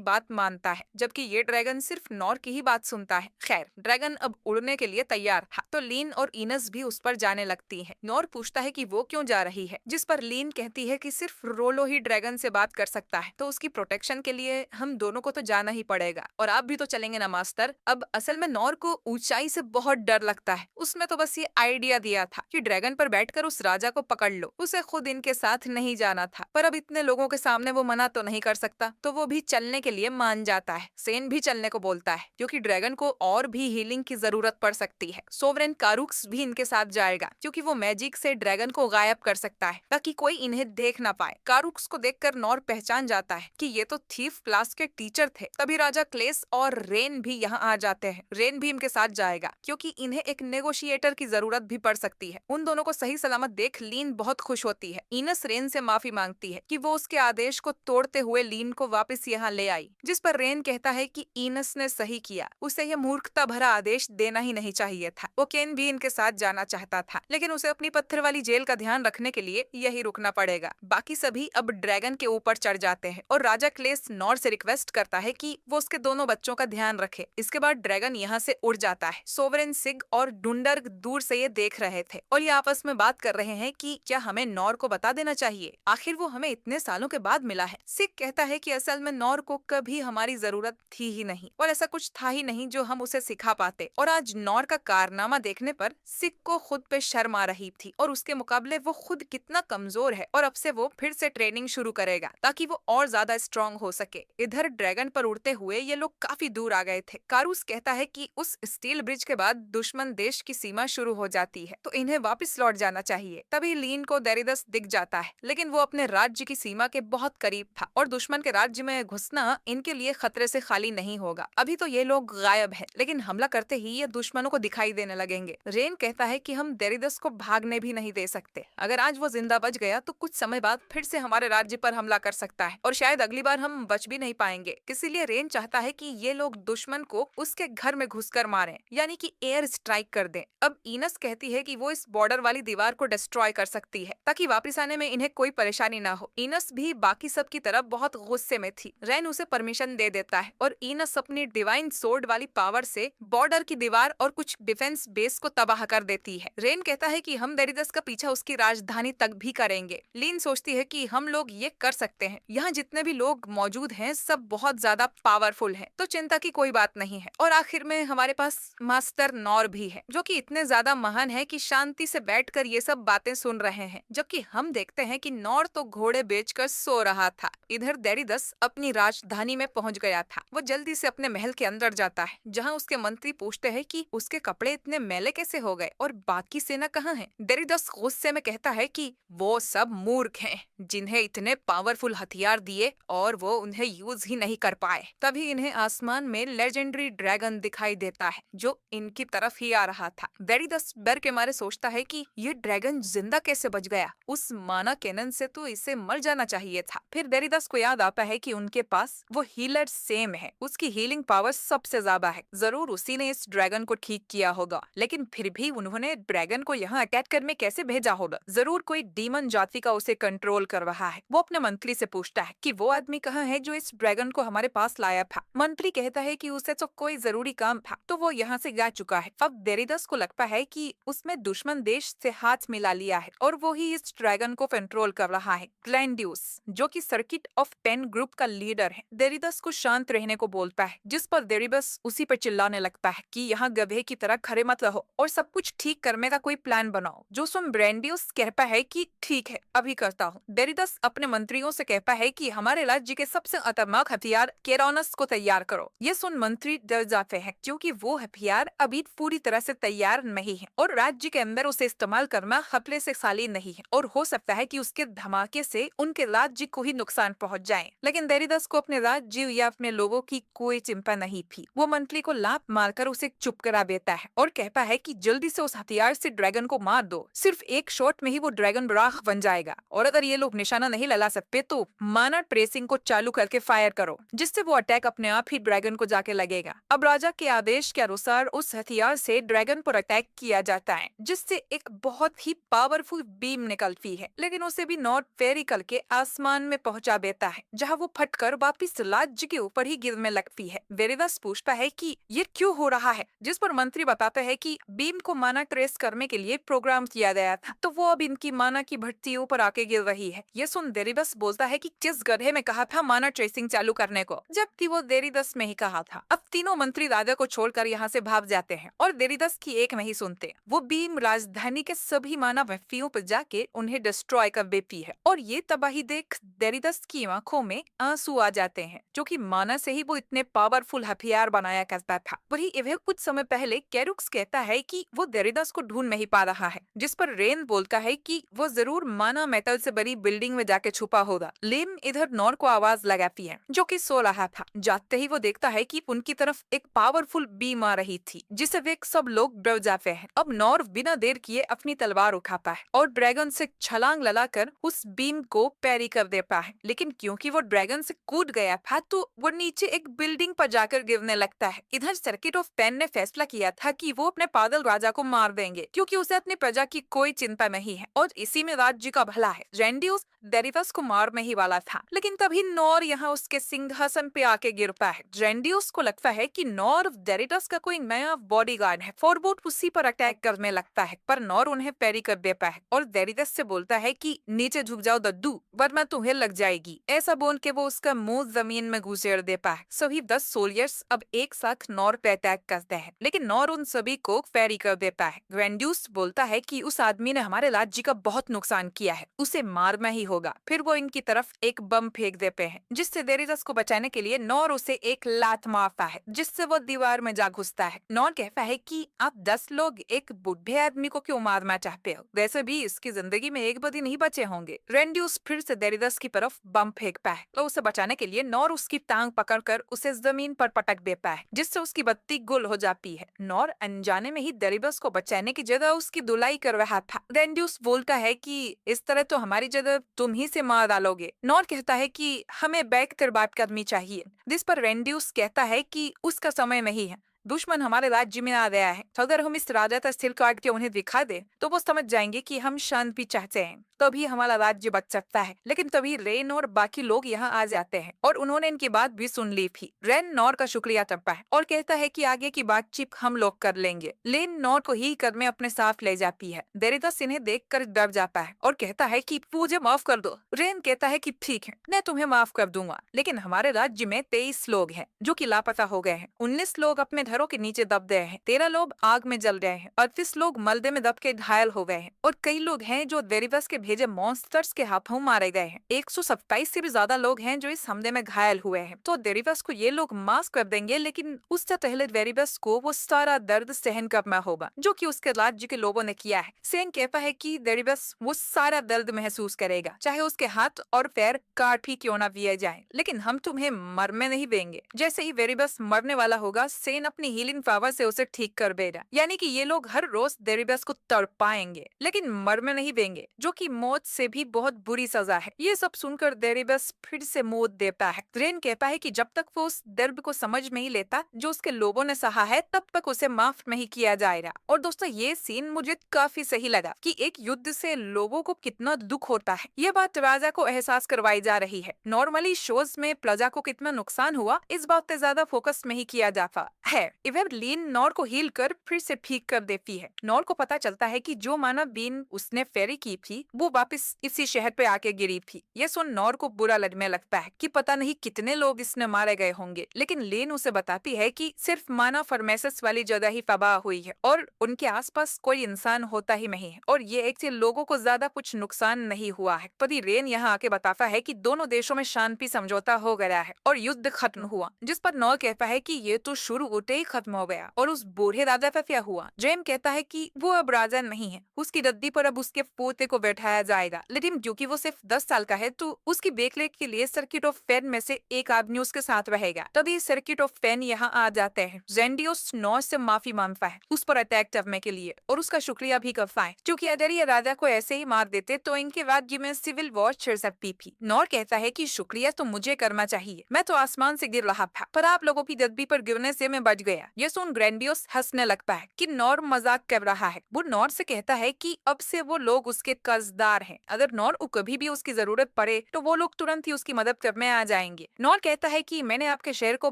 बात मानता है, जबकि ये ड्रैगन सिर्फ नॉर की ही बात सुनता है। खैर, ड्रैगन अब उड़ने के लिए तैयार था, तो लीन और इनस भी उस पर जाने लगती है। नॉर पूछता है कि वो क्यों जा रही है, जिस पर लीन कहती है कि सिर्फ रोलो ही ड्रैगन से बात कर सकता है, तो उसकी प्रोटेक्शन के लिए हम दोनों को तो जाना ही पड़ेगा। और आप भी तो चलेंगे ना मास्टर। अब असल में नॉर को ऊंचाई से बहुत डर लगता है। उसमें तो बस ये आइडिया दिया था कि ड्रैगन पर बैठकर उस राजा को पकड़ लो, उसे खुद इनके साथ नहीं जाना था। पर अब इतने लोगों के सामने वो मना तो नहीं कर सकता, तो वो भी चलने के लिए मान जाता है। सेन भी चलने को बोलता है, क्योंकि ड्रैगन को और भी हीलिंग की जरूरत पड़ सकती है। सोवरेन कारुक्स भी इनके साथ जाएगा, क्योंकि वो मैजिक से ड्रैगन को गायब कर सकता है, ताकि कोई इन्हें देख ना पाए। कारुक्स को देखकर नॉर पहचान जाता है कि ये तो थीफ क्लास के टीचर थे। तभी राजा क्लेस और रेन भी यहाँ आ जाते हैं। रेन भी इनके साथ जाएगा, क्योंकि इन्हें एक नेगोशिएटर की जरूरत भी पड़ सकती है। उन दोनों को सही सलामत देख लीन बहुत खुश होती है। इनस रेन से माफी मांगती है कि वो उसके आदेश को तोड़ते हुए लीन को वापस यहाँ ले आई, जिस पर रेन कहता है कि इनस ने सही किया, उसे यह मूर्खता भरा आदेश देना ही नहीं चाहिए था। वो केन भी इनके साथ जाना चाहता था, लेकिन उसे अपनी पत्थर वाली जेल का ध्यान रखने के लिए यही रुकना पड़ेगा। बाकी सभी अब ड्रैगन के ऊपर चढ़ जाते हैं और राजा क्लेस नॉर से रिक्वेस्ट करता है कि वो उसके दोनों बच्चों का ध्यान रखे। इसके बाद ड्रैगन यहाँ से उड़ जाता है। सोवरेन सिग और डुंडर्ग दूर से ये देख रहे थे और ये आपस में बात कर रहे हैं कि क्या हमें नॉर को बता देना चाहिए, आखिर वो हमें इतने सालों के बाद मिला है। सिग कहता है कि असल में नॉर को कभी हमारी जरूरत थी ही नहीं, और ऐसा कुछ था ही नहीं जो हम उसे सिखा पाते। और आज नॉर का कारनामा देखने पर सिग को खुद पे शर्म आ रही थी, और उसके मुकाबले वो खुद कितना कमजोर है, और अब से वो फिर से ट्रेनिंग शुरू करेगा ताकि वो और ज्यादा स्ट्रांग हो सके। इधर ड्रैगन पर उड़ते हुए ये लोग काफी दूर आ गए थे। कारूस कहता है कि उस स्टील ब्रिज के बाद दुश्मन देश की सीमा शुरू हो जाती है, तो इन्हें वापस लौट जाना चाहिए। तभी लीन को डेरिदस दिख जाता है, लेकिन वो अपने राज्य की सीमा के बहुत करीब था, और दुश्मन के राज्य में घुसना इनके लिए खतरे से खाली नहीं होगा। अभी तो ये लोग गायब हैं, लेकिन हमला करते ही ये दुश्मनों को दिखाई देने लगेंगे। रेन कहता है कि हम डेरिदस को भागने भी नहीं दे सकते। अगर आज वो जिंदा बच गया तो कुछ समय बाद फिर से हमारे राज्य पर हमला कर सकता है, और शायद अगली बार हम बच भी नहीं पाएंगे। इसीलिए रेन चाहता है कि ये लोग दुश्मन को उसके घर में घुसकर मारें, यानी कि एयर स्ट्राइक कर दें। अब इनस कहती है कि वो इस बॉर्डर वाली दीवार को डिस्ट्रॉय कर सकती है, ताकि वापस आने में इन्हें कोई परेशानी ना हो। इनस भी बाकी सब की तरफ बहुत गुस्से में थी। रेन उसे परमिशन दे देता है, और इनस अपनी डिवाइन सोर्ड वाली पावर से बॉर्डर की दीवार और कुछ डिफेंस बेस को तबाह कर देती है। रेन कहता है कि हम डेरिदस का पीछा उसकी राजधानी तक भी करेंगे। लीन सोचती है कि हम लोग ये कर सकते हैं, यहाँ जितने भी लोग मौजूद हैं सब बहुत ज्यादा पावरफुल हैं, तो चिंता की कोई बात नहीं है। और आखिर में हमारे पास मास्टर नॉर भी है, जो कि इतने ज्यादा महान है कि शांति से बैठकर ये सब बातें सुन रहे हैं, जबकि हम देखते हैं कि नॉर तो घोड़े बेचकर सो रहा था। इधर डेरिदस अपनी राजधानी में पहुंच गया था। वो जल्दी से अपने महल के अंदर जाता है, जहां उसके मंत्री पूछते हैं कि उसके कपड़े इतने मैले कैसे हो गए और बाकी सेना कहाँ है। डेरिदस गुस्से में कहता है कि वो सब मूर्ख हैं, जिन्हें इतने पावरफुल हथियार दिए और वो उन्हें यूज ही नहीं कर पाए। तभी इन्हें आसमान में लेजेंडरी ड्रैगन दिखाई देता है, जो इनकी तरफ ही आ रहा था। डेरिदस डर के मारे सोचता है कि ये ड्रैगन जिंदा कैसे बच गया, उस माना कैनन से तो इसे मर जाना चाहिए था। फिर डेरिदस को याद आता है कि उनके पास वो हीलर सेम है, उसकी हीलिंग पावर सबसे ज्यादा है। जरूर उसी ने इस ड्रैगन को ठीक किया होगा, लेकिन फिर भी उन्होंने ड्रैगन को यहाँ अटैक करने कैसे भेजा होगा। जरूर कोई डीमन जाति का उसे कंट्रोल कर रहा है। वो अपने मंत्री से पूछता है कि वो आदमी कहाँ है जो इस ड्रैगन को हमारे पास लाया था। मंत्री कहता है कि उसे तो कोई जरूरी काम था, तो वो यहाँ से जा चुका है। अब डेरिदस को लगता है कि उसमें दुश्मन देश से हाथ मिला लिया है, और वो ही इस ड्रैगन को कंट्रोल कर रहा है। ग्लैंडियस, जो कि सर्किट ऑफ 10 ग्रुप का लीडर है, डेरिदस को शांत रहने को बोलता है, जिस पर डेरिदस उसी पर चिल्लाने लगता है कि यहाँ गधे की तरह खड़े मत रहो और सब कुछ ठीक करने का कोई प्लान बनाओ। जो सुन ग्लैंडियस कहता है कि ठीक है, अभी करता हूँ। डेरिदस अपने मंत्रियों से कहता है कि हमारे राज्य के सबसे खतरनाक हथियार केरोनस को तैयार करो। ये सुन मंत्री डर जाते हैं, क्योंकि वो हथियार अभी पूरी तरह से तैयार नहीं है, और राज्य के अंदर उसे इस्तेमाल करना खतरे से खाली नहीं है, और हो सकता है कि उसके धमाके से उनके राज्य को ही नुकसान पहुंच जाए। लेकिन डेरिदस को अपने राज्य या अपने लोगों की कोई चिंता नहीं थी। वो मंत्री को लात मारकर उसे चुप करा देता है और कहता है कि जल्दी से उस हथियार से ड्रैगन को मार दो। सिर्फ एक शॉट में ही वो ड्रैगन बराख बन जाएगा, और अगर ये लोग निशाना नहीं लगा सकते तो माना ट्रेसिंग को चालू करके फायर करो, जिससे वो अटैक अपने आप ही ड्रैगन को जाके लगेगा। अब राजा के आदेश के अनुसार उस हथियार से ड्रैगन पर अटैक किया जाता है, जिससे एक बहुत ही पावरफुल बीम निकलती है, लेकिन उसे भी नॉर्थ फेरिकल के आसमान में पहुंचा देता है, जहां वो फटकर वापिस राज्य के ऊपर ही गिरने लगती है। डेरिदस पूछता है कि ये क्यों हो रहा है? जिस पर मंत्री बताते हैं कि बीम को माना ट्रेस करने के लिए प्रोग्राम किया गया था, तो वो अब इनकी माना की भट्टियों पर आके गिर रही है। ये सुन देरीदस बोलता है कि जिस गधे में कहा था माना ट्रेसिंग चालू करने को, जबकि वो देरीदस में ही कहा था। अब तीनों मंत्री राजा को छोड़कर यहाँ से भाग जाते हैं और देरीदस की एक नहीं सुनते। वो बीम राजधानी के सभी माना व्यक्तियों पर जाके उन्हें डिस्ट्रॉय कर देती है और ये तबाही देख देरीदस की आंखों में आंसू आ जाते हैं, जो कि माना से ही वो इतने पावरफुल हथियार बनाया करता था। वही इवे कुछ समय पहले कैरुक्स कहता है कि वो देरीदस को ढूंढ नहीं पा रहा है, जिस पर रेन बोलता है कि वो जरूर माना मेटल से बड़ी बिल्डिंग में जाके छुपा होगा। लिम इधर नॉर को आवाज लगाती है, जो कि सो रहा था। जाते ही वो देखता है कि उनकी तरफ एक पावरफुल बीम आ रही थी, जिसे वे सब लोग डर जाते हैं। अब नॉर बिना देर किए अपनी तलवार उठाता है और ड्रैगन से छलांग लगाकर उस बीम को पैरी कर देता है, लेकिन क्योंकि वो ड्रैगन से कूद गया था तो वो नीचे एक बिल्डिंग पर जाकर गिरने लगता है। इधर सर्किट ऑफ पेन ने फैसला किया था कि वो अपने पागल राजा को मार देंगे, क्योंकि उसे अपनी प्रजा की कोई चिंता नहीं है और इसी में राज्य का भला है। रेंडियस देरीदस को मारने ही वाला था, लेकिन तभी नॉर यहाँ उसके सिंहासन पे आके गिरता है। रेंडियस को लगता है कि नॉर देरीदस का कोई नया बॉडीगार्ड है, फॉरबोट उसी पर अटैक करने लगता है, पर नॉर उन्हें पैरी कर देता है और देरीदस से बोलता है कि नीचे झुक जाओ दद्दू, वरना तुम्हें लग जाएगी। ऐसा बोल के वो उसका मुंह जमीन में घुसेड़ देता है। सभी 10 सोल्जर्स अब एक साथ नॉर पे अटैक करते हैं, लेकिन नॉर उन सभी को पैरी कर देता है। ग्रैंड्यूस बोलता है कि उस आदमी ने हमारे राज्य का बहुत नुकसान किया है, उसे मारना ही होगा। फिर वो इनकी तरफ एक बम फेंक देते हैं, जिससे देरीदस को बचाने के लिए नॉर उसे एक लात मारता है, जिससे वो दीवार में जा घुसता है। नॉर कहता है कि आप 10 लोग एक बुढ़े आदमी को क्यों मारना चाहते हो? वैसे भी इसकी जिंदगी में एक बदी नहीं बचे होंगे। रेंड्यूस फिर से देरीदस की तरफ बम फेंकता है, तो उसे बचाने के लिए नॉर उसकी टांग पकड़कर उसे जमीन पर पटक देता है, जिससे उसकी बत्ती गुल हो जाती है। नॉर अनजाने में ही देरीदस को बचाने की जगह उसकी धुलाई कर रहा था। रेंड्यूस बोलता है कि इस तरह तो हमारी जगह तुम ही से मार डालोगे। नॉर कहता है कि हमें बैक कर बात करनी चाहिए, जिस पर रेंड्यूस कहता है कि उसका समय नहीं है, दुश्मन हमारे राज्य में आ गया है, तो अगर हम इस राजा का सिर काट के उन्हें दिखा दे तो वो समझ जाएंगे कि हम शांति चाहते हैं, तभी हमारा राज्य बच सकता है। लेकिन तभी रेन और बाकी लोग यहाँ आ जाते हैं और उन्होंने इनकी बात भी सुन ली थी। रेन नॉर का शुक्रिया करता है और कहता है कि आगे की बातचीत हम लोग कर लेंगे। लेन नॉर को ही कर में अपने साथ ले जाती है। देरीदस इन्हें देखकर डर जाता है और कहता है कि मुझे माफ कर दो। रेन कहता है कि ठीक है, मैं तुम्हें माफ कर दूंगा, लेकिन हमारे राज्य में 23 लोग हैं जो कि लापता हो गए हैं। 19 लोग अपने घरों के नीचे दब गए हैं, 13 लोग आग में जल गए हैं, 38 लोग मलबे में दब के घायल हो गए हैं और कई लोग हैं जो देरीदस के भेजे मॉन्स्टर्स के हाथों मारे गए हैं। 127 से भी ज्यादा लोग हैं जो इस हमले में घायल हुए हैं। तो देरीदस को ये लोग माफ कर देंगे, लेकिन उससे पहले देरीदस को वो सारा दर्द सहन करना होगा जो कि उसके राज्य के लोगों ने किया है। सेन कहता है कि देरीदस वो सारा दर्द महसूस करेगा, चाहे उसके हाथ और पैर काट ही क्यों ना दिए जाए, लेकिन हम तुम्हें मरने नहीं देंगे। जैसे ही देरीदस मरने वाला होगा, सेन अपनी हीलिंग पावर से उसे ठीक कर देगा, यानी कि ये लोग हर रोज देरीदस को तड़पाएंगे लेकिन मरने नहीं देंगे, जो कि मौत से भी बहुत बुरी सजा है। ये सब सुनकर देरीदस फिर से मौत देता है। रेन कहता है कि जब तक वो उस दर्द को समझ नहीं लेता जो उसके लोगों ने सहा है, तब तक उसे माफ नहीं किया जाएगा। और दोस्तों, ये सीन मुझे काफी सही लगा कि एक युद्ध से लोगों को कितना दुख होता है। ये बात राजा को एहसास करवाई जा रही है। नॉर्मली शोज में प्रजा को कितना नुकसान हुआ, इस बात पे ज्यादा फोकस नहीं किया जाता है। इवेलिन नॉर को हील कर फिर से ठीक कर देती है। नॉर को पता चलता है कि जो मानव बीन उसने फेरी की थी वो वापस इसी शहर पे आके गिरी थी। ये सुन नॉर को बुरा लगने लगता है कि पता नहीं कितने लोग इसने मारे गए होंगे, लेकिन लेन उसे बताती है कि सिर्फ माना फर्मेसिस वाली जगह ही तबाह हुई है और उनके आसपास कोई इंसान होता ही नहीं है और ये एक से लोगों को ज्यादा कुछ नुकसान नहीं हुआ है। पति रेन यहाँ आके बताता है कि दोनों देशों में शांति समझौता हो गया है और युद्ध खत्म हुआ, जिस पर नॉर कहता है कि ये तो शुरू होते ही खत्म हो गया और उस बूढ़े राजा का क्या हुआ। जेम कहता है कि वो अब राजा नहीं है, उसकी गद्दी पर अब उसके पोते को बैठाया जाएगा, लेकिन क्योंकि वो सिर्फ 10 साल का है तो उसकी देखरेख के लिए सर्किट ऑफ पेन में से एक आदमी उसके साथ रहेगा। तभी सर्किट ऑफ पेन यहाँ आ जाते हैं। जेंडियोस नॉर से माफी मांगता है उस पर अटैक करने के लिए और उसका शुक्रिया भी करता है, क्योंकि अगर ये राजा को ऐसे ही मार देते तो इनके राज्य में सिविल वॉर छिड़ सकती थी। नॉर कहता है कि शुक्रिया तो मुझे करना चाहिए, मैं तो आसमान से गिर रहा था, पर आप लोगों की गद्दी पर गिरने से मैं बच गया। ये सुन ग्रैंडियोस हंसने लगता है कि नॉर मजाक कर रहा है। वो नॉर से कहता है कि अब से वो लोग उसके कर्जदार हैं। अगर नॉर को कभी भी उसकी जरूरत पड़े तो वो लोग तुरंत ही उसकी मदद करने आ जाएंगे। नॉर कहता है कि मैंने आपके शहर को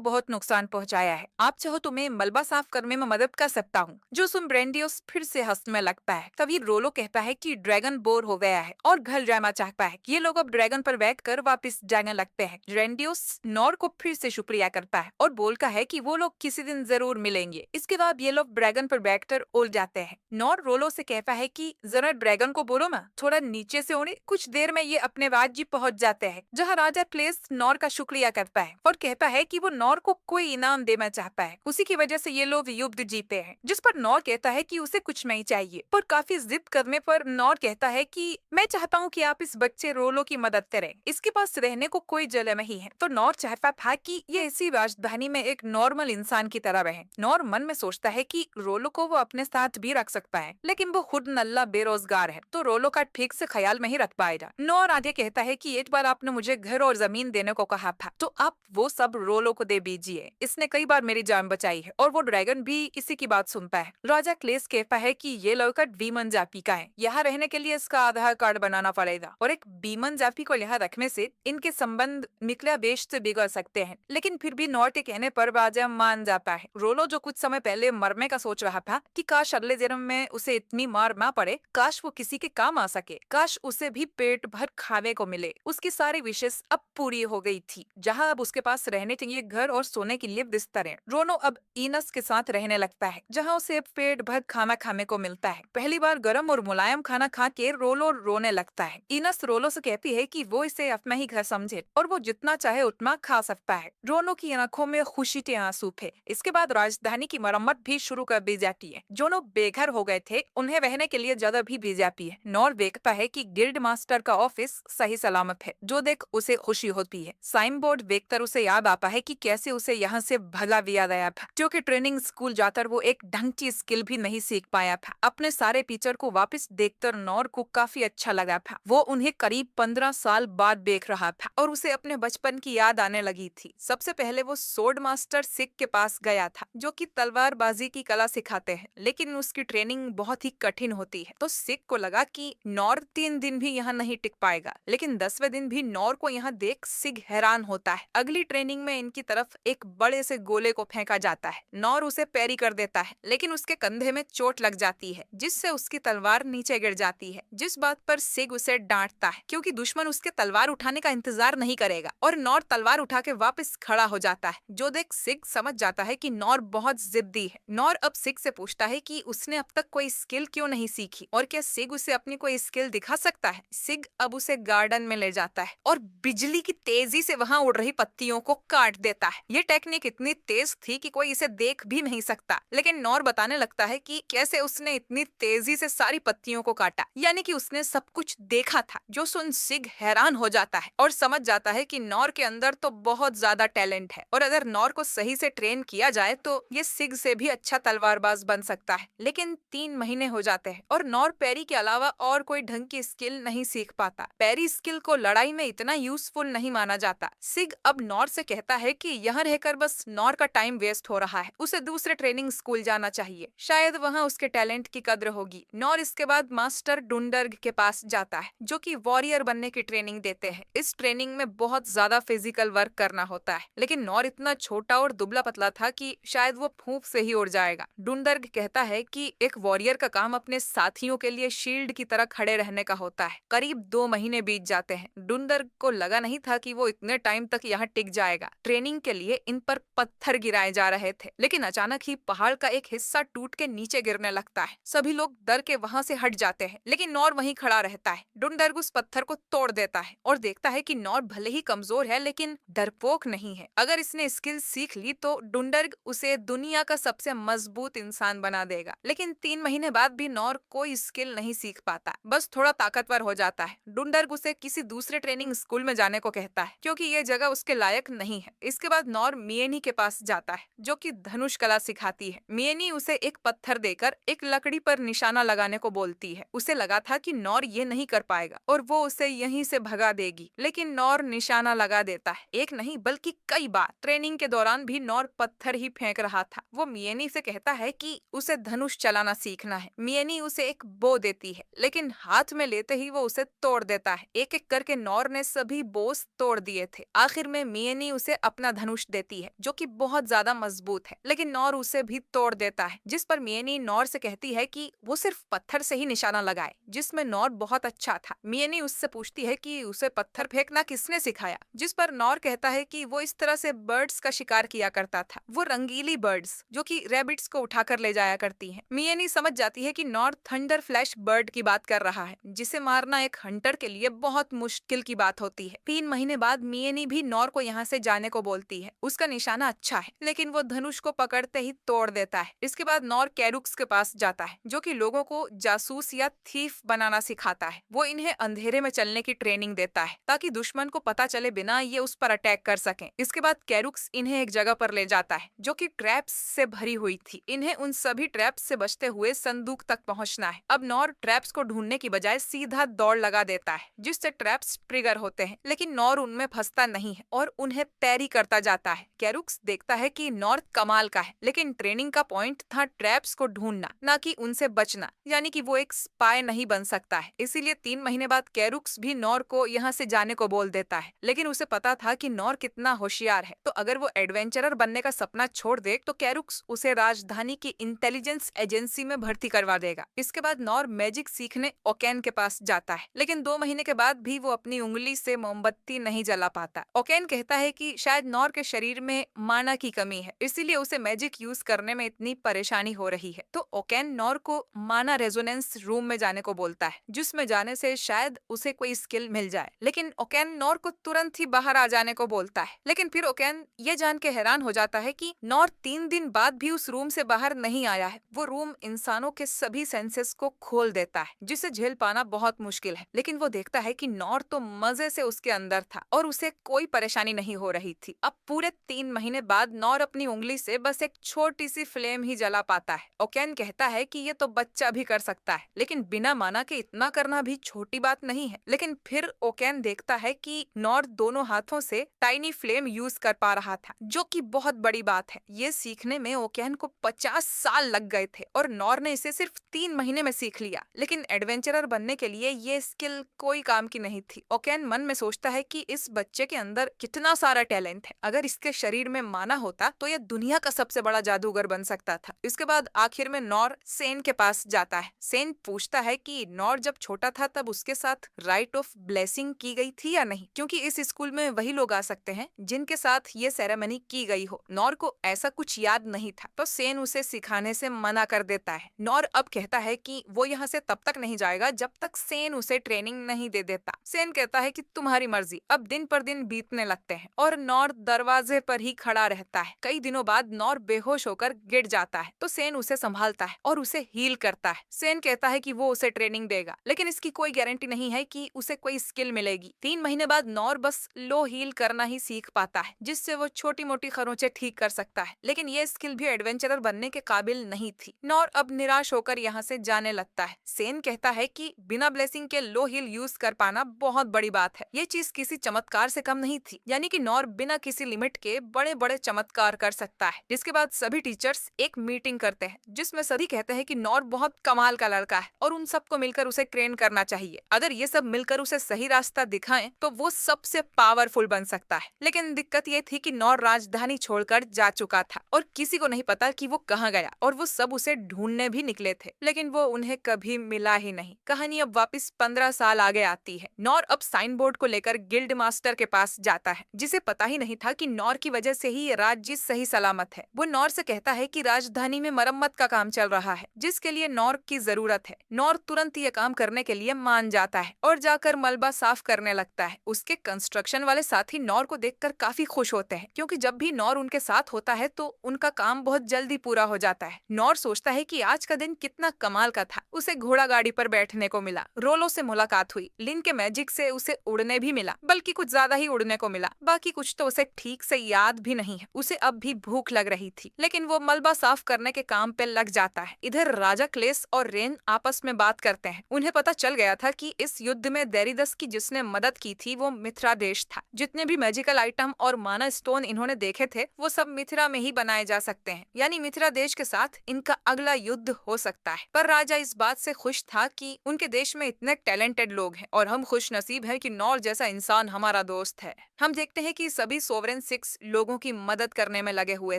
बहुत नुकसान पहुंचाया है, आप चाहो तो मैं मलबा साफ करने में मदद कर सकता हूँ। जो सुन ग्रैंडियोस फिर से हंसने लगता है। तभी रोलो कहता है कि ड्रैगन बोर हो गया है और घर जाना चाहता है। ये लोग अब ड्रैगन पर बैठ कर वापिस जाने लगते हैं। ग्रैंडियोस नॉर को फिर से शुक्रिया करता है और बोलता है कि वो लोग किसी दिन जरूर मिलेंगे। इसके बाद ये लोग ड्रैगन पर बैठकर उड़ जाते हैं। नॉर रोलो से कहता है कि जरा ड्रैगन को बोलो ना थोड़ा नीचे से उड़े। कुछ देर में ये अपने राज्य पहुंच जाते हैं, जहाँ राजा प्लेस नॉर का शुक्रिया करता है और कहता है कि वो नॉर को कोई इनाम देना चाहता है। उसी की वजह से ये लोग युद्ध जीते हैं, जिस पर नॉर कहता है कि उसे कुछ नहीं चाहिए। पर काफी जिद करने पर नॉर कहता है कि मैं चाहता हूँ कि आप इस बच्चे रोलो की मदद करें, इसके पास रहने को कोई जगह नहीं है। तो नॉर चाहता था कि ये इसी राजधानी में एक नॉर्मल इंसान की तरह रहे। नॉर मन में सोचता है कि रोलो को वो अपने साथ भी रख सकता है, लेकिन वो खुद नल्ला बेरोजगार है तो रोलो का ठीक से ख्याल नहीं रख पाएगा। नॉर आगे कहता है कि एक बार आपने मुझे घर और जमीन देने को कहा था, तो आप वो सब रोलो को दे दीजिए। इसने कई बार मेरी जान बचाई है। और वो ड्रैगन भी इसी की बात सुनता है। राजा क्लेस कहता है कि ये लड़का बीमन जाति का है, यहाँ रहने के लिए इसका आधार कार्ड बनाना पड़ेगा और एक बीमन जाति को यहाँ रखने से इनके संबंध निकला बेश से बिगड़ सकते हैं। लेकिन फिर भी नॉर के कहने पर राजा मान जाता है। रोलो जो कुछ समय पहले मरने का सोच रहा था कि काश अगले जन्म में उसे इतनी मार ना पड़े, काश वो किसी के काम आ सके, काश उसे भी पेट भर खाने को मिले, उसकी सारी विशेष अब पूरी हो गई थी। जहाँ अब उसके पास रहने के लिए घर और सोने के लिए बिस्तर है। रोनो अब इनस के साथ रहने लगता है, जहाँ उसे पेट भर खाना खाने को मिलता है। पहली बार गर्म और मुलायम खाना खा के रोलो रोने लगता है। इनस रोलो से कहती है कि वो इसे अपना ही घर समझे और वो जितना चाहे उतना खा सकता है। रोनो की आंखों में खुशी के आंसू थे। इसके बाद राजधानी की मरम्मत भी शुरू कर दी जाती है। जो लोग बेघर हो गए थे उन्हें रहने के लिए जगह भी दी जाती है। नॉर देखता है कि गिल्ड मास्टर का ऑफिस सही सलामत है, जो देख उसे खुशी होती है। साइन बोर्ड देखकर उसे याद आता है कि कैसे उसे यहाँ से भगा दिया गया था, क्योंकि ट्रेनिंग स्कूल जाकर वो एक ढंग की स्किल भी नहीं सीख पाया था। अपने सारे टीचर को वापस देखकर नॉर को काफी अच्छा लगा था। वो उन्हें करीब 15 साल बाद देख रहा था और उसे अपने बचपन की याद आने लगी थी। सबसे पहले वो सोर्ड मास्टर सिक के पास गया था, जो कि तलवारबाजी की कला सिखाते हैं, लेकिन उसकी ट्रेनिंग बहुत ही कठिन होती है। तो सिक को लगा कि नॉर 3 दिन भी यहाँ नहीं टिक पाएगा, लेकिन 10वें दिन भी नॉर को यहाँ देख सिक हैरान होता है। अगली ट्रेनिंग में इनकी तरफ एक बड़े से गोले को फेंका जाता है। नॉर उसे पैरी कर देता है, लेकिन उसके कंधे में चोट लग जाती है, जिससे उसकी तलवार नीचे गिर जाती है। जिस बात पर सिग उसे डांटता है, क्योंकि दुश्मन उसके तलवार उठाने का इंतजार नहीं करेगा और नॉर तलवार उठा के वापस खड़ा हो जाता है। जो देख सिग समझ जाता है कि नॉर बहुत जिद्दी है। नॉर अब सिग से पूछता है कि उसने अब तक कोई स्किल क्यों नहीं सीखी और क्या सिग उसे अपनी कोई स्किल दिखा सकता है। सिग अब उसे गार्डन में ले जाता है और बिजली की तेजी से वहां उड़ रही पत्तियों को काट देता है। ये टेक्निक इतनी तेज थी कि कोई इसे देख भी नहीं सकता, लेकिन नॉर बताने लगता है कि कैसे उसने इतनी तेजी से सारी पत्तियों को काटा, यानी कि उसने सब कुछ देखा था। जो सुन सिग हैरान हो जाता है और समझ जाता है कि नॉर के अंदर तो बहुत ज्यादा टैलेंट है और अगर नॉर को सही से ट्रेन किया जाए तो ये सिग से भी अच्छा तलवारबाज बन सकता है। लेकिन 3 महीने हो जाते हैं और नॉर पैरी के अलावा और कोई ढंग की स्किल नहीं सीख पाता। पैरी स्किल को लड़ाई में इतना यूजफुल नहीं माना जाता। सिग अब नॉर से कहता है कि यहाँ रहकर बस नॉर का टाइम वेस्ट हो रहा है, उसे दूसरे ट्रेनिंग स्कूल जाना चाहिए, शायद वहाँ उसके टैलेंट की कद्र होगी। नॉर इसके बाद मास्टर डुंडर्ग के पास जाता है, जो कि वॉरियर बनने की ट्रेनिंग देते हैं। इस ट्रेनिंग में बहुत ज्यादा फिजिकल वर्क करना होता है, लेकिन नॉर इतना छोटा और दुबला पतला था कि शायद वो फूंक से ही उड़ जाएगा। डुंडर्ग कहता है कि एक वॉरियर का काम अपने साथियों के लिए शील्ड की तरह खड़े रहने का होता है। करीब 2 महीने बीत जाते हैं। डुंडर्ग को लगा नहीं था कि वो इतने टाइम तक यहाँ टिक जाएगा। ट्रेनिंग के लिए इन पर पत्थर गिराए जा रहे थे, लेकिन अचानक ही पहाड़ का एक हिस्सा टूट के नीचे गिरने लगता है। सभी लोग डर के वहाँ से हट जाते हैं, लेकिन नॉर वहीं खड़ा रहता है। डुंडर्ग उस पत्थर को तोड़ देता है और देखता है कि नॉर भले ही कमजोर है, लेकिन डरपोक नहीं है। अगर इसने स्किल सीख ली तो डुंडर्ग उसे दुनिया का सबसे मजबूत इंसान बना देगा। लेकिन 3 महीने बाद भी नॉर कोई स्किल नहीं सीख पाता, बस थोड़ा ताकतवर हो जाता है। डुंडर्ग उसे किसी दूसरे ट्रेनिंग स्कूल में जाने को कहता है, क्योंकि ये जगह उसके लायक नहीं है। इसके बाद नॉर मिएनी के पास जाता है, जो कि धनुष कला सिखाती है। मिएनी उसे एक पत्थर देकर एक लकड़ी पर निशाना लगाने को बोलती है। उसे लगा था कि नॉर ये नहीं कर पाएगा और वो उसे यहीं से भगा देगी, लेकिन नॉर निशाना लगा देता है। एक नहीं बल्कि कई बार। ट्रेनिंग के दौरान भी नॉर पत्थर ही फेंक रहा था। वो मिएनी से कहता है कि उसे धनुष चलाना सीखना है। मिएनी उसे एक बो देती है, लेकिन हाथ में लेते ही वो उसे तोड़ देता है। एक एक करके नॉर ने सभी बोस तोड़ दिए थे। आखिर में मिएनी उसे अपना धनुष देती है, जो कि बहुत ज्यादा मजबूत है, लेकिन नॉर उसे भी तोड़ देता है। जिस पर मिएनी नॉर से कहती है कि वो सिर्फ पत्थर से ही निशाना लगाए, जिसमें नॉर बहुत अच्छा था। मिएनी उससे पूछती है कि उसे पत्थर फेंकना किसने सिखाया, जिस पर नॉर कहता है कि वो इस तरह से बर्ड्स का शिकार किया करता था। वो रंगीली बर्ड्स जो कि रैबिट्स को उठाकर ले जाया करती हैं। मिएनी समझ जाती है कि नॉर थंडर फ्लैश बर्ड की बात कर रहा है, जिसे मारना एक हंटर के लिए बहुत मुश्किल की बात होती है। 3 महीने बाद मिएनी भी नॉर को यहाँ से जाने को बोलती है। उसका निशाना अच्छा है, लेकिन वो धनुष को पकड़ते ही तोड़ देता है। इसके बाद नॉर कैरुक्स के पास जाता है, जो कि लोगों को जासूस या थीफ बनाना सिखाता है। वो इन्हें अंधेरे में चलने की ट्रेनिंग देता है, ताकि दुश्मन को पता चले बिना ये उस पर अटैक कर सकें। इसके बाद कैरुक्स इन्हें एक जगह पर ले जाता है, जो कि ट्रैप्स से भरी हुई थी। इन्हें उन सभी ट्रैप्स से बचते हुए संदूक तक पहुंचना है। अब नॉर ट्रैप्स को ढूंढने की बजाय सीधा दौड़ लगा देता है, जिससे ट्रैप्स ट्रिगर होते हैं, लेकिन नॉर उनमें फंसता नहीं है और उन्हें पैरी करता जाता है। कैरुक्स देखता है कि नॉर कमाल का है, लेकिन ट्रेनिंग का पॉइंट था ट्रैप्स को ढूंढना, न कि उनसे बचना, यानी कि वो एक स्पाई नहीं बन सकता है। इसीलिए 3 महीने बाद कैरुक्स भी नॉर को यहाँ से जाने को बोल देता है, लेकिन उसे पता था कि नॉर कितना होशियार है, तो अगर वो एडवेंचरर बनने का सपना छोड़ दे तो कैरुक्स उसे राजधानी की इंटेलिजेंस एजेंसी में भर्ती करवा देगा। इसके बाद नॉर मैजिक सीखने ओकेन के पास जाता है, लेकिन 2 महीने के बाद भी वो अपनी उंगली से मोमबत्ती नहीं जला पाता। ओकेन कहता है कि शायद नॉर के शरीर में माना की कमी है, इसीलिए उसे मैजिक यूज करने में इतनी परेशानी हो रही है। तो ओकेन नॉर को माना रेजोनेंस रूम में जाने को बोलता है, जिसमें जाने से शायद उसे कोई स्किल मिल जाए, लेकिन ओकेन नॉर को तुरंत ही बाहर आ जाने को बोलता है। लेकिन फिर ओकेन ये जान के हैरान हो जाता है कि नॉर 3 दिन बाद भी उस रूम से बाहर नहीं आया है। वो रूम इंसानों के सभी सेंसेस को खोल देता है, जिसे झेल पाना बहुत मुश्किल है। लेकिन वो देखता है कि नॉर तो मजे से उसके अंदर था और उसे कोई परेशानी नहीं हो रही थी। अब पूरे 3 महीने बाद नॉर अपनी उंगली से बस एक छोटी सी फ्लेम ही जला पाता है। ओकेन कहता है कि ये तो बच्चा भी कर सकता है, लेकिन बिना माना के इतना करना भी छोटी बात नहीं है। लेकिन फिर ओकेन देखता है कि नॉर दोनों हाथों से टाइनी फ्लेम यूज कर पा रहा था, जो कि बहुत बड़ी बात है। ये सीखने में ओकेन को 50 साल लग गए थे और नॉर ने इसे सिर्फ 3 महीने में सीख लिया। लेकिन एडवेंचरर बनने के लिए ये स्किल कोई काम की नहीं थी। ओकेन मन में सोचता है कि इस बच्चे के अंदर कितना सारा टैलेंट है, अगर इसके शरीर में माना होता तो ये दुनिया का सबसे बड़ा जादूगर बन सकता था। इसके बाद आखिर में नॉर सेन के पास जाता है। सेन पूछता है कि नॉर जब छोटा था तब उसके साथ राइट ऑफ ब्लेसिंग की गई थी या नहीं, क्योंकि इस स्कूल में वही लोग आ सकते हैं जिनके साथ ये सेरेमनी की गई हो। नॉर को ऐसा कुछ याद नहीं था, तो सेन उसे सिखाने से मना कर देता है। नॉर अब कहता है कि वो यहाँ से तब तक नहीं जाएगा जब तक सेन उसे ट्रेनिंग नहीं दे देता। सेन कहता है कि तुम्हारी मर्जी। अब दिन पर दिन बीतने लगते हैं और नॉर दरवाजे पर ही खड़ा रहता है। कई दिनों बाद नॉर बेहोश होकर गिर जाता है, तो सेन उसे संभालता है और उसे हील करता है। सेन कहता है कि वो उसे ट्रेनिंग देगा, लेकिन इसकी कोई गारंटी नहीं है कि उसे कोई स्किल मिलेगी। 3 महीने बाद नॉर बस लो हील करना ही सीख पाता है, जिससे वो छोटी मोटी खरोंचे ठीक कर सकता है, लेकिन ये स्किल भी एडवेंचरर बनने के काबिल नहीं थी। नॉर अब निराश होकर यहाँ से जाने लगता है। सेन कहता है कि बिना ब्लेसिंग के लो हील यूज कर पाना बहुत बड़ी बात है। ये चीज किसी चमत्कार से कम नहीं थी, यानी कि नॉर बिना किसी लिमिट के बड़े बड़े चमत्कार कर सकता है। जिसके बाद सभी टीचर्स एक मीटिंग करते हैं, जिसमें सभी कहते हैं कि नॉर बहुत कमाल का लड़का है और उन सबको मिलकर उसे ट्रेन करना चाहिए। अगर ये सब मिलकर उसे सही रास्ता दिखाएं तो वो सबसे पावरफुल बन सकता है। लेकिन दिक्कत ये थी कि नॉर राजधानी छोड़कर जा चुका था और किसी को नहीं पता कि वो कहाँ गया, और वो सब उसे ढूंढने भी निकले थे, लेकिन वो उन्हें कभी मिला ही नहीं। कहानी अब वापस 15 साल आगे आती है। नॉर अब साइन बोर्ड को लेकर गिल्ड मास्टर के पास जाता है, जिसे पता ही नहीं था कि नॉर की वजह से ही ये राज्य सही सलामत है। वो नॉर से कहता है कि राजधानी में मरम्मत का काम चल रहा है, जिसके लिए नॉर की जरूरत है। नॉर तुरंत ये काम करने के लिए मान जाता है और जाकर मलबा साफ करने लगता है। उसके कंस्ट्रक्शन वाले साथी नॉर को देखकर काफी खुश होते हैं, क्योंकि जब भी नॉर उनके साथ होता है तो उनका काम बहुत जल्दी पूरा हो जाता है। नॉर सोचता है कि आज का दिन कितना कमाल का था। उसे घोड़ा गाड़ी पर बैठने को मिला, रोलो से मुलाकात हुई, लिन के मैजिक से उसे उड़ने भी मिला, बल्कि कुछ ज्यादा ही उड़ने को मिला। बाकी कुछ तो उसे ठीक से याद भी नहीं है। उसे अब भी भूख लग रही थी, लेकिन वो मलबा साफ करने के काम पे लग जाता है। इधर राजा क्लेस और रेन आपस में बात करते हैं। उन्हें पता चल गया था कि इस युद्ध में डेरिदस की जिसने मदद की थी वो मिथ्रा देश था। जितने भी मैजिकल आइटम और माना स्टोन इन्होंने देखे थे वो सब मिथिला में ही बनाए जा सकते हैं, यानी मिथिला देश के साथ इनका अगला युद्ध हो सकता है। पर राजा इस बात से खुश था कि उनके देश में इतने टैलेंटेड लोग हैं और हम खुश नसीब हैं कि नॉर जैसा इंसान हमारा दोस्त है। हम देखते हैं कि सभी सोवरेन सिक्स लोगों की मदद करने में लगे हुए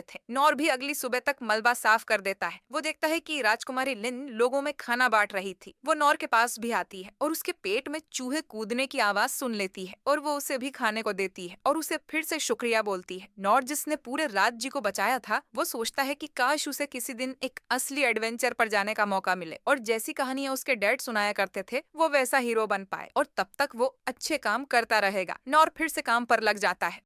थे। नॉर भी अगली सुबह तक मलबा साफ कर देता है। वो देखता है कि राजकुमारी लिन लोगों में खाना बांट रही थी। वो नॉर के पास भी आती है और उसके पेट में चूहे कूदने की आवाज सुन लेती है और वो उसे भी खाने को देती है और उसे फिर से शुक्रिया बोलती है। नॉर जिसने पूरे राज्य को बचाया था, वो सोचता है कि काश उसे किसी दिन एक असली एडवेंचर पर जाने का मौका मिले और जैसी कहानियां उसके डैड सुनाया करते थे वो वैसा हीरो बन पाए और तब तक वो अच्छे काम करता रहेगा। नॉर फिर से काम पर लग जाता है।